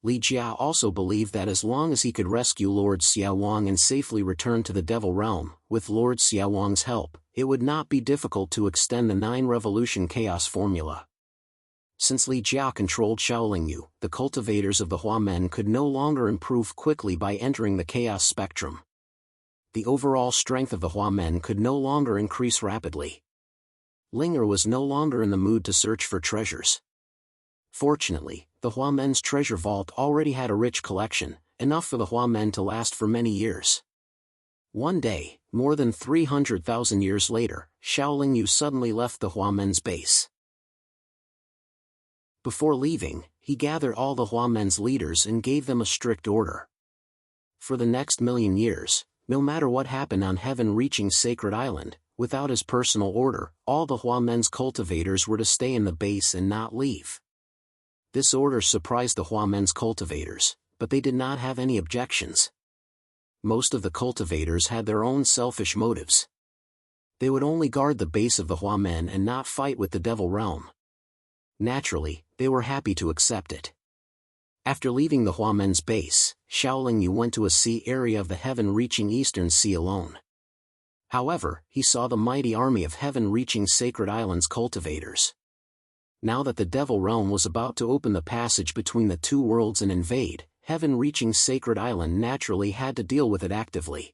Li Jia also believed that as long as he could rescue Lord Xiaowang and safely return to the Devil Realm, with Lord Xiaowang's help, it would not be difficult to extend the 9 revolution chaos formula. Since Li Jia controlled Shaolin Yu, the cultivators of the Hua Men could no longer improve quickly by entering the chaos spectrum. The overall strength of the Hua Men could no longer increase rapidly. Linger was no longer in the mood to search for treasures. Fortunately, the Hua Men's treasure vault already had a rich collection, enough for the Hua Men to last for many years. One day, more than 300,000 years later, Shaolin Yu suddenly left the Hua Men's base. Before leaving, he gathered all the Hua Men's leaders and gave them a strict order. For the next million years, no matter what happened on heaven-reaching Sacred Island, without his personal order, all the Hua Men's cultivators were to stay in the base and not leave. This order surprised the Hua Men's cultivators, but they did not have any objections. Most of the cultivators had their own selfish motives. They would only guard the base of the Hua Men and not fight with the Devil Realm. Naturally, they were happy to accept it. After leaving the Hua Men's base, Shaolin Yu went to a sea area of the heaven-reaching Eastern Sea alone. However, he saw the mighty army of heaven-reaching Sacred Island's cultivators. Now that the Devil Realm was about to open the passage between the two worlds and invade, heaven-reaching Sacred Island naturally had to deal with it actively.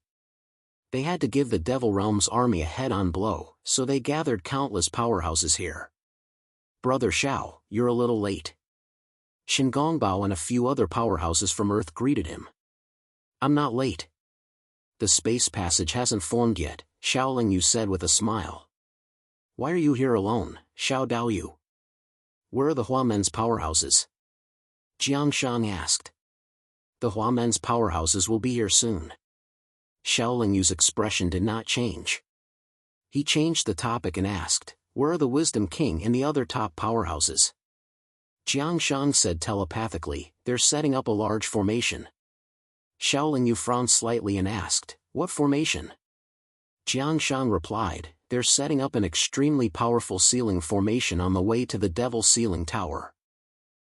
They had to give the Devil Realm's army a head-on blow, so they gathered countless powerhouses here. Brother Shao, you're a little late. Shingongbao and a few other powerhouses from Earth greeted him. I'm not late. The space passage hasn't formed yet, Shaolin Yu said with a smile. Why are you here alone, Xiao Daoyu? Where are the Hua Men's powerhouses? Jiangshan asked. The Hua Men's powerhouses will be here soon. Shaolin Yu's expression did not change. He changed the topic and asked, where are the Wisdom King and the other top powerhouses? Jiangshan said telepathically, they're setting up a large formation. Shaolin Yu frowned slightly and asked, what formation? Jiangshan replied, they're setting up an extremely powerful sealing formation on the way to the Devil Sealing Tower.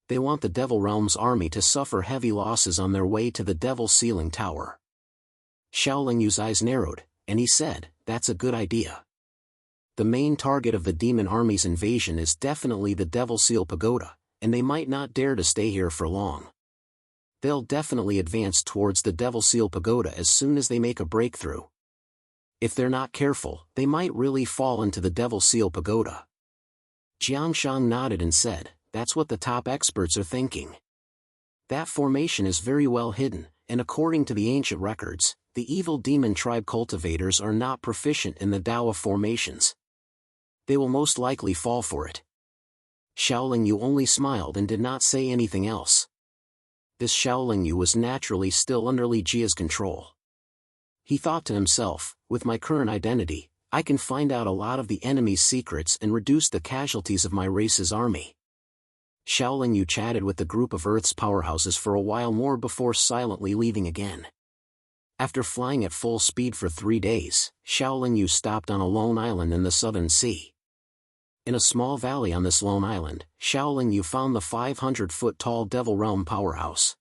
They want the Devil Realm's army to suffer heavy losses on their way to the Devil Sealing Tower. Shaolin Yu's eyes narrowed, and he said, that's a good idea. The main target of the demon army's invasion is definitely the Devil Seal Pagoda, and they might not dare to stay here for long. They'll definitely advance towards the Devil Seal Pagoda as soon as they make a breakthrough. If they're not careful, they might really fall into the Devil Seal Pagoda. Jiangshan nodded and said, that's what the top experts are thinking. That formation is very well hidden, and according to the ancient records, the evil demon tribe cultivators are not proficient in the Dao of formations. They will most likely fall for it. Shaolin Yu only smiled and did not say anything else. This Shaolin Yu was naturally still under Li Jia's control. He thought to himself, with my current identity, I can find out a lot of the enemy's secrets and reduce the casualties of my race's army. Shaolin Yu chatted with the group of Earth's powerhouses for a while more before silently leaving again. After flying at full speed for 3 days, Shaolin Yu stopped on a lone island in the Southern Sea. In a small valley on this lone island, Shaolin Yu found the 500-foot-tall Devil Realm powerhouse.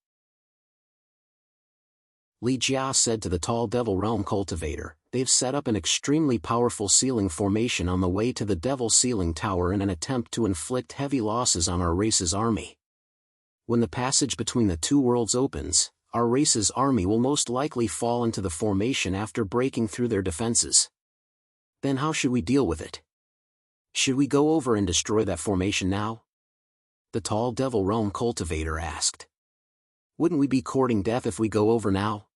Li Jia said to the tall Devil Realm cultivator, "They've set up an extremely powerful sealing formation on the way to the Devil Sealing Tower in an attempt to inflict heavy losses on our race's army. When the passage between the two worlds opens, our race's army will most likely fall into the formation after breaking through their defenses. Then how should we deal with it? Should we go over and destroy that formation now?" The tall Devil Realm cultivator asked. "Wouldn't we be courting death if we go over now?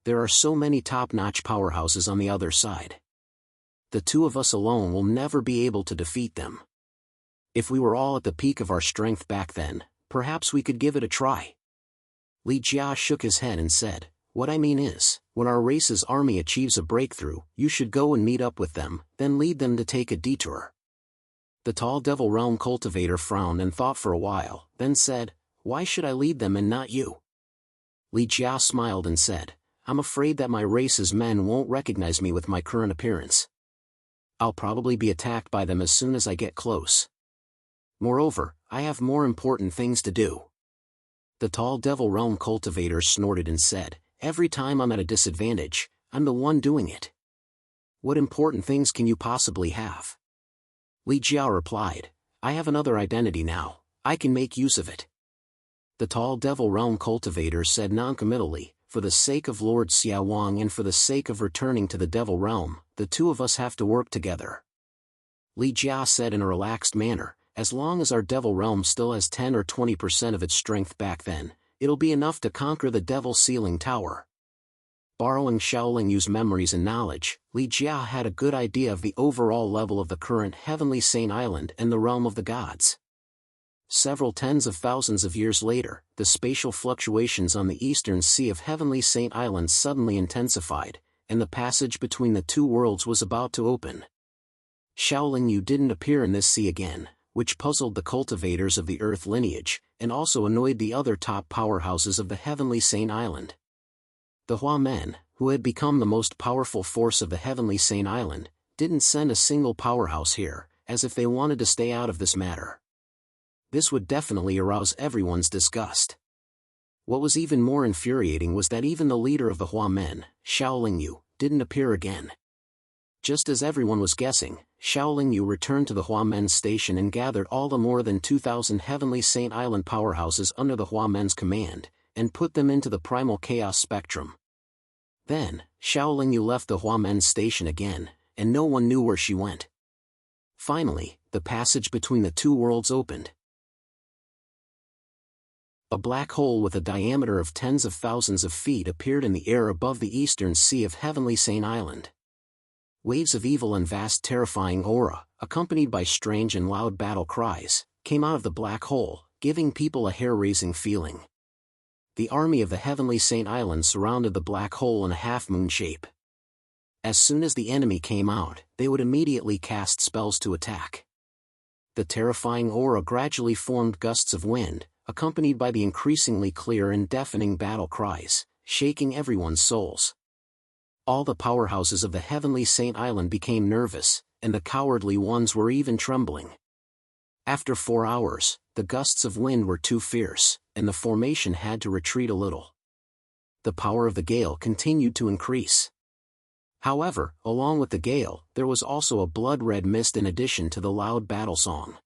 There are so many top-notch powerhouses on the other side. The two of us alone will never be able to defeat them. If we were all at the peak of our strength back then, perhaps we could give it a try." Li Jia shook his head and said, "What I mean is, when our race's army achieves a breakthrough, you should go and meet up with them, then lead them to take a detour." The tall Devil Realm cultivator frowned and thought for a while, then said, "Why should I lead them and not you?" Li Jia smiled and said, "I'm afraid that my race's men won't recognize me with my current appearance. I'll probably be attacked by them as soon as I get close. Moreover, I have more important things to do." The tall Devil Realm cultivator snorted and said, "Every time I'm at a disadvantage, I'm the one doing it. What important things can you possibly have?" Li Jia replied, "I have another identity now, I can make use of it." The tall Devil Realm cultivator said noncommittally, "For the sake of Lord Xiaowang and for the sake of returning to the Devil Realm, the two of us have to work together." Li Jia said in a relaxed manner, "As long as our Devil Realm still has 10 or 20% of its strength back then, it'll be enough to conquer the Devil Sealing Tower." Borrowing Shaolin Yu's memories and knowledge, Li Jia had a good idea of the overall level of the current Heavenly Saint Island and the realm of the gods. Several tens of thousands of years later, the spatial fluctuations on the eastern sea of Heavenly Saint Island suddenly intensified, and the passage between the two worlds was about to open. Shaolin Yu didn't appear in this sea again, which puzzled the cultivators of the Earth lineage, and also annoyed the other top powerhouses of the Heavenly Saint Island. The Hua Men, who had become the most powerful force of the Heavenly Saint Island, didn't send a single powerhouse here, as if they wanted to stay out of this matter. This would definitely arouse everyone's disgust. What was even more infuriating was that even the leader of the Hua Men, Shaolin Yu, didn't appear again. Just as everyone was guessing, Shaolin Yu returned to the Hua Men's station and gathered all the more than 2,000 Heavenly Saint Island powerhouses under the Hua Men's command, and put them into the primal chaos spectrum. Then, Shaolin Yu left the Hua Men's station again, and no one knew where she went. Finally, the passage between the two worlds opened. A black hole with a diameter of tens of thousands of feet appeared in the air above the eastern sea of Heavenly Saint Island. Waves of evil and vast terrifying aura, accompanied by strange and loud battle cries, came out of the black hole, giving people a hair-raising feeling. The army of the Heavenly Saint Island surrounded the black hole in a half-moon shape. As soon as the enemy came out, they would immediately cast spells to attack. The terrifying aura gradually formed gusts of wind, accompanied by the increasingly clear and deafening battle cries, shaking everyone's souls. All the powerhouses of the Heavenly Saint Island became nervous, and the cowardly ones were even trembling. After 4 hours, the gusts of wind were too fierce, and the formation had to retreat a little. The power of the gale continued to increase. However, along with the gale, there was also a blood-red mist in addition to the loud battle song.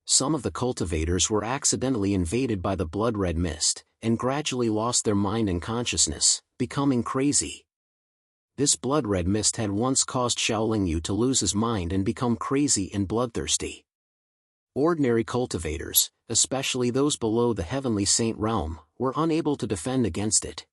Some of the cultivators were accidentally invaded by the blood-red mist, and gradually lost their mind and consciousness, becoming crazy. This blood-red mist had once caused Shaolin Yu to lose his mind and become crazy and bloodthirsty. Ordinary cultivators, especially those below the Heavenly Saint Realm, were unable to defend against it.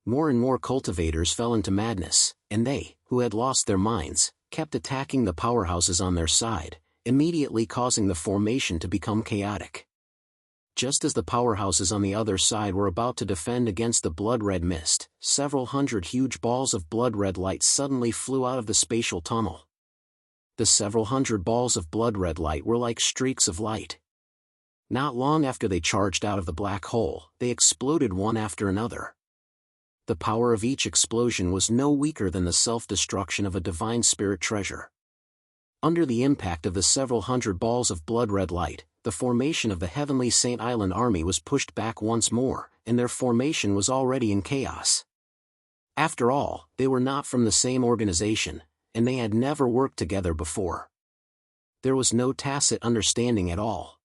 More and more cultivators fell into madness, and they, who had lost their minds, kept attacking the powerhouses on their side, immediately causing the formation to become chaotic. Just as the powerhouses on the other side were about to defend against the blood-red mist, several hundred huge balls of blood-red light suddenly flew out of the spatial tunnel. The several hundred balls of blood-red light were like streaks of light. Not long after they charged out of the black hole, they exploded one after another. The power of each explosion was no weaker than the self-destruction of a divine spirit treasure. Under the impact of the several hundred balls of blood-red light, the formation of the heavenly Saint Island army was pushed back once more, and their formation was already in chaos. After all, they were not from the same organization, and they had never worked together before. There was no tacit understanding at all.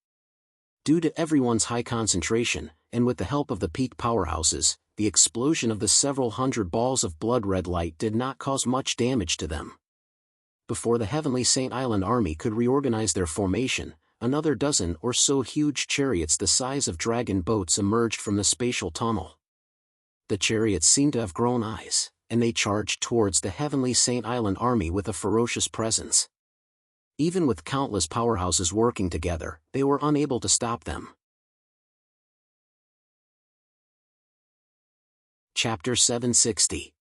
Due to everyone's high concentration, and with the help of the peak powerhouses, the explosion of the several hundred balls of blood-red light did not cause much damage to them. Before the heavenly Saint Island army could reorganize their formation, another dozen or so huge chariots the size of dragon boats emerged from the spatial tunnel. The chariots seemed to have grown eyes, and they charged towards the heavenly Saint Island army with a ferocious presence. Even with countless powerhouses working together, they were unable to stop them. Chapter 760.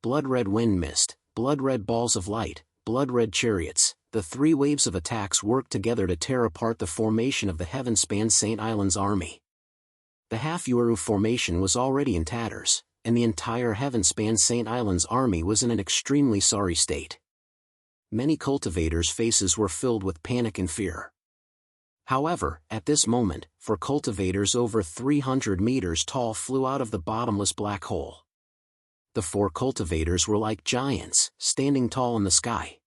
Blood-red wind mist, blood-red balls of light, blood-red chariots. The three waves of attacks worked together to tear apart the formation of the heaven-span Saint Island's army. The half-Yoru formation was already in tatters, and the entire heaven-span Saint Island's army was in an extremely sorry state. Many cultivators' faces were filled with panic and fear. However, at this moment, four cultivators over 300 meters tall flew out of the bottomless black hole. The four cultivators were like giants, standing tall in the sky.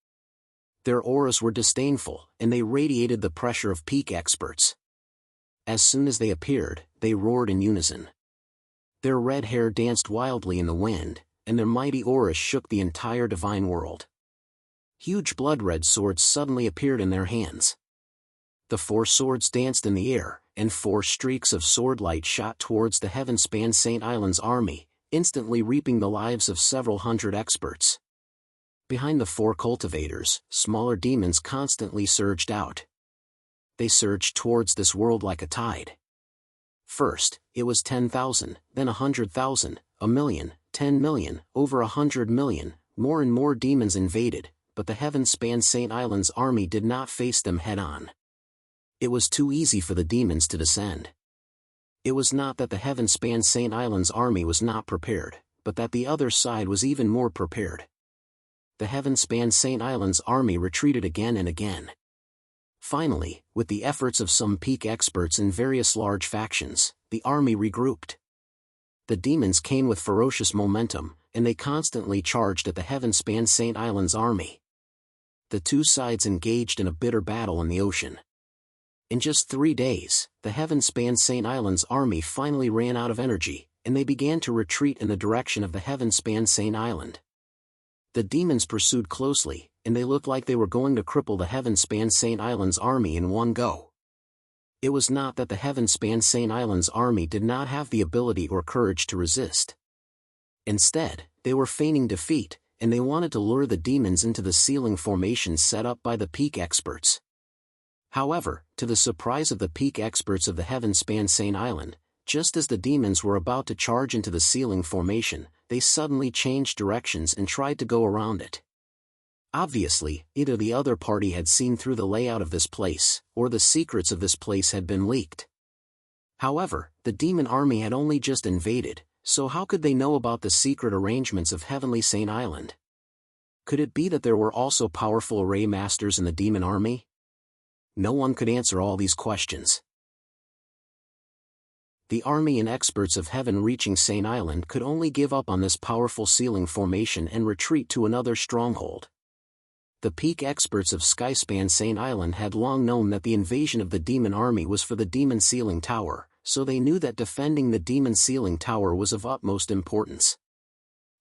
Their auras were disdainful, and they radiated the pressure of peak experts. As soon as they appeared, they roared in unison. Their red hair danced wildly in the wind, and their mighty auras shook the entire divine world. Huge blood-red swords suddenly appeared in their hands. The four swords danced in the air, and four streaks of sword light shot towards the heaven-span Saint Island's army, instantly reaping the lives of several hundred experts. Behind the four cultivators, smaller demons constantly surged out. They surged towards this world like a tide. First, it was 10,000, then 100,000, 1,000,000, 10 million, over 100 million, more and more demons invaded, but the heaven-span Saint Island's army did not face them head-on. It was too easy for the demons to descend. It was not that the heaven-span Saint Island's army was not prepared, but that the other side was even more prepared. The heaven-span Saint Island's army retreated again and again. Finally, with the efforts of some peak experts in various large factions, the army regrouped. The demons came with ferocious momentum, and they constantly charged at the heaven-span Saint Island's army. The two sides engaged in a bitter battle in the ocean. In just 3 days, the heaven-span Saint Island's army finally ran out of energy, and they began to retreat in the direction of the heaven-span Saint Island. The demons pursued closely, and they looked like they were going to cripple the heaven-span Saint Island's army in one go. It was not that the heaven-span Saint Island's army did not have the ability or courage to resist. Instead, they were feigning defeat, and they wanted to lure the demons into the ceiling formations set up by the peak experts. However, to the surprise of the peak experts of the heaven-span Saint Island, just as the demons were about to charge into the ceiling formation, they suddenly changed directions and tried to go around it. Obviously, either the other party had seen through the layout of this place, or the secrets of this place had been leaked. However, the demon army had only just invaded, so how could they know about the secret arrangements of heavenly Saint Island? Could it be that there were also powerful array masters in the demon army? No one could answer all these questions. The army and experts of heaven reaching Saint Island could only give up on this powerful ceiling formation and retreat to another stronghold. The peak experts of Skyspan Saint Island had long known that the invasion of the demon army was for the demon ceiling tower, so they knew that defending the demon ceiling tower was of utmost importance.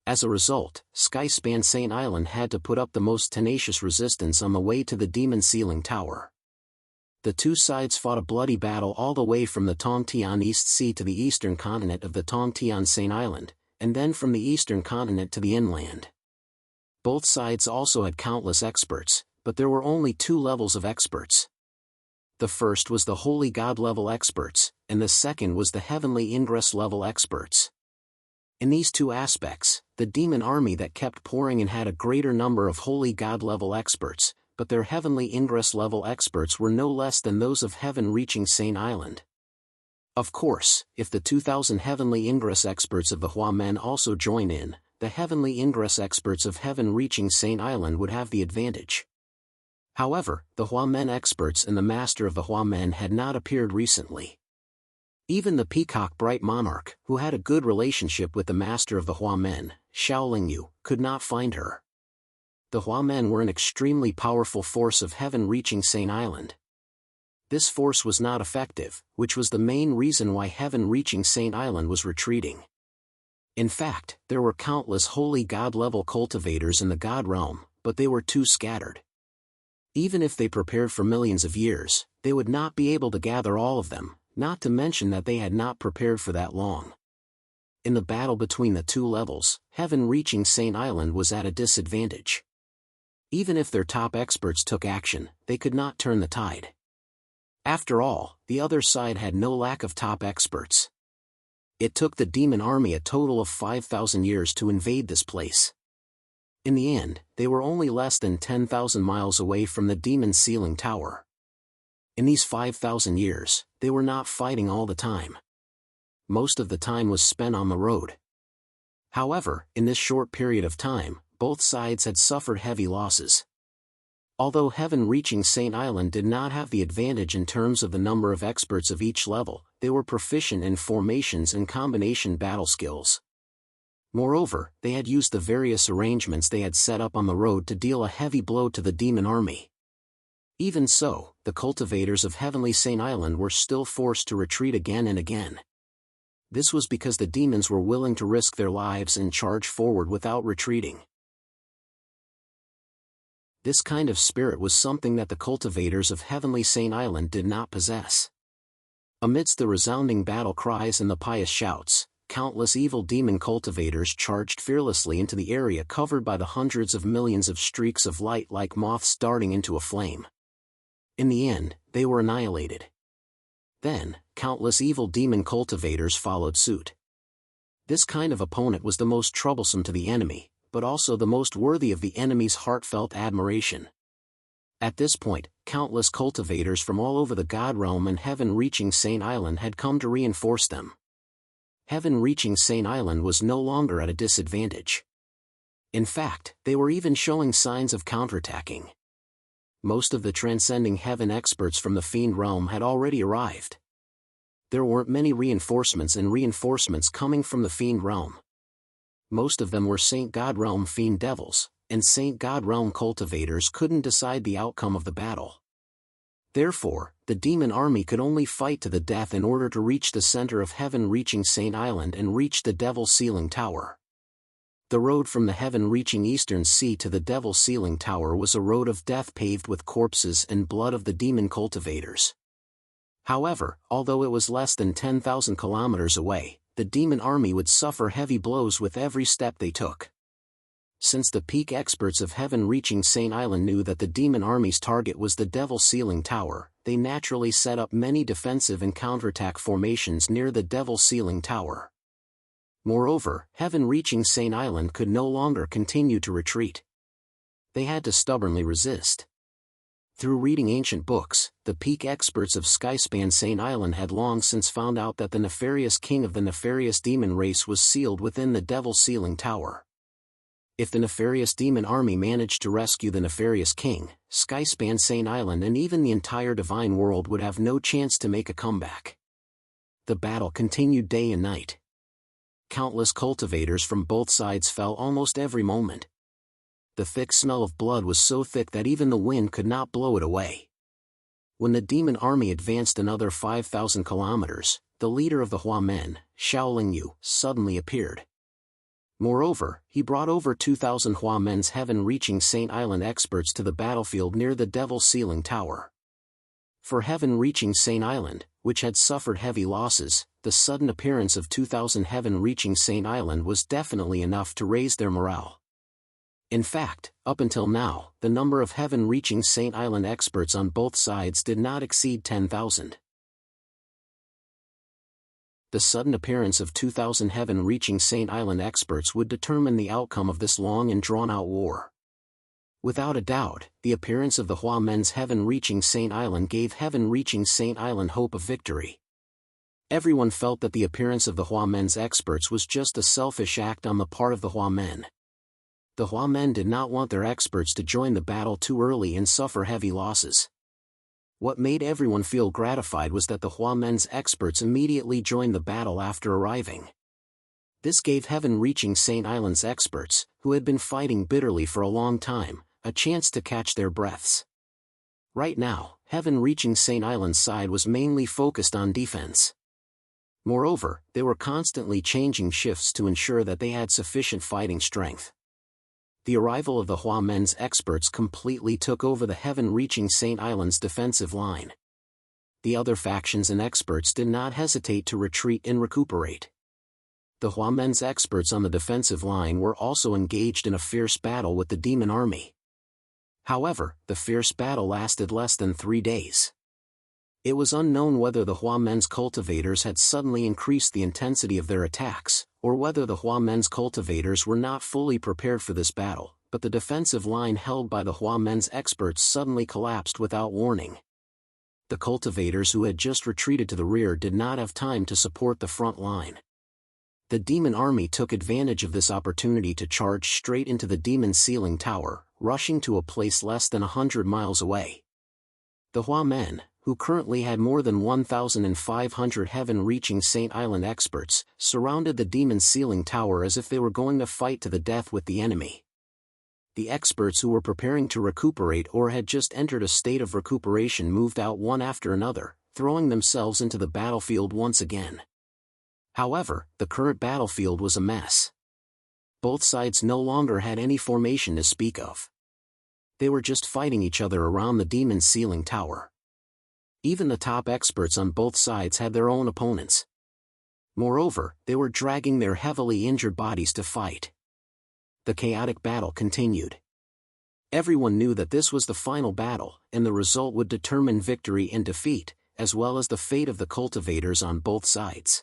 As a result, Skyspan Saint Island had to put up the most tenacious resistance on the way to the demon ceiling tower. The two sides fought a bloody battle all the way from the Tongtian East Sea to the eastern continent of the Tongtian Saint Island, and then from the eastern continent to the inland. Both sides also had countless experts, but there were only 2 levels of experts. The first was the holy god level experts, and the second was the heavenly ingress level experts. In these 2 aspects, the demon army that kept pouring in had a greater number of holy god level experts, but their heavenly ingress level experts were no less than those of heaven reaching Saint Island. Of course, if the 2,000 heavenly ingress experts of the Hua Men also join in, the heavenly ingress experts of heaven reaching Saint Island would have the advantage. However, the Hua Men experts and the master of the Hua Men had not appeared recently. Even the peacock bright monarch, who had a good relationship with the master of the Hua Men, Shaoling Yu, could not find her. The Hua Men were an extremely powerful force of heaven reaching Saint Island. This force was not effective, which was the main reason why heaven reaching Saint Island was retreating. In fact, there were countless holy god-level cultivators in the god realm, but they were too scattered. Even if they prepared for millions of years, they would not be able to gather all of them, not to mention that they had not prepared for that long. In the battle between the two levels, heaven reaching Saint Island was at a disadvantage. Even if their top experts took action, they could not turn the tide. After all, the other side had no lack of top experts. It took the demon army a total of 5,000 years to invade this place. In the end, they were only less than 10,000 miles away from the demon sealing tower. In these 5,000 years, they were not fighting all the time. Most of the time was spent on the road. However, in this short period of time, both sides had suffered heavy losses. Although heaven reaching Saint Island did not have the advantage in terms of the number of experts of each level, they were proficient in formations and combination battle skills. Moreover, they had used the various arrangements they had set up on the road to deal a heavy blow to the demon army. Even so, the cultivators of heavenly Saint Island were still forced to retreat again and again. This was because the demons were willing to risk their lives and charge forward without retreating. This kind of spirit was something that the cultivators of heavenly Saint Island did not possess. Amidst the resounding battle cries and the pious shouts, countless evil demon cultivators charged fearlessly into the area covered by the hundreds of millions of streaks of light like moths darting into a flame. In the end, they were annihilated. Then, countless evil demon cultivators followed suit. This kind of opponent was the most troublesome to the enemy, but also the most worthy of the enemy's heartfelt admiration. At this point, countless cultivators from all over the god realm and heaven reaching Saint Island had come to reinforce them. Heaven reaching Saint Island was no longer at a disadvantage. In fact, they were even showing signs of counterattacking. Most of the transcending heaven experts from the fiend realm had already arrived. There weren't many reinforcements coming from the fiend realm. Most of them were Saint God Realm fiend devils, and Saint God Realm cultivators couldn't decide the outcome of the battle. Therefore, the demon army could only fight to the death in order to reach the center of heaven reaching Saint Island and reach the Devil Sealing Tower. The road from the heaven reaching Eastern Sea to the Devil Sealing Tower was a road of death paved with corpses and blood of the demon cultivators. However, although it was less than 10,000 kilometers away, the demon army would suffer heavy blows with every step they took. Since the peak experts of heaven reaching Saint Island knew that the demon army's target was the Devil Sealing Tower, they naturally set up many defensive and counterattack formations near the Devil Sealing Tower. Moreover, heaven reaching Saint Island could no longer continue to retreat. They had to stubbornly resist. Through reading ancient books, the peak experts of Skyspan Saint Island had long since found out that the nefarious king of the nefarious demon race was sealed within the Devil Sealing Tower. If the nefarious demon army managed to rescue the nefarious king, Skyspan Saint Island and even the entire divine world would have no chance to make a comeback. The battle continued day and night. Countless cultivators from both sides fell almost every moment. The thick smell of blood was so thick that even the wind could not blow it away. When the demon army advanced another 5,000 kilometers, the leader of the Hua Men, Shaoling Yu, suddenly appeared. Moreover, he brought over 2,000 Hua Men's heaven-reaching Saint Island experts to the battlefield near the Devil Sealing Tower. For heaven-reaching Saint Island, which had suffered heavy losses, the sudden appearance of 2,000 heaven-reaching Saint Island was definitely enough to raise their morale. In fact, up until now, the number of heaven-reaching Saint Island experts on both sides did not exceed 10,000. The sudden appearance of 2,000 heaven-reaching Saint Island experts would determine the outcome of this long and drawn-out war. Without a doubt, the appearance of the Hua Men's heaven-reaching Saint Island gave heaven-reaching Saint Island hope of victory. Everyone felt that the appearance of the Huamen's experts was just a selfish act on the part of the Huamen. The Huamen did not want their experts to join the battle too early and suffer heavy losses. What made everyone feel gratified was that the Huamen's experts immediately joined the battle after arriving. This gave heaven-reaching Saint Island's experts, who had been fighting bitterly for a long time, a chance to catch their breaths. Right now, heaven-reaching Saint Island's side was mainly focused on defense. Moreover, they were constantly changing shifts to ensure that they had sufficient fighting strength. The arrival of the Huamen's experts completely took over the heaven-reaching Saint Island's defensive line. The other factions and experts did not hesitate to retreat and recuperate. The Huamen's experts on the defensive line were also engaged in a fierce battle with the demon army. However, the fierce battle lasted less than 3 days. It was unknown whether the Huamen's cultivators had suddenly increased the intensity of their attacks, or whether the Huamen's cultivators were not fully prepared for this battle, but the defensive line held by the Huamen's experts suddenly collapsed without warning. The cultivators who had just retreated to the rear did not have time to support the front line. The demon army took advantage of this opportunity to charge straight into the demon ceiling tower, rushing to a place less than 100 miles away. The Huamen, who currently had more than 1,500 heaven-reaching Saint Island experts, surrounded the demon ceiling tower as if they were going to fight to the death with the enemy. The experts who were preparing to recuperate or had just entered a state of recuperation moved out one after another, throwing themselves into the battlefield once again. However, the current battlefield was a mess. Both sides no longer had any formation to speak of. They were just fighting each other around the demon ceiling tower. Even the top experts on both sides had their own opponents. Moreover, they were dragging their heavily injured bodies to fight. The chaotic battle continued. Everyone knew that this was the final battle, and the result would determine victory and defeat, as well as the fate of the cultivators on both sides.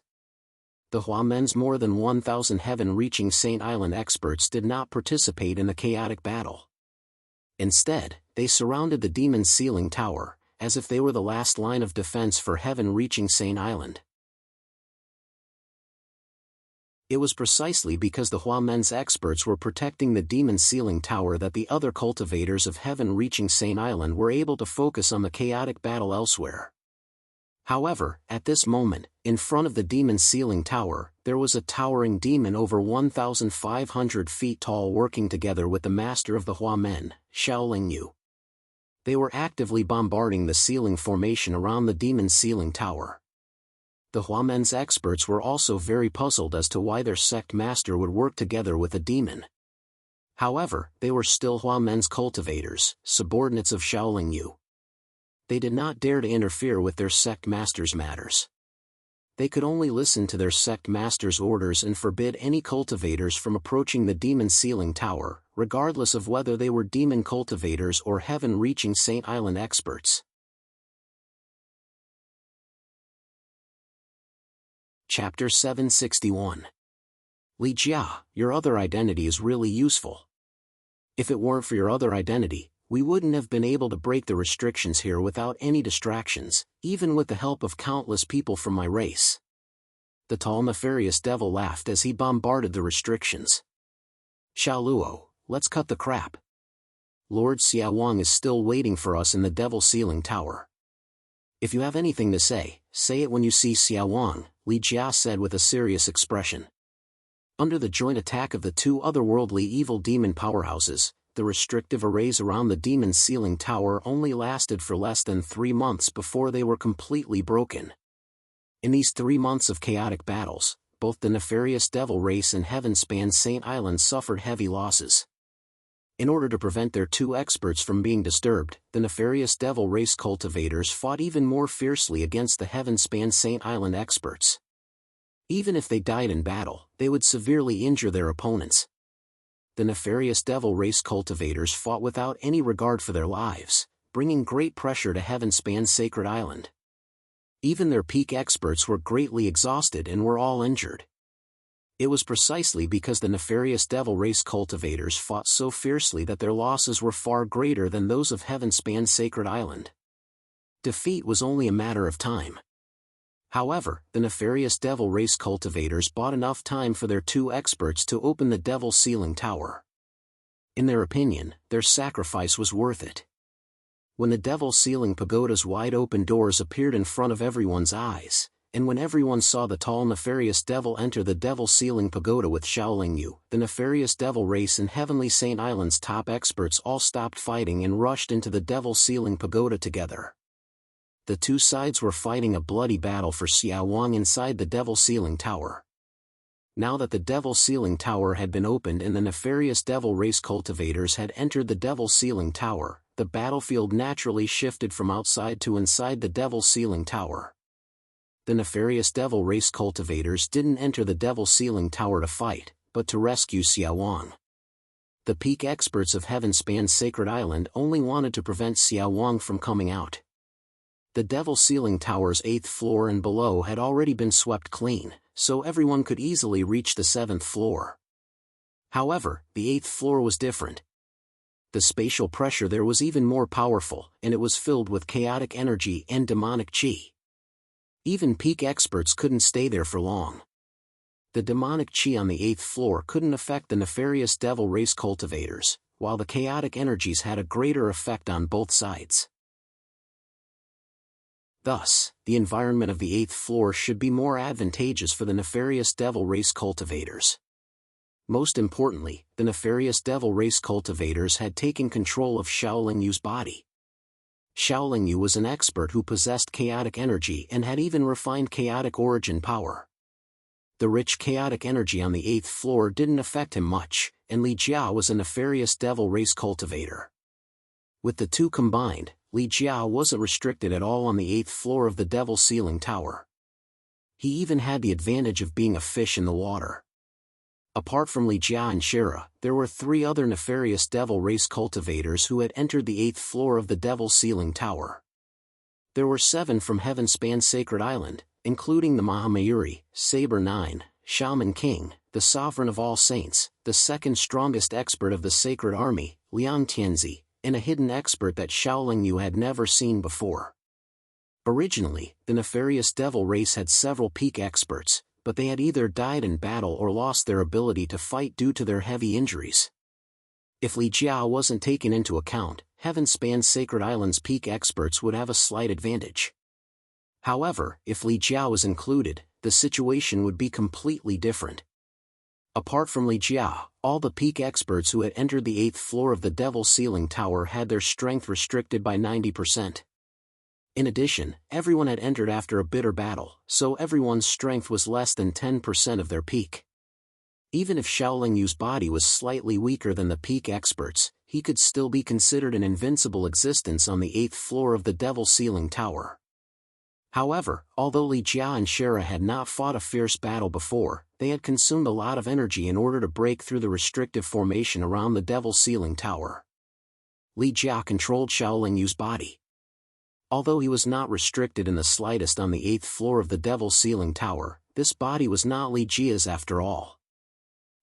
The Huamen's more than 1,000 heaven-reaching Saint Island experts did not participate in the chaotic battle. Instead, they surrounded the demon ceiling tower, as if they were the last line of defense for heaven-reaching Saint Island. It was precisely because the Huamen's experts were protecting the demon ceiling tower that the other cultivators of heaven-reaching Saint Island were able to focus on the chaotic battle elsewhere. However, at this moment, in front of the demon ceiling tower, there was a towering demon over 1,500 feet tall working together with the master of the Huamen, Shaoling Yu. They were actively bombarding the ceiling formation around the demon ceiling tower. The Huamen's experts were also very puzzled as to why their sect master would work together with a demon. However, they were still Huamen's cultivators, subordinates of Shaoling Yu. They did not dare to interfere with their sect master's matters. They could only listen to their sect master's orders and forbid any cultivators from approaching the demon ceiling tower, regardless of whether they were demon cultivators or heaven-reaching Saint Island experts. Chapter 761. Li Jia, your other identity is really useful. If it weren't for your other identity, we wouldn't have been able to break the restrictions here without any distractions, even with the help of countless people from my race. The tall nefarious devil laughed as he bombarded the restrictions. Xiaoluo, let's cut the crap. Lord Xiaowang is still waiting for us in the devil ceiling tower. If you have anything to say it when you see Xiaowang, Li Jia said with a serious expression. Under the joint attack of the two otherworldly evil demon powerhouses, the restrictive arrays around the demon ceiling tower only lasted for less than 3 months before they were completely broken. In these 3 months of chaotic battles, both the nefarious devil race and heaven-span Saint Island suffered heavy losses. In order to prevent their two experts from being disturbed, the nefarious devil race cultivators fought even more fiercely against the heaven-span Saint Island experts. Even if they died in battle, they would severely injure their opponents. The nefarious devil race cultivators fought without any regard for their lives, bringing great pressure to heaven-span Sacred Island. Even their peak experts were greatly exhausted and were all injured. It was precisely because the nefarious devil race cultivators fought so fiercely that their losses were far greater than those of heaven-span Sacred Island. Defeat was only a matter of time. However, the nefarious devil race cultivators bought enough time for their 2 experts to open the Devil Sealing Tower. In their opinion, their sacrifice was worth it. When the Devil Sealing Pagoda's wide-open doors appeared in front of everyone's eyes, and when everyone saw the tall nefarious devil enter the Devil Sealing Pagoda with Shaolin Yu, the nefarious devil race and Heavenly Saint Island's top experts all stopped fighting and rushed into the Devil Sealing Pagoda together. The 2 sides were fighting a bloody battle for Xiao Wang inside the Devil Sealing Tower. Now that the Devil Sealing Tower had been opened and the nefarious devil race cultivators had entered the Devil Sealing Tower, the battlefield naturally shifted from outside to inside the Devil Sealing Tower. The nefarious devil race cultivators didn't enter the Devil Sealing Tower to fight, but to rescue Xiao Wang. The peak experts of Heavenspan's Sacred Island only wanted to prevent Xiao Wang from coming out. The Devil Sealing Tower's 8th floor and below had already been swept clean, so everyone could easily reach the 7th floor. However, the 8th floor was different. The spatial pressure there was even more powerful, and it was filled with chaotic energy and demonic chi. Even peak experts couldn't stay there for long. The demonic chi on the 8th floor couldn't affect the nefarious devil race cultivators, while the chaotic energies had a greater effect on both sides. Thus, the environment of the 8th floor should be more advantageous for the nefarious devil race cultivators. Most importantly, the nefarious devil race cultivators had taken control of Shaolin Yu's body. Shaolin Yu was an expert who possessed chaotic energy and had even refined chaotic origin power. The rich chaotic energy on the 8th floor didn't affect him much, and Li Jiao was a nefarious devil race cultivator. With the 2 combined, Li Jiao wasn't restricted at all on the 8th floor of the Devil Sealing Tower. He even had the advantage of being a fish in the water. Apart from Li Jia and Shira, there were 3 other nefarious devil race cultivators who had entered the 8th floor of the Devil Sealing Tower. There were 7 from Heavenspan's Sacred Island, including the Mahamayuri, Saber 9, Shaman King, the Sovereign of All Saints, the 2nd strongest expert of the Sacred Army, Liang Tianzi, and a hidden expert that Shaolin Yu had never seen before. Originally, the nefarious devil race had several peak experts, but they had either died in battle or lost their ability to fight due to their heavy injuries. If Li Jiao wasn't taken into account, Heavenspan's Sacred Island's peak experts would have a slight advantage. However, if Li Jiao was included, the situation would be completely different. Apart from Li Jiao, all the peak experts who had entered the 8th floor of the Devil Sealing Tower had their strength restricted by 90%. In addition, everyone had entered after a bitter battle, so everyone's strength was less than 10% of their peak. Even if Shaolin Yu's body was slightly weaker than the peak experts, he could still be considered an invincible existence on the 8th floor of the Devil Sealing Tower. However, although Li Jia and Shira had not fought a fierce battle before, they had consumed a lot of energy in order to break through the restrictive formation around the Devil Sealing Tower. Li Jia controlled Shaolin Yu's body. Although he was not restricted in the slightest on the 8th floor of the Devil Sealing Tower, this body was not Li Jia's after all.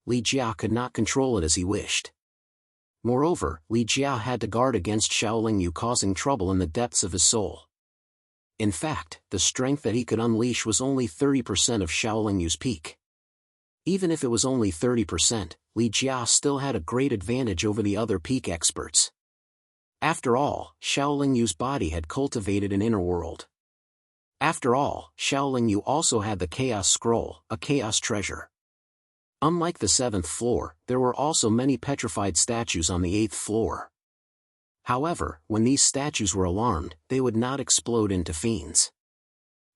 Li Jia could not control it as he wished. Moreover, Li Jia had to guard against Shaolin Yu causing trouble in the depths of his soul. In fact, the strength that he could unleash was only 30% of Shaolin Yu's peak. Even if it was only 30%, Li Jia still had a great advantage over the other peak experts. After all, Shaolin Yu's body had cultivated an inner world. After all, Shaolin Yu also had the Chaos Scroll, a chaos treasure. Unlike the 7th floor, there were also many petrified statues on the 8th floor. However, when these statues were alarmed, they would not explode into fiends.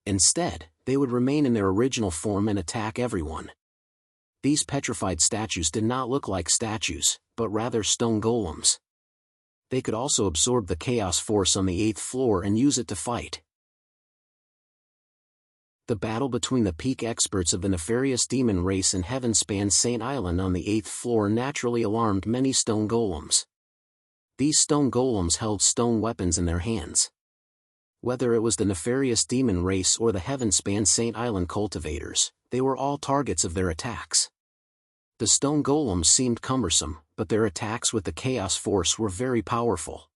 Instead, they would remain in their original form and attack everyone. These petrified statues did not look like statues, but rather stone golems. They could also absorb the chaos force on the 8th floor and use it to fight. The battle between the peak experts of the nefarious demon race and Heavenspan's Saint Island on the 8th floor naturally alarmed many stone golems. These stone golems held stone weapons in their hands. Whether it was the nefarious demon race or the Heavenspan's Saint Island cultivators, they were all targets of their attacks. The stone golems seemed cumbersome, but their attacks with the chaos force were very powerful.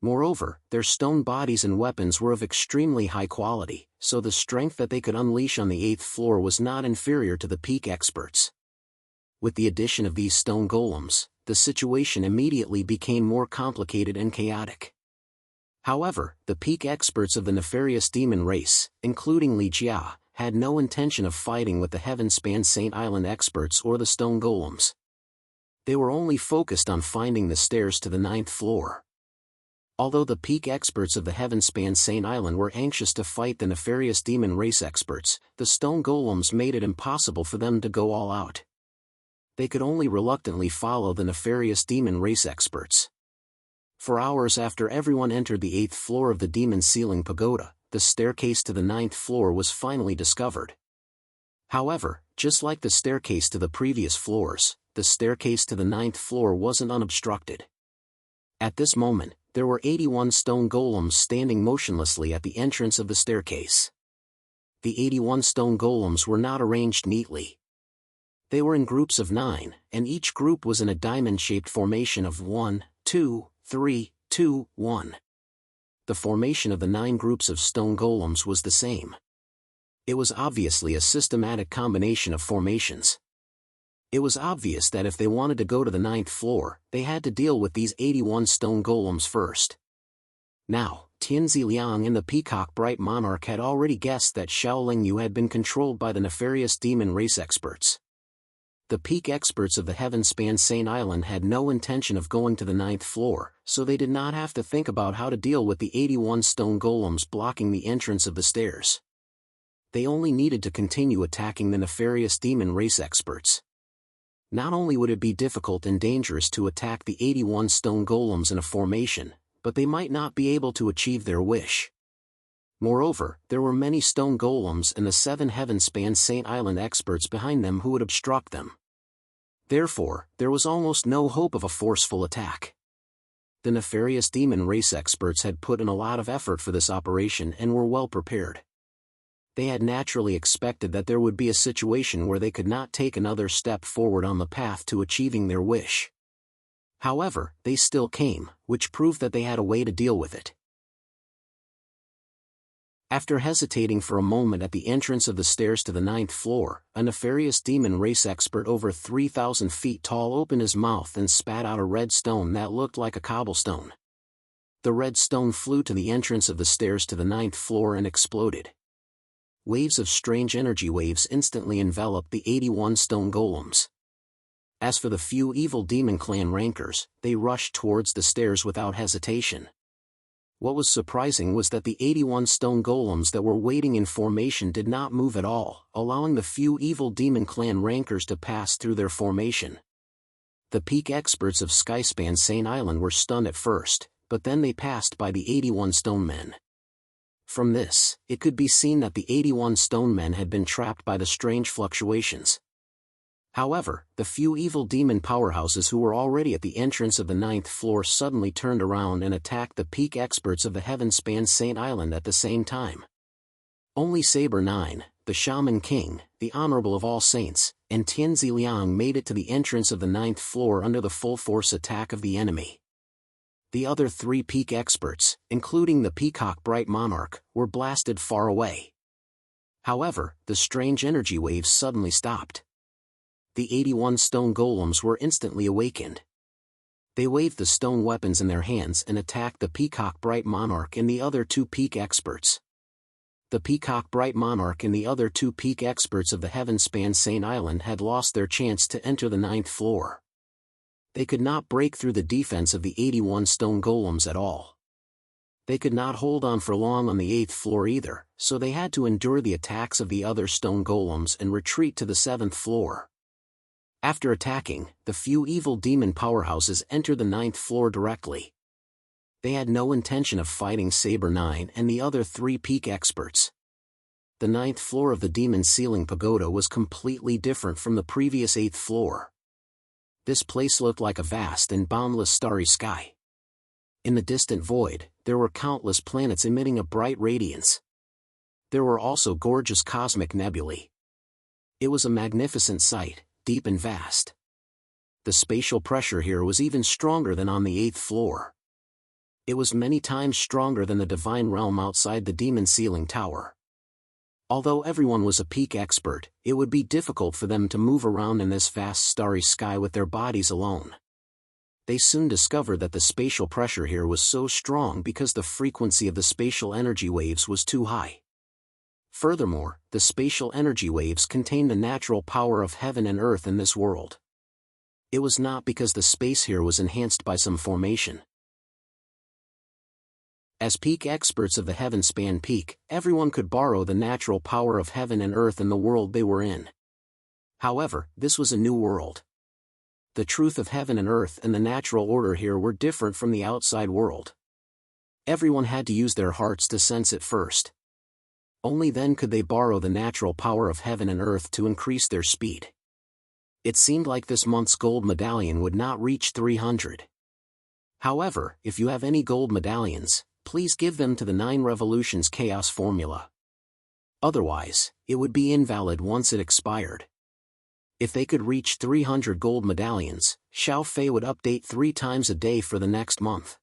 Moreover, their stone bodies and weapons were of extremely high quality, so the strength that they could unleash on the 8th floor was not inferior to the peak experts. With the addition of these stone golems, the situation immediately became more complicated and chaotic. However, the peak experts of the nefarious demon race, including Li Jia, had no intention of fighting with the Heavenspan Saint Island experts or the stone golems. They were only focused on finding the stairs to the 9th floor. Although the peak experts of the Heavenspan Saint Island were anxious to fight the nefarious demon race experts, the stone golems made it impossible for them to go all out. They could only reluctantly follow the nefarious demon race experts. For hours after everyone entered the 8th floor of the demon ceiling pagoda, the staircase to the 9th floor was finally discovered. However, just like the staircase to the previous floors, the staircase to the 9th floor wasn't unobstructed. At this moment, there were 81 stone golems standing motionlessly at the entrance of the staircase. The 81 stone golems were not arranged neatly. They were in groups of 9, and each group was in a diamond-shaped formation of 1, 2, 3, 2, 1. The formation of the 9 groups of stone golems was the same. It was obviously a systematic combination of formations. It was obvious that if they wanted to go to the 9th floor, they had to deal with these 81 stone golems first. Now, Tianzi Liang and the Peacock Bright Monarch had already guessed that Xiaoling Yu had been controlled by the nefarious demon race experts. The peak experts of the Heavenspan Saint Island had no intention of going to the 9th floor, so they did not have to think about how to deal with the 81 stone golems blocking the entrance of the stairs. They only needed to continue attacking the nefarious demon race experts. Not only would it be difficult and dangerous to attack the 81 stone golems in a formation, but they might not be able to achieve their wish. Moreover, there were many stone golems and the 7 Heavenspan Saint Island experts behind them who would obstruct them. Therefore, there was almost no hope of a forceful attack. The nefarious demon race experts had put in a lot of effort for this operation and were well prepared. They had naturally expected that there would be a situation where they could not take another step forward on the path to achieving their wish. However, they still came, which proved that they had a way to deal with it. After hesitating for a moment at the entrance of the stairs to the 9th floor, a nefarious demon race expert over 3,000 feet tall opened his mouth and spat out a red stone that looked like a cobblestone. The red stone flew to the entrance of the stairs to the 9th floor and exploded. Waves of strange energy waves instantly enveloped the 81 stone golems. As for the few evil demon clan rankers, they rushed towards the stairs without hesitation. What was surprising was that the 81 stone golems that were waiting in formation did not move at all, allowing the few evil demon clan rankers to pass through their formation. The peak experts of Skyspan Saint Island were stunned at first, but then they passed by the 81 stone men. From this, it could be seen that the 81 stone men had been trapped by the strange fluctuations. However, the few evil demon powerhouses who were already at the entrance of the 9th floor suddenly turned around and attacked the peak experts of the Heavenspan Saint Island at the same time. Only Saber 9, the Shaman King, the Honorable of All Saints, and Tianzi Liang made it to the entrance of the 9th floor under the full force attack of the enemy. The other 3 peak experts, including the Peacock Bright Monarch, were blasted far away. However, the strange energy waves suddenly stopped. The 81 stone golems were instantly awakened. They waved the stone weapons in their hands and attacked the Peacock Bright Monarch and the other 2 peak experts. The Peacock Bright Monarch and the other 2 peak experts of the Heavenspan Saint Island had lost their chance to enter the 9th floor. They could not break through the defense of the 81 stone golems at all. They could not hold on for long on the 8th floor either, so they had to endure the attacks of the other stone golems and retreat to the 7th floor. After attacking, the few evil demon powerhouses entered the 9th floor directly. They had no intention of fighting Saber 9 and the other 3 peak experts. The 9th floor of the demon ceiling pagoda was completely different from the previous 8th floor. This place looked like a vast and boundless starry sky. In the distant void, there were countless planets emitting a bright radiance. There were also gorgeous cosmic nebulae. It was a magnificent sight, deep and vast. The spatial pressure here was even stronger than on the 8th floor. It was many times stronger than the divine realm outside the demon ceiling tower. Although everyone was a peak expert, it would be difficult for them to move around in this vast starry sky with their bodies alone. They soon discovered that the spatial pressure here was so strong because the frequency of the spatial energy waves was too high. Furthermore, the spatial energy waves contained the natural power of heaven and earth in this world. It was not because the space here was enhanced by some formation. As peak experts of the heaven-span peak, everyone could borrow the natural power of heaven and earth in the world they were in. However, this was a new world. The truth of heaven and earth and the natural order here were different from the outside world. Everyone had to use their hearts to sense it first. Only then could they borrow the natural power of heaven and earth to increase their speed. It seemed like this month's gold medallion would not reach 300. However, if you have any gold medallions, please give them to the 9 Revolutions Chaos Formula. Otherwise, it would be invalid once it expired. If they could reach 300 gold medallions, Xiao Fei would update 3 times a day for the next month.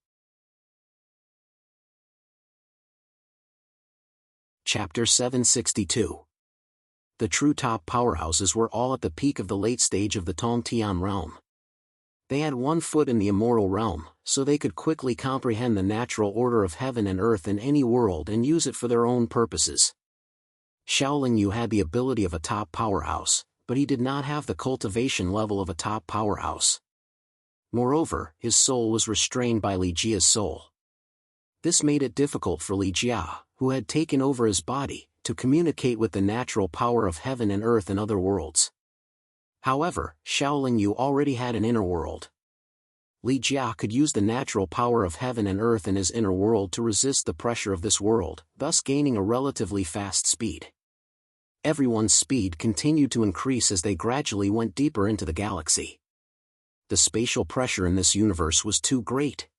Chapter 762. The true top powerhouses were all at the peak of the late stage of the Tongtian realm. They had 1 foot in the immortal realm, so they could quickly comprehend the natural order of heaven and earth in any world and use it for their own purposes. Shaolin Yu had the ability of a top powerhouse, but he did not have the cultivation level of a top powerhouse. Moreover, his soul was restrained by Li Jia's soul. This made it difficult for Li Jia, who had taken over his body, to communicate with the natural power of heaven and earth in other worlds. However, Shaolin Yu already had an inner world. Li Jia could use the natural power of heaven and earth in his inner world to resist the pressure of this world, thus gaining a relatively fast speed. Everyone's speed continued to increase as they gradually went deeper into the galaxy. The spatial pressure in this universe was too great.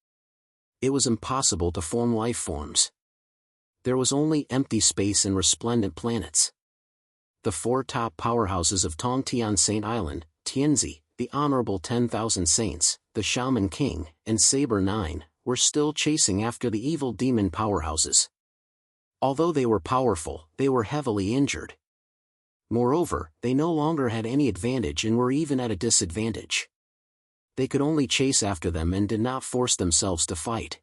It was impossible to form life forms. There was only empty space and resplendent planets. The 4 top powerhouses of Tongtian Saint Island, Tianzi, the Honorable 10,000 Saints, the Shaman King, and Saber 9, were still chasing after the evil demon powerhouses. Although they were powerful, they were heavily injured. Moreover, they no longer had any advantage and were even at a disadvantage. They could only chase after them and did not force themselves to fight.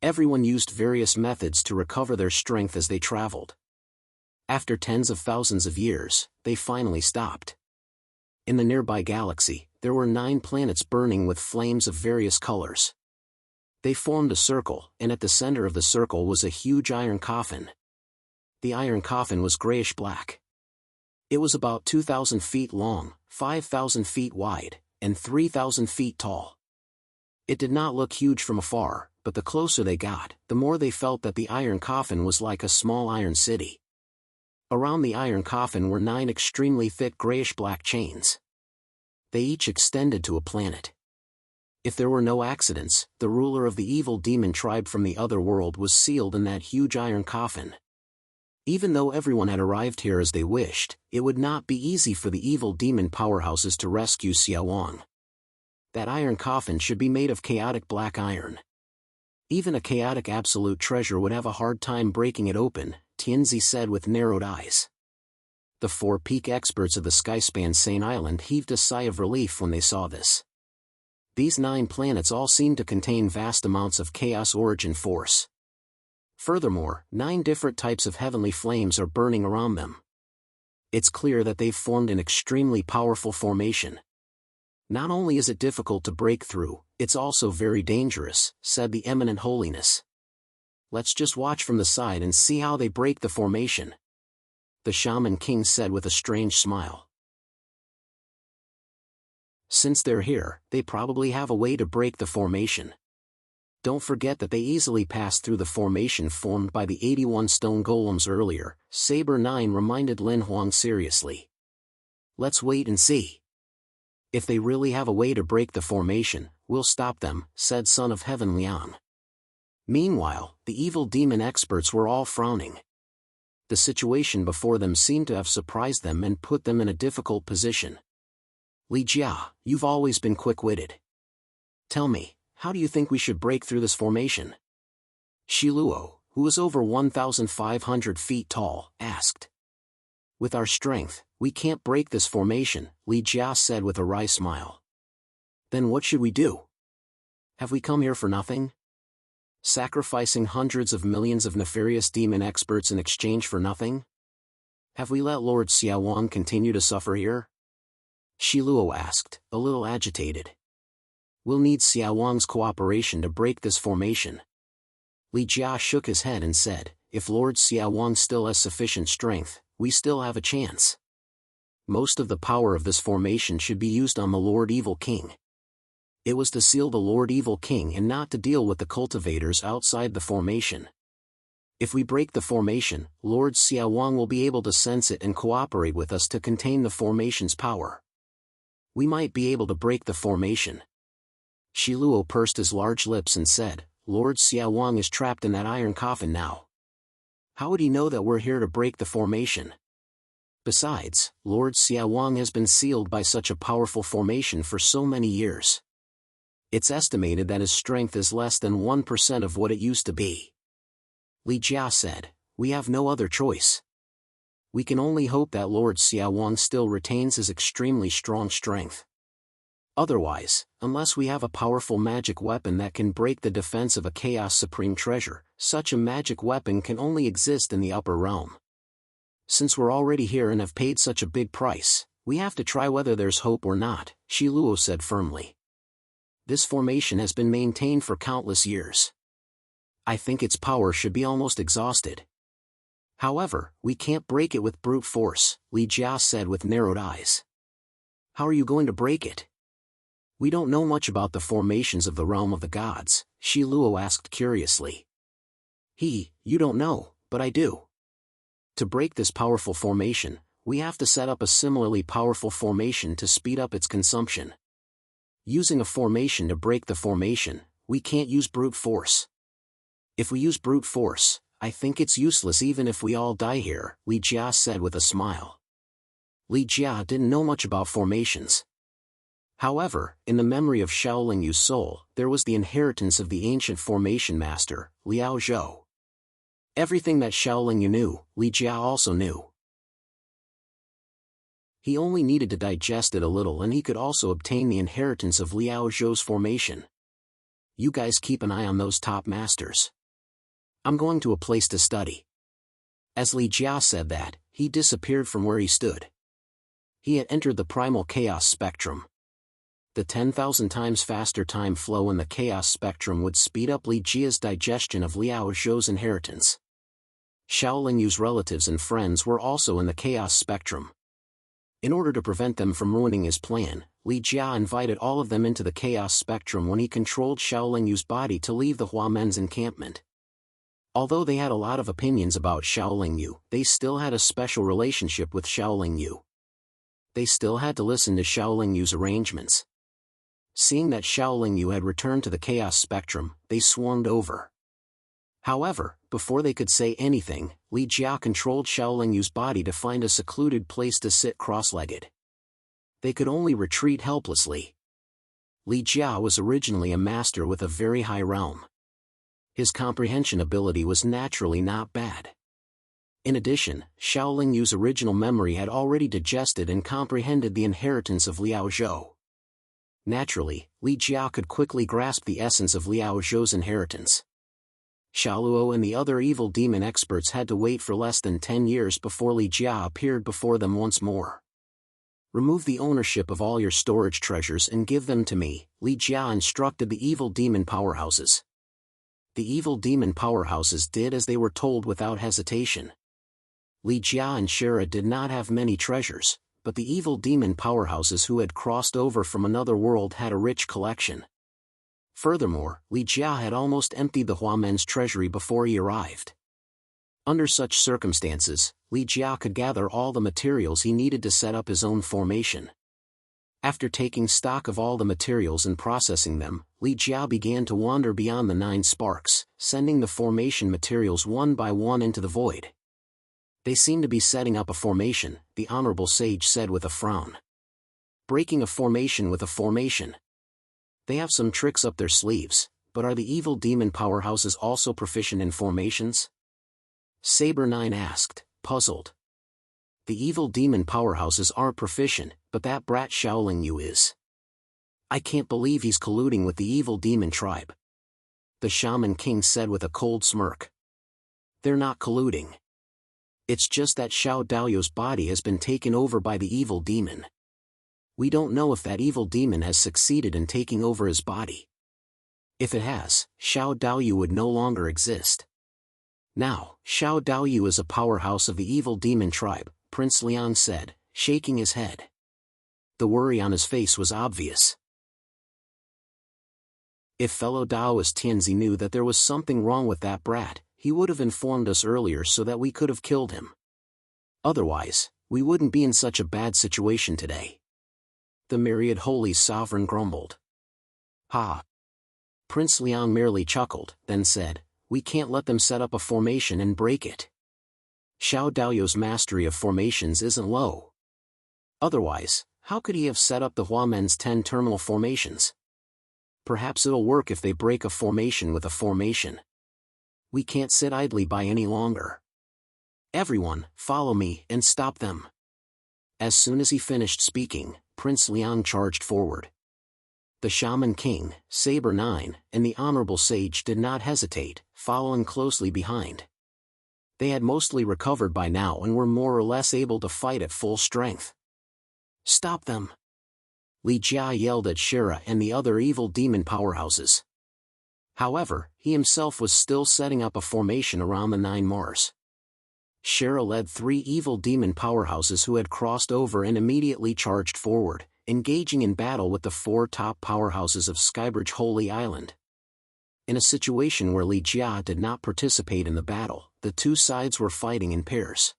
Everyone used various methods to recover their strength as they traveled. After tens of thousands of years, they finally stopped. In the nearby galaxy, there were 9 planets burning with flames of various colors. They formed a circle, and at the center of the circle was a huge iron coffin. The iron coffin was grayish-black. It was about 2,000 feet long, 5,000 feet wide, and 3,000 feet tall. It did not look huge from afar, but the closer they got, the more they felt that the iron coffin was like a small iron city. Around the iron coffin were 9 extremely thick grayish-black chains. They each extended to a planet. If there were no accidents, the ruler of the evil demon tribe from the other world was sealed in that huge iron coffin. Even though everyone had arrived here as they wished, it would not be easy for the evil demon powerhouses to rescue Xiao Wang. That iron coffin should be made of chaotic black iron. Even a chaotic absolute treasure would have a hard time breaking it open, Tianzi said with narrowed eyes. The 4 peak experts of the Skyspan Saint Island heaved a sigh of relief when they saw this. These 9 planets all seemed to contain vast amounts of chaos origin force. Furthermore, 9 different types of heavenly flames are burning around them. It's clear that they've formed an extremely powerful formation. Not only is it difficult to break through, it's also very dangerous, said the Eminent Holiness. Let's just watch from the side and see how they break the formation. The Shaman King said with a strange smile. Since they're here, they probably have a way to break the formation. Don't forget that they easily passed through the formation formed by the 81 stone golems earlier, Saber 9 reminded Lin Huang seriously. Let's wait and see. If they really have a way to break the formation, we'll stop them, said Son of Heaven Liang. Meanwhile, the evil demon experts were all frowning. The situation before them seemed to have surprised them and put them in a difficult position. Li Jia, you've always been quick-witted. Tell me, How do you think we should break through this formation? Shi Luo, who was over 1,500 feet tall, asked. With our strength, we can't break this formation, Li Jia said with a wry smile. Then what should we do? Have we come here for nothing? Sacrificing hundreds of millions of nefarious demon experts in exchange for nothing? Have we let Lord Xiaowang continue to suffer here? Shi Luo asked, a little agitated. We'll need Xiaowang's cooperation to break this formation. Li Jia shook his head and said, if Lord Xiaowang still has sufficient strength, we still have a chance. Most of the power of this formation should be used on the Lord Evil King. It was to seal the Lord Evil King and not to deal with the cultivators outside the formation. If we break the formation, Lord Xiaowang will be able to sense it and cooperate with us to contain the formation's power. We might be able to break the formation. Shi Luo pursed his large lips and said, Lord Xiaowang is trapped in that iron coffin now. How would he know that we're here to break the formation? Besides, Lord Xiaowang has been sealed by such a powerful formation for so many years. It's estimated that his strength is less than 1% of what it used to be. Li Jia said, we have no other choice. We can only hope that Lord Xiaowang still retains his extremely strong strength. Otherwise, unless we have a powerful magic weapon that can break the defense of a Chaos Supreme Treasure, such a magic weapon can only exist in the upper realm. Since we're already here and have paid such a big price, we have to try whether there's hope or not, Shi Luo said firmly. This formation has been maintained for countless years. I think its power should be almost exhausted. However, we can't break it with brute force, Li Jia said with narrowed eyes. How are you going to break it? We don't know much about the formations of the realm of the gods, Shi Luo asked curiously. You don't know, but I do. To break this powerful formation, we have to set up a similarly powerful formation to speed up its consumption. Using a formation to break the formation, we can't use brute force. If we use brute force, I think it's useless even if we all die here, Li Jia said with a smile. Li Jia didn't know much about formations. However, in the memory of Shaolin Yu's soul, there was the inheritance of the ancient formation master, Liao Zhou. Everything that Shaolin Yu knew, Li Jia also knew. He only needed to digest it a little and he could also obtain the inheritance of Liao Zhou's formation. You guys keep an eye on those top masters. I'm going to a place to study. As Li Jia said that, he disappeared from where he stood. He had entered the primal chaos spectrum. The 10,000 times faster time flow in the chaos spectrum would speed up Li Jia's digestion of Liao Zhou's inheritance. Shaolin Yu's relatives and friends were also in the chaos spectrum. In order to prevent them from ruining his plan, Li Jia invited all of them into the chaos spectrum when he controlled Shaolin Yu's body to leave the Huamen's encampment. Although they had a lot of opinions about Shaolin Yu, they still had a special relationship with Shaolin Yu. They still had to listen to Shaolin Yu's arrangements. Seeing that Shaolin Yu had returned to the chaos spectrum, they swarmed over. However, before they could say anything, Li Jia controlled Shaolin Yu's body to find a secluded place to sit cross-legged. They could only retreat helplessly. Li Jia was originally a master with a very high realm. His comprehension ability was naturally not bad. In addition, Shaolin Yu's original memory had already digested and comprehended the inheritance of Liao Zhou. Naturally, Li Jia could quickly grasp the essence of Liao Zhou's inheritance. Shaoluo and the other evil demon experts had to wait for less than 10 years before Li Jia appeared before them once more. Remove the ownership of all your storage treasures and give them to me, Li Jia instructed the evil demon powerhouses. The evil demon powerhouses did as they were told without hesitation. Li Jia and Shira did not have many treasures, but the evil demon powerhouses who had crossed over from another world had a rich collection. Furthermore, Li Jia had almost emptied the Huamen's treasury before he arrived. Under such circumstances, Li Jia could gather all the materials he needed to set up his own formation. After taking stock of all the materials and processing them, Li Jia began to wander beyond the 9 sparks, sending the formation materials one by one into the void. They seem to be setting up a formation, the Honorable Sage said with a frown. Breaking a formation with a formation. They have some tricks up their sleeves, but are the evil demon powerhouses also proficient in formations? Saber 9 asked, puzzled. The evil demon powerhouses aren't proficient, but that brat Shaoling Yu is. I can't believe he's colluding with the evil demon tribe. The Shaman King said with a cold smirk. They're not colluding. It's just that Xiao Daoyu's body has been taken over by the evil demon. We don't know if that evil demon has succeeded in taking over his body. If it has, Xiao Daoyu would no longer exist. Now, Xiao Daoyu is a powerhouse of the evil demon tribe, Prince Liang said, shaking his head. The worry on his face was obvious. If fellow Taoist Tianzi knew that there was something wrong with that brat, he would have informed us earlier so that we could have killed him. Otherwise, we wouldn't be in such a bad situation today. The myriad holy sovereign grumbled. Ha! Prince Liang merely chuckled, then said, we can't let them set up a formation and break it. Xiao Daoyu's mastery of formations isn't low. Otherwise, how could he have set up the Huamen's 10 terminal formations? Perhaps it'll work if they break a formation with a formation. We can't sit idly by any longer. Everyone, follow me and stop them. As soon as he finished speaking, Prince Liang charged forward. The Shaman King, Saber 9, and the Honorable Sage did not hesitate, following closely behind. They had mostly recovered by now and were more or less able to fight at full strength. Stop them! Li Jia yelled at Shira and the other evil demon powerhouses. However, he himself was still setting up a formation around the 9 Mars. Shira led 3 evil demon powerhouses who had crossed over and immediately charged forward, engaging in battle with the 4 top powerhouses of Skybridge Holy Island. In a situation where Li Jia did not participate in the battle, the 2 sides were fighting in pairs.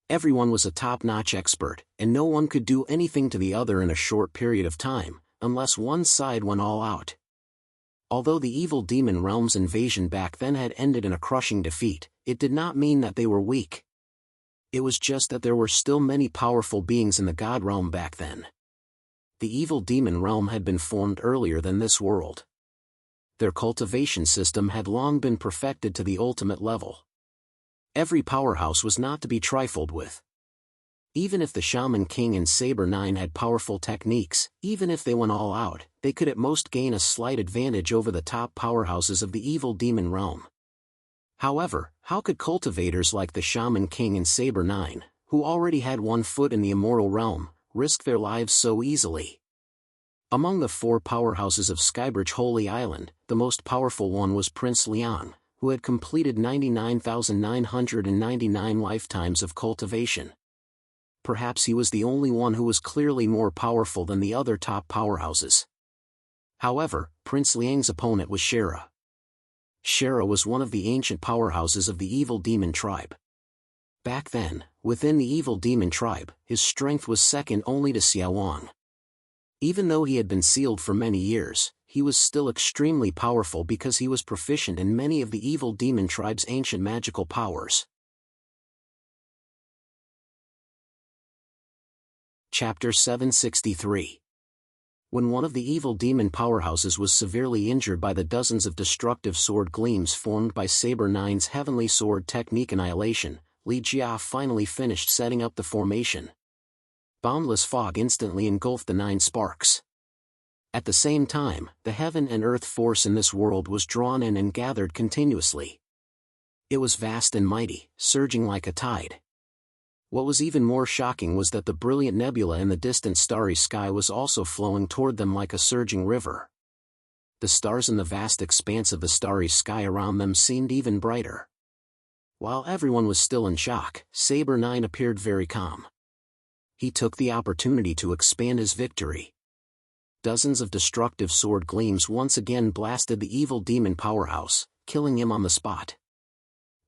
Everyone was a top-notch expert, and no one could do anything to the other in a short period of time, unless one side went all out. Although the evil demon realm's invasion back then had ended in a crushing defeat, it did not mean that they were weak. It was just that there were still many powerful beings in the God realm back then. The evil demon realm had been formed earlier than this world. Their cultivation system had long been perfected to the ultimate level. Every powerhouse was not to be trifled with. Even if the Shaman King and Saber 9 had powerful techniques, even if they went all out, they could at most gain a slight advantage over the top powerhouses of the evil demon realm. However, how could cultivators like the Shaman King and Saber 9, who already had one foot in the immortal realm, risk their lives so easily? Among the 4 powerhouses of Skybridge Holy Island, the most powerful one was Prince Liang, who had completed 99,999 lifetimes of cultivation. Perhaps he was the only one who was clearly more powerful than the other top powerhouses. However, Prince Liang's opponent was Shira. Shira was one of the ancient powerhouses of the evil demon tribe. Back then, within the evil demon tribe, his strength was second only to Xiao Wang. Even though he had been sealed for many years, he was still extremely powerful because he was proficient in many of the evil demon tribe's ancient magical powers. Chapter 763. When one of the evil demon powerhouses was severely injured by the dozens of destructive sword gleams formed by Saber 9's heavenly sword technique annihilation, Li Jia finally finished setting up the formation. Boundless fog instantly engulfed the 9 sparks. At the same time, the heaven and earth force in this world was drawn in and gathered continuously. It was vast and mighty, surging like a tide. What was even more shocking was that the brilliant nebula in the distant starry sky was also flowing toward them like a surging river. The stars in the vast expanse of the starry sky around them seemed even brighter. While everyone was still in shock, Saber 9 appeared very calm. He took the opportunity to expand his victory. Dozens of destructive sword gleams once again blasted the evil demon powerhouse, killing him on the spot.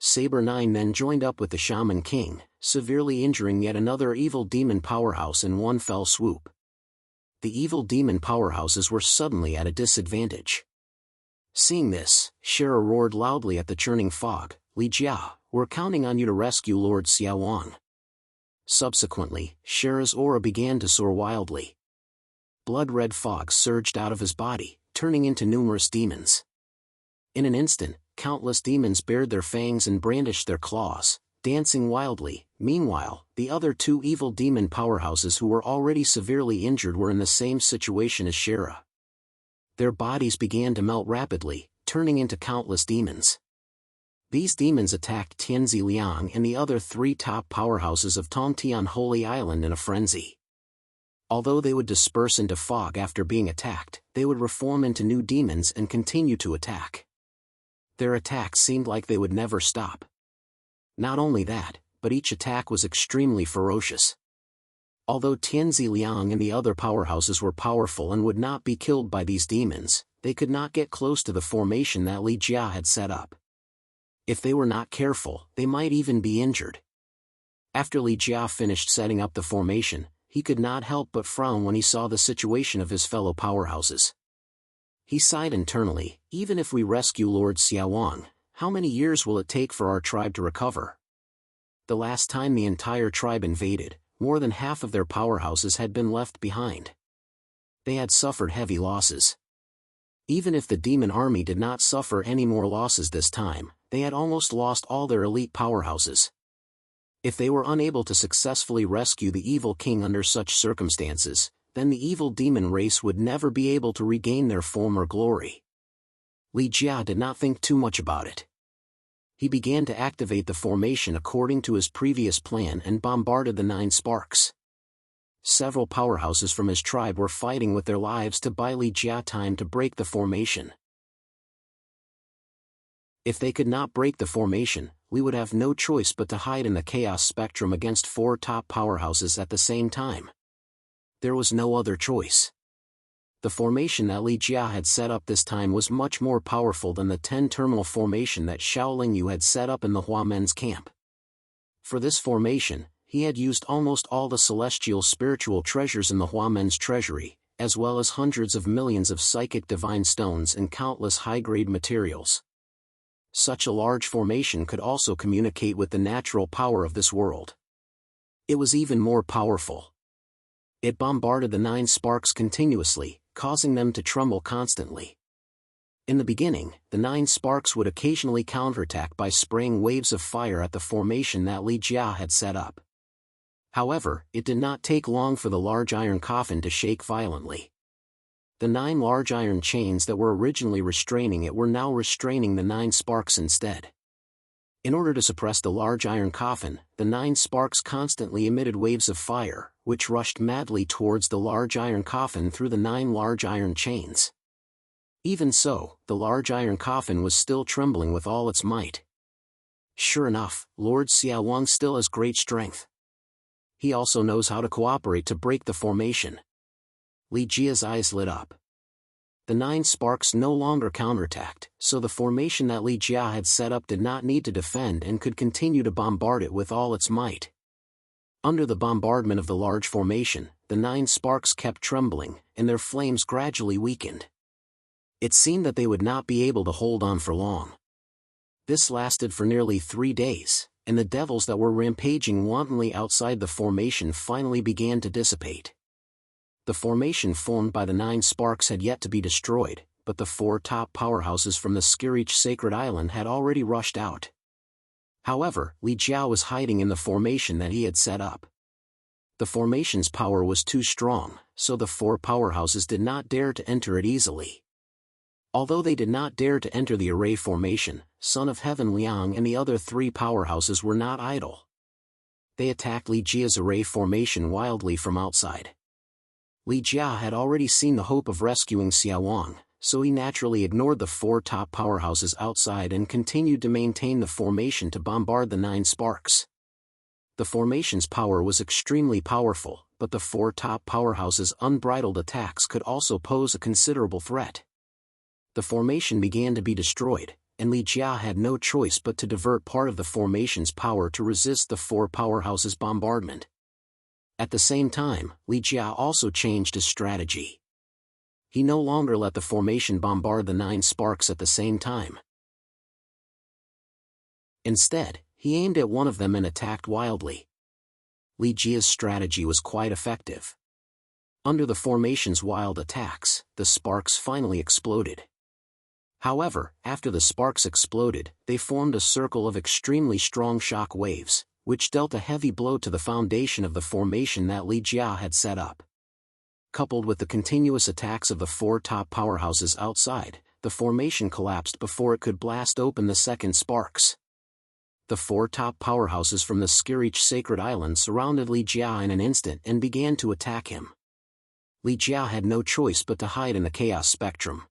Saber 9 then joined up with the Shaman King, severely injuring yet another evil demon powerhouse in one fell swoop. The evil demon powerhouses were suddenly at a disadvantage. Seeing this, Shira roared loudly at the churning fog, "Li Jia, we're counting on you to rescue Lord Xiao Wang." Subsequently, Shira's aura began to soar wildly. blood-red fog surged out of his body, turning into numerous demons. In an instant, countless demons bared their fangs and brandished their claws, dancing wildly. Meanwhile, the other two evil demon powerhouses who were already severely injured were in the same situation as Shira. Their bodies began to melt rapidly, turning into countless demons. These demons attacked Tianzi Liang and the other three top powerhouses of Tongtian Holy Island in a frenzy. Although they would disperse into fog after being attacked, they would reform into new demons and continue to attack. Their attacks seemed like they would never stop. Not only that, but each attack was extremely ferocious. Although Tianzi Liang and the other powerhouses were powerful and would not be killed by these demons, they could not get close to the formation that Li Jia had set up. If they were not careful, they might even be injured. After Li Jia finished setting up the formation, he could not help but frown when he saw the situation of his fellow powerhouses. He sighed internally, even if we rescue Lord Xiaowang, how many years will it take for our tribe to recover? The last time the entire tribe invaded, more than half of their powerhouses had been left behind. They had suffered heavy losses. Even if the demon army did not suffer any more losses this time, they had almost lost all their elite powerhouses. If they were unable to successfully rescue the evil king under such circumstances, then the evil demon race would never be able to regain their former glory. Li Jia did not think too much about it. He began to activate the formation according to his previous plan and bombarded the 9 sparks. Several powerhouses from his tribe were fighting with their lives to buy Li Jia time to break the formation. If they could not break the formation, we would have no choice but to hide in the chaos spectrum against 4 top powerhouses at the same time. There was no other choice. The formation that Li Jia had set up this time was much more powerful than the 10-terminal formation that Xiao Yu had set up in the Huamen's camp. For this formation, he had used almost all the celestial spiritual treasures in the Huamen's treasury, as well as hundreds of millions of psychic divine stones and countless high-grade materials. Such a large formation could also communicate with the natural power of this world. It was even more powerful. It bombarded the 9 sparks continuously, causing them to tremble constantly. In the beginning, the 9 sparks would occasionally counterattack by spraying waves of fire at the formation that Li Jia had set up. However, it did not take long for the large iron coffin to shake violently. The 9 large iron chains that were originally restraining it were now restraining the 9 sparks instead. In order to suppress the large iron coffin, the 9 sparks constantly emitted waves of fire, which rushed madly towards the large iron coffin through the 9 large iron chains. Even so, the large iron coffin was still trembling with all its might. Sure enough, Lord Xiaowang still has great strength. He also knows how to cooperate to break the formation. Li Jia's eyes lit up. The 9 sparks no longer counterattacked, so the formation that Li Jia had set up did not need to defend and could continue to bombard it with all its might. Under the bombardment of the large formation, the 9 sparks kept trembling, and their flames gradually weakened. It seemed that they would not be able to hold on for long. This lasted for nearly 3 days, and the devils that were rampaging wantonly outside the formation finally began to dissipate. The formation formed by the 9 sparks had yet to be destroyed, but the 4 top powerhouses from the Skirich Sacred Island had already rushed out. However, Li Jia was hiding in the formation that he had set up. The formation's power was too strong, so the 4 powerhouses did not dare to enter it easily. Although they did not dare to enter the array formation, Son of Heaven Liang and the other 3 powerhouses were not idle. They attacked Li Jia's array formation wildly from outside. Li Jia had already seen the hope of rescuing Xiaowang, so he naturally ignored the 4 top powerhouses outside and continued to maintain the formation to bombard the 9 sparks. The formation's power was extremely powerful, but the 4 top powerhouses' unbridled attacks could also pose a considerable threat. The formation began to be destroyed, and Li Jia had no choice but to divert part of the formation's power to resist the 4 powerhouses' bombardment. At the same time, Li Jia also changed his strategy. He no longer let the formation bombard the 9 sparks at the same time. Instead, he aimed at one of them and attacked wildly. Li Jia's strategy was quite effective. Under the formation's wild attacks, the sparks finally exploded. However, after the sparks exploded, they formed a circle of extremely strong shock waves, which dealt a heavy blow to the foundation of the formation that Li Jia had set up. Coupled with the continuous attacks of the four top powerhouses outside, the formation collapsed before it could blast open the second sparks. The four top powerhouses from the Skirich Sacred Island surrounded Li Jia in an instant and began to attack him. Li Jia had no choice but to hide in the chaos spectrum.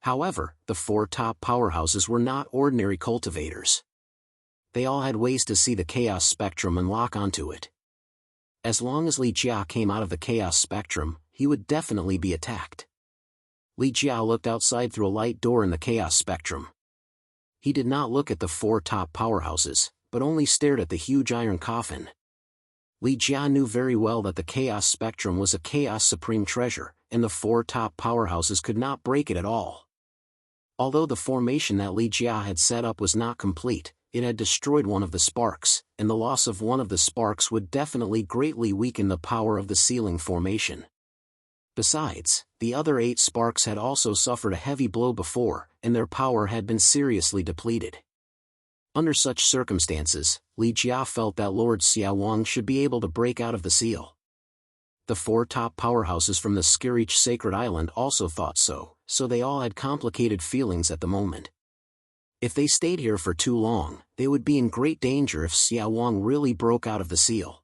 However, the four top powerhouses were not ordinary cultivators. They all had ways to see the chaos spectrum and lock onto it. As long as Li Jia came out of the chaos spectrum, he would definitely be attacked. Li Jia looked outside through a light door in the chaos spectrum. He did not look at the four top powerhouses, but only stared at the huge iron coffin. Li Jia knew very well that the chaos spectrum was a chaos supreme treasure, and the four top powerhouses could not break it at all. Although the formation that Li Jia had set up was not complete, it had destroyed one of the sparks, and the loss of one of the sparks would definitely greatly weaken the power of the ceiling formation. Besides, the other 8 sparks had also suffered a heavy blow before, and their power had been seriously depleted. Under such circumstances, Li Jia felt that Lord Xiaowang should be able to break out of the seal. The 4 top powerhouses from the Skirich Sacred Island also thought so they all had complicated feelings at the moment. If they stayed here for too long, they would be in great danger if Xiaowang really broke out of the seal.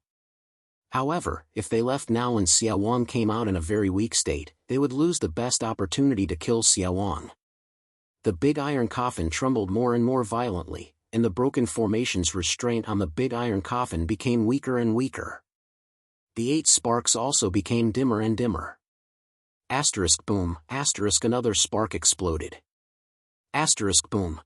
However, if they left now and Xiaowang came out in a very weak state, they would lose the best opportunity to kill Xiaowang. The big iron coffin trembled more and more violently, and the broken formation's restraint on the big iron coffin became weaker and weaker. The 8 sparks also became dimmer and dimmer. Asterisk boom, asterisk another spark exploded. Asterisk boom.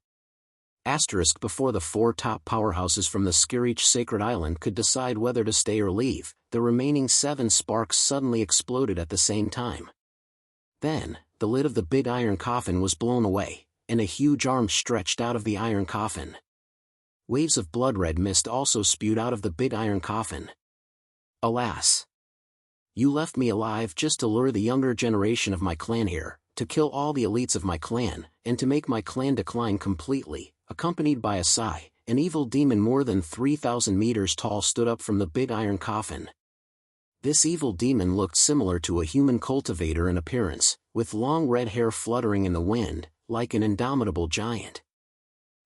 Asterisk before the 4 top powerhouses from the Skirich Sacred Island could decide whether to stay or leave, the remaining 7 sparks suddenly exploded at the same time. Then, the lid of the big iron coffin was blown away, and a huge arm stretched out of the iron coffin. Waves of blood-red mist also spewed out of the big iron coffin. Alas! You left me alive just to lure the younger generation of my clan here, to kill all the elites of my clan, and to make my clan decline completely. Accompanied by a sigh, an evil demon more than 3,000 meters tall stood up from the big iron coffin. This evil demon looked similar to a human cultivator in appearance, with long red hair fluttering in the wind, like an indomitable giant.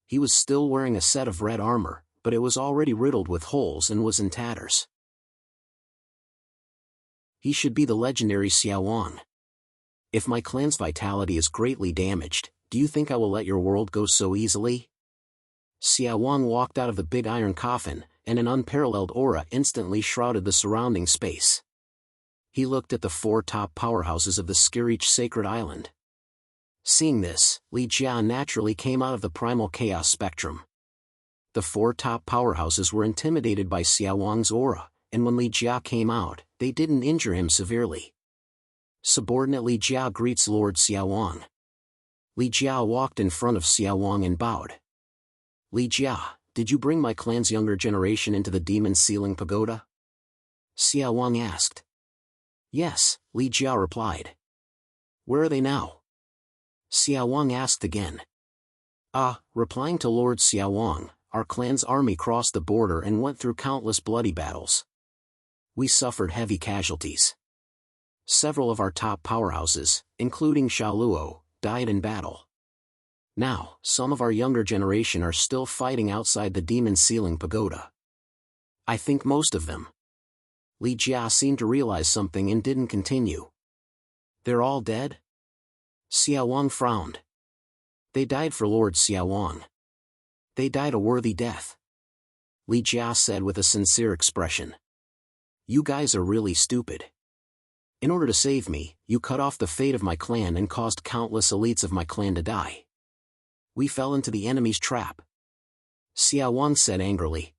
He was still wearing a set of red armor, but it was already riddled with holes and was in tatters. He should be the legendary Xiaowang. If my clan's vitality is greatly damaged, do you think I will let your world go so easily? Xiaowang walked out of the big iron coffin, and an unparalleled aura instantly shrouded the surrounding space. He looked at the 4 top powerhouses of the Skirich Sacred Island. Seeing this, Li Jia naturally came out of the primal chaos spectrum. The 4 top powerhouses were intimidated by Xiaowang's aura, and when Li Jia came out, they didn't injure him severely. Subordinate Li Jia greets Lord Xiaowang. Li Jia walked in front of Xiaowang and bowed. Li Jia, did you bring my clan's younger generation into the demon ceiling pagoda? Xiaowang asked. Yes, Li Jia replied. Where are they now? Xiaowang asked again. Replying to Lord Xiaowang, our clan's army crossed the border and went through countless bloody battles. We suffered heavy casualties. Several of our top powerhouses, including Shaoluo, died in battle. Now, some of our younger generation are still fighting outside the demon ceiling pagoda. I think most of them. Li Jia seemed to realize something and didn't continue. They're all dead? Xiaowang frowned. They died for Lord Xiaowang. They died a worthy death. Li Jia said with a sincere expression. You guys are really stupid. In order to save me, you cut off the fate of my clan and caused countless elites of my clan to die. We fell into the enemy's trap. Xiaowang said angrily.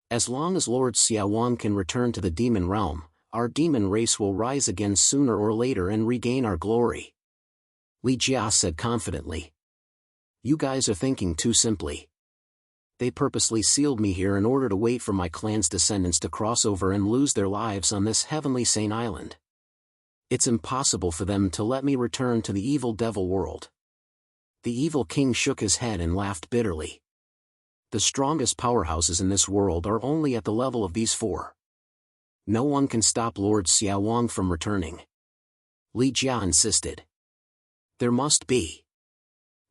As long as Lord Xiaowang can return to the demon realm, our demon race will rise again sooner or later and regain our glory. Li Jia said confidently. You guys are thinking too simply. They purposely sealed me here in order to wait for my clan's descendants to cross over and lose their lives on this heavenly sane island. It's impossible for them to let me return to the evil devil world. The evil king shook his head and laughed bitterly. The strongest powerhouses in this world are only at the level of these 4. No one can stop Lord Xiaowang from returning. Li Jia insisted. There must be.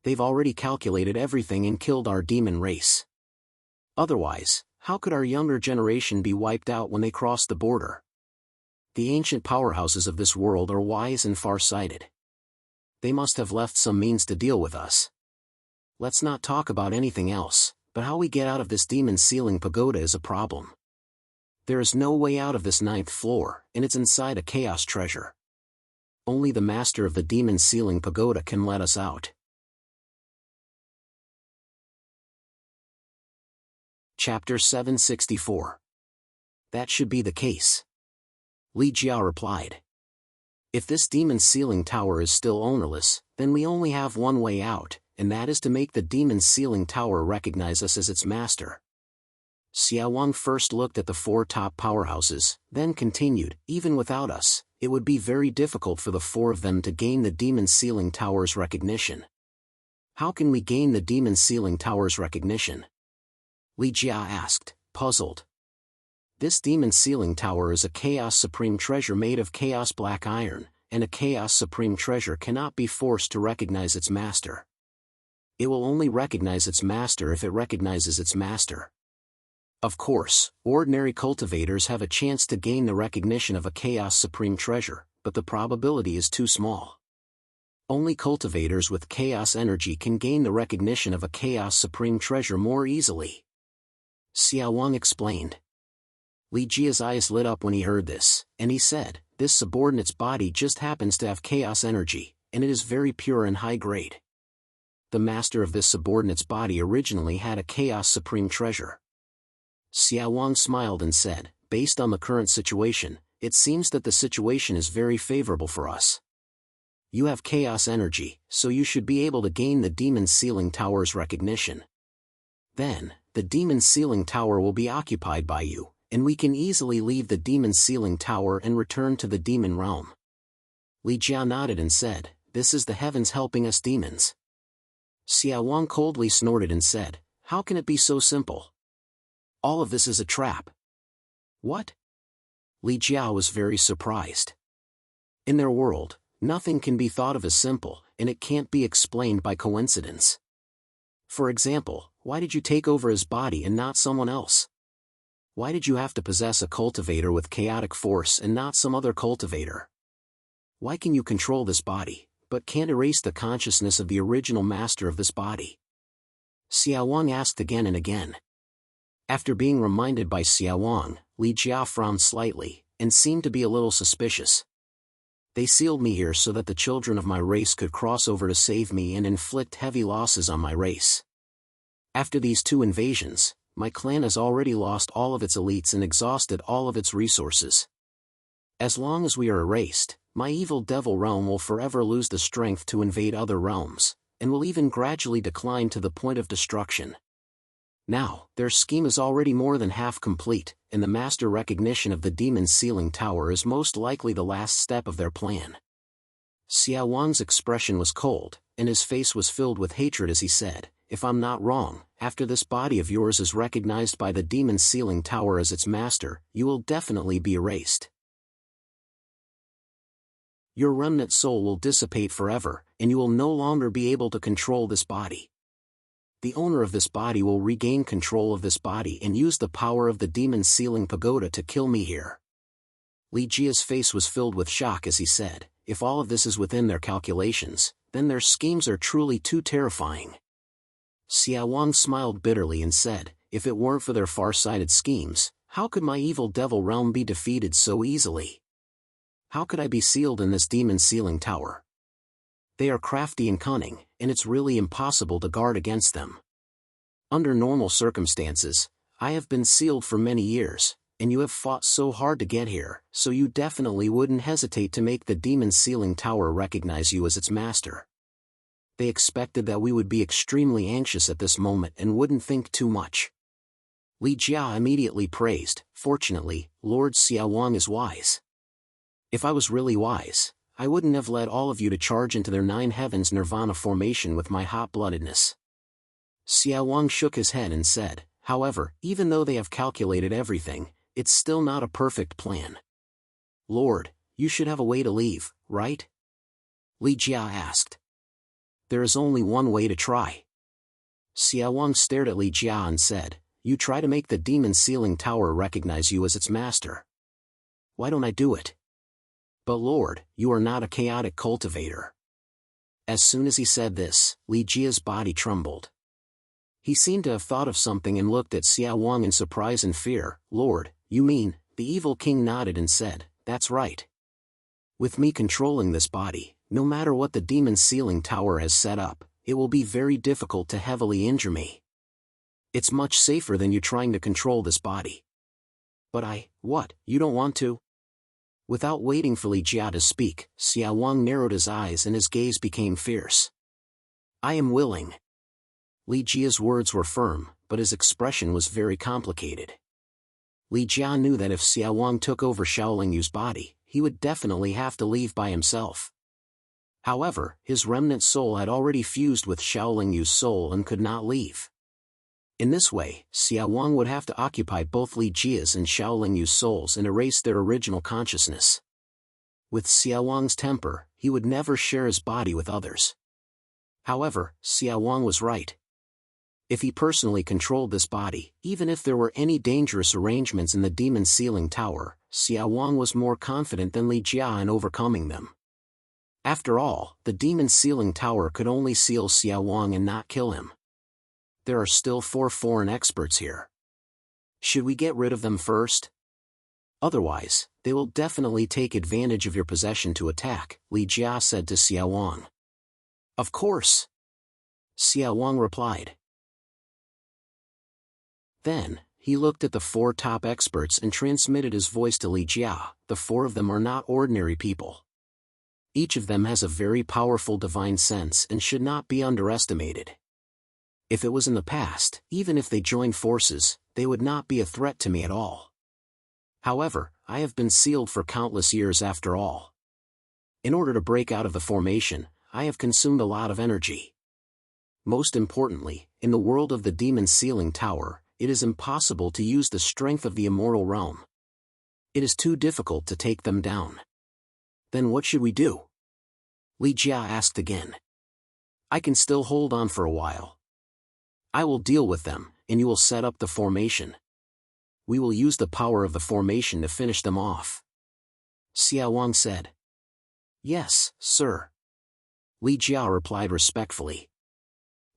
They've already calculated everything and killed our demon race. Otherwise, how could our younger generation be wiped out when they cross the border? The ancient powerhouses of this world are wise and far-sighted. They must have left some means to deal with us. Let's not talk about anything else, but how we get out of this demon ceiling pagoda is a problem. There is no way out of this 9th floor, and it's inside a chaos treasure. Only the master of the demon ceiling pagoda can let us out. Chapter 764. That should be the case. Li Jia replied. If this demon ceiling tower is still ownerless, then we only have one way out, and that is to make the demon ceiling tower recognize us as its master. Xiaowang first looked at the 4 top powerhouses, then continued, even without us, it would be very difficult for the 4 of them to gain the demon ceiling tower's recognition. How can we gain the demon ceiling tower's recognition? Li Jia asked, puzzled. This demon ceiling tower is a Chaos Supreme treasure made of Chaos Black Iron, and a Chaos Supreme treasure cannot be forced to recognize its master. It will only recognize its master if it recognizes its master. Of course, ordinary cultivators have a chance to gain the recognition of a Chaos Supreme treasure, but the probability is too small. Only cultivators with Chaos energy can gain the recognition of a Chaos Supreme treasure more easily. Xiaowang explained. Li Jia's eyes lit up when he heard this, and he said, this subordinate's body just happens to have chaos energy, and it is very pure and high grade. The master of this subordinate's body originally had a Chaos Supreme treasure. Xiaowang smiled and said, based on the current situation, it seems that the situation is very favorable for us. You have chaos energy, so you should be able to gain the demon ceiling tower's recognition. Then, the demon ceiling tower will be occupied by you, and we can easily leave the demon ceiling tower and return to the demon realm. Li Jia nodded and said, this is the heavens helping us demons. Xiaowang coldly snorted and said, how can it be so simple? All of this is a trap. What? Li Jia was very surprised. In their world, nothing can be thought of as simple, and it can't be explained by coincidence. For example, why did you take over his body and not someone else? Why did you have to possess a cultivator with chaotic force and not some other cultivator? Why can you control this body, but can't erase the consciousness of the original master of this body? Xiaowang asked again and again. After being reminded by Xiaowang, Li Jia frowned slightly, and seemed to be a little suspicious. They sealed me here so that the children of my race could cross over to save me and inflict heavy losses on my race. After these 2 invasions, my clan has already lost all of its elites and exhausted all of its resources. As long as we are erased, my evil devil realm will forever lose the strength to invade other realms, and will even gradually decline to the point of destruction. Now, their scheme is already more than half complete, and the master recognition of the demon ceiling tower is most likely the last step of their plan. Xiaowang's expression was cold, and his face was filled with hatred as he said, if I'm not wrong, after this body of yours is recognized by the demon ceiling tower as its master, you will definitely be erased. Your remnant soul will dissipate forever, and you will no longer be able to control this body. The owner of this body will regain control of this body and use the power of the demon ceiling pagoda to kill me here. Li Jia's face was filled with shock as he said, if all of this is within their calculations, then their schemes are truly too terrifying. Xiaowang smiled bitterly and said, if it weren't for their far-sighted schemes, how could my evil devil realm be defeated so easily? How could I be sealed in this demon ceiling tower? They are crafty and cunning, and it's really impossible to guard against them. Under normal circumstances, I have been sealed for many years, and you have fought so hard to get here, so you definitely wouldn't hesitate to make the demon ceiling tower recognize you as its master. They expected that we would be extremely anxious at this moment and wouldn't think too much. Li Jia immediately praised, fortunately, Lord Xiaowang is wise. If I was really wise, I wouldn't have led all of you to charge into their 9 heavens nirvana formation with my hot-bloodedness. Xiao Wang shook his head and said, however, even though they have calculated everything, it's still not a perfect plan. Lord, you should have a way to leave, right? Li Jia asked. There is only one way to try. Xiao Wang stared at Li Jia and said, you try to make the demon sealing tower recognize you as its master. Why don't I do it? But Lord, you are not a chaotic cultivator. As soon as he said this, Li Jia's body trembled. He seemed to have thought of something and looked at Xiao Wang in surprise and fear. Lord, you mean? The evil king nodded and said, that's right. With me controlling this body, no matter what the demon sealing tower has set up, it will be very difficult to heavily injure me. It's much safer than you trying to control this body. But what, you don't want to? Without waiting for Li Jia to speak, Xiao Wang narrowed his eyes and his gaze became fierce. I am willing. Li Jia's words were firm, but his expression was very complicated. Li Jia knew that if Xiao Wang took over Shaolin Yu's body, he would definitely have to leave by himself. However, his remnant soul had already fused with Shaolin Yu's soul and could not leave. In this way, Xiao Wang would have to occupy both Li Jia's and Shaolin Yu's souls and erase their original consciousness. With Xiao Wang's temper, he would never share his body with others. However, Xiao Wang was right. If he personally controlled this body, even if there were any dangerous arrangements in the demon sealing tower, Xiao Wang was more confident than Li Jia in overcoming them. After all, the demon sealing tower could only seal Xiao Wang and not kill him. There are still 4 foreign experts here. Should we get rid of them first? Otherwise, they will definitely take advantage of your possession to attack, Li Jia said to Xiao Wang. Of course. Xiao Wang replied. Then, he looked at the 4 top experts and transmitted his voice to Li Jia. The 4 of them are not ordinary people. Each of them has a very powerful divine sense and should not be underestimated. If it was in the past, even if they joined forces, they would not be a threat to me at all. However, I have been sealed for countless years after all. In order to break out of the formation, I have consumed a lot of energy. Most importantly, in the world of the demon sealing tower, it is impossible to use the strength of the immortal realm. It is too difficult to take them down. Then what should we do? Li Jia asked again. I can still hold on for a while. I will deal with them, and you will set up the formation. We will use the power of the formation to finish them off. Xiao Wang said. Yes, sir. Li Jia replied respectfully.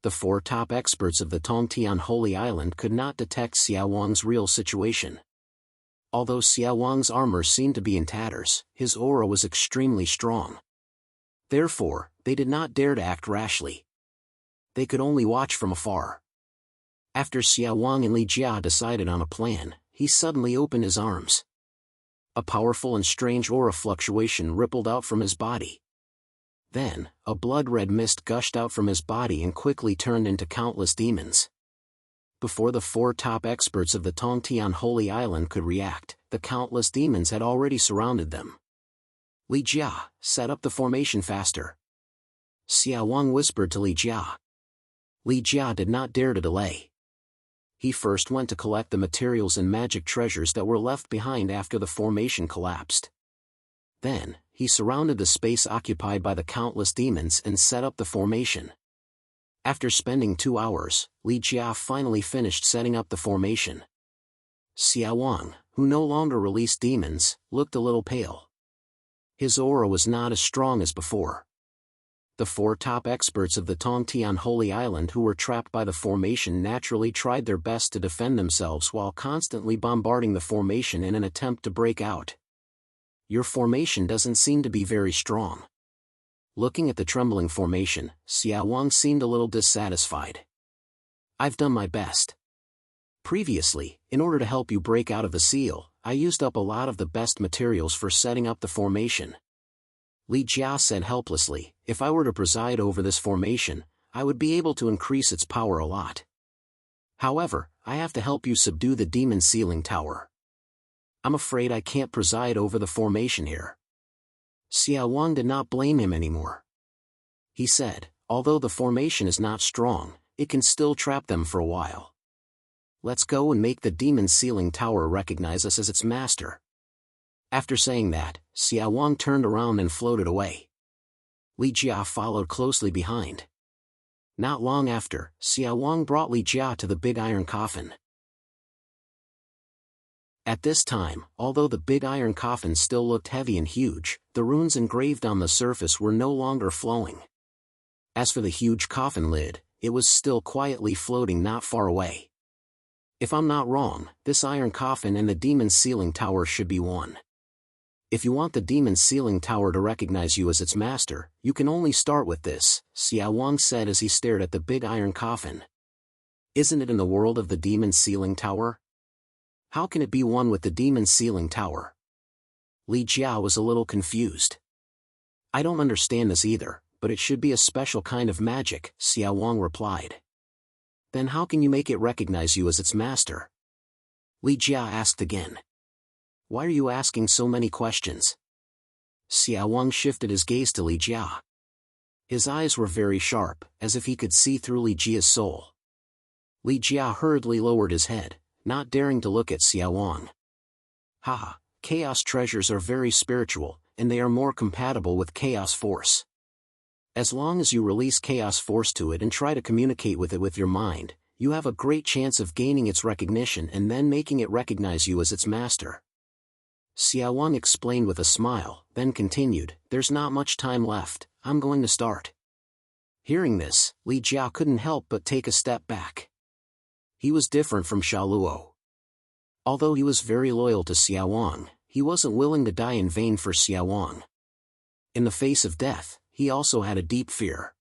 The 4 top experts of the Tongtian Holy Island could not detect Xiao Wang's real situation. Although Xiao Wang's armor seemed to be in tatters, his aura was extremely strong. Therefore, they did not dare to act rashly. They could only watch from afar. After Xiao Wang and Li Jia decided on a plan, he suddenly opened his arms. A powerful and strange aura fluctuation rippled out from his body. Then, a blood-red mist gushed out from his body and quickly turned into countless demons. Before the 4 top experts of the Tongtian Holy Island could react, the countless demons had already surrounded them. Li Jia, set up the formation faster. Xiao Wang whispered to Li Jia. Li Jia did not dare to delay. He first went to collect the materials and magic treasures that were left behind after the formation collapsed. Then, he surrounded the space occupied by the countless demons and set up the formation. After spending 2 hours, Li Jia finally finished setting up the formation. Xiao Wang, who no longer released demons, looked a little pale. His aura was not as strong as before. The 4 top experts of the Tongtian Holy Island who were trapped by the formation naturally tried their best to defend themselves while constantly bombarding the formation in an attempt to break out. Your formation doesn't seem to be very strong. Looking at the trembling formation, Xiao Wang seemed a little dissatisfied. I've done my best. Previously, in order to help you break out of the seal, I used up a lot of the best materials for setting up the formation. Li Jia said helplessly, if I were to preside over this formation, I would be able to increase its power a lot. However, I have to help you subdue the demon sealing tower. I'm afraid I can't preside over the formation here. Xiao Wang did not blame him anymore. He said, although the formation is not strong, it can still trap them for a while. Let's go and make the demon sealing tower recognize us as its master. After saying that, Xiao Wang turned around and floated away. Li Jia followed closely behind. Not long after, Xiao Wang brought Li Jia to the big iron coffin. At this time, although the big iron coffin still looked heavy and huge, the runes engraved on the surface were no longer flowing. As for the huge coffin lid, it was still quietly floating not far away. If I'm not wrong, this iron coffin and the demon sealing tower should be one. If you want the demon sealing tower to recognize you as its master, you can only start with this, Xiao Wang said as he stared at the big iron coffin. Isn't it in the world of the demon sealing tower? How can it be one with the demon sealing tower? Li Jia was a little confused. I don't understand this either, but it should be a special kind of magic, Xiao Wang replied. Then how can you make it recognize you as its master? Li Jia asked again. Why are you asking so many questions? Xiao Wang shifted his gaze to Li Jia. His eyes were very sharp, as if he could see through Li Jia's soul. Li Jia hurriedly lowered his head, not daring to look at Xiao Wang. Haha, chaos treasures are very spiritual, and they are more compatible with chaos force. As long as you release chaos force to it and try to communicate with it with your mind, you have a great chance of gaining its recognition and then making it recognize you as its master. Xiao Wang explained with a smile, then continued, there's not much time left, I'm going to start. Hearing this, Li Jia couldn't help but take a step back. He was different from Xiaoluo. Although he was very loyal to Xiao Wang, he wasn't willing to die in vain for Xiao Wang. In the face of death, he also had a deep fear.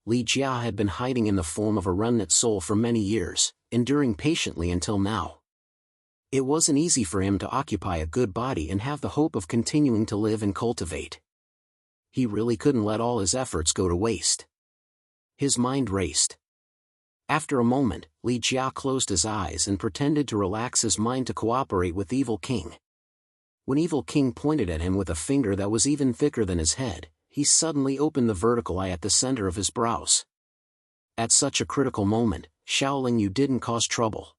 Li Jia had been hiding in the form of a remnant soul for many years, enduring patiently until now. It wasn't easy for him to occupy a good body and have the hope of continuing to live and cultivate. He really couldn't let all his efforts go to waste. His mind raced. After a moment, Li Jia closed his eyes and pretended to relax his mind to cooperate with Evil King. When Evil King pointed at him with a finger that was even thicker than his head, he suddenly opened the vertical eye at the center of his brows. At such a critical moment, Shaolin Yu didn't cause trouble.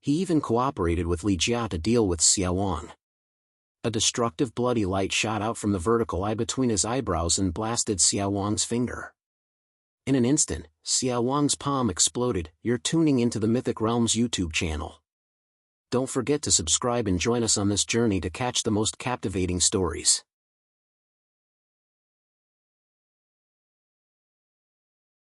He even cooperated with Li Jia to deal with Xiao Wang. A destructive bloody light shot out from the vertical eye between his eyebrows and blasted Xiao Wang's finger. In an instant, Xiao Wang's palm exploded. You're tuning into the Mythic Realms YouTube channel. Don't forget to subscribe and join us on this journey to catch the most captivating stories.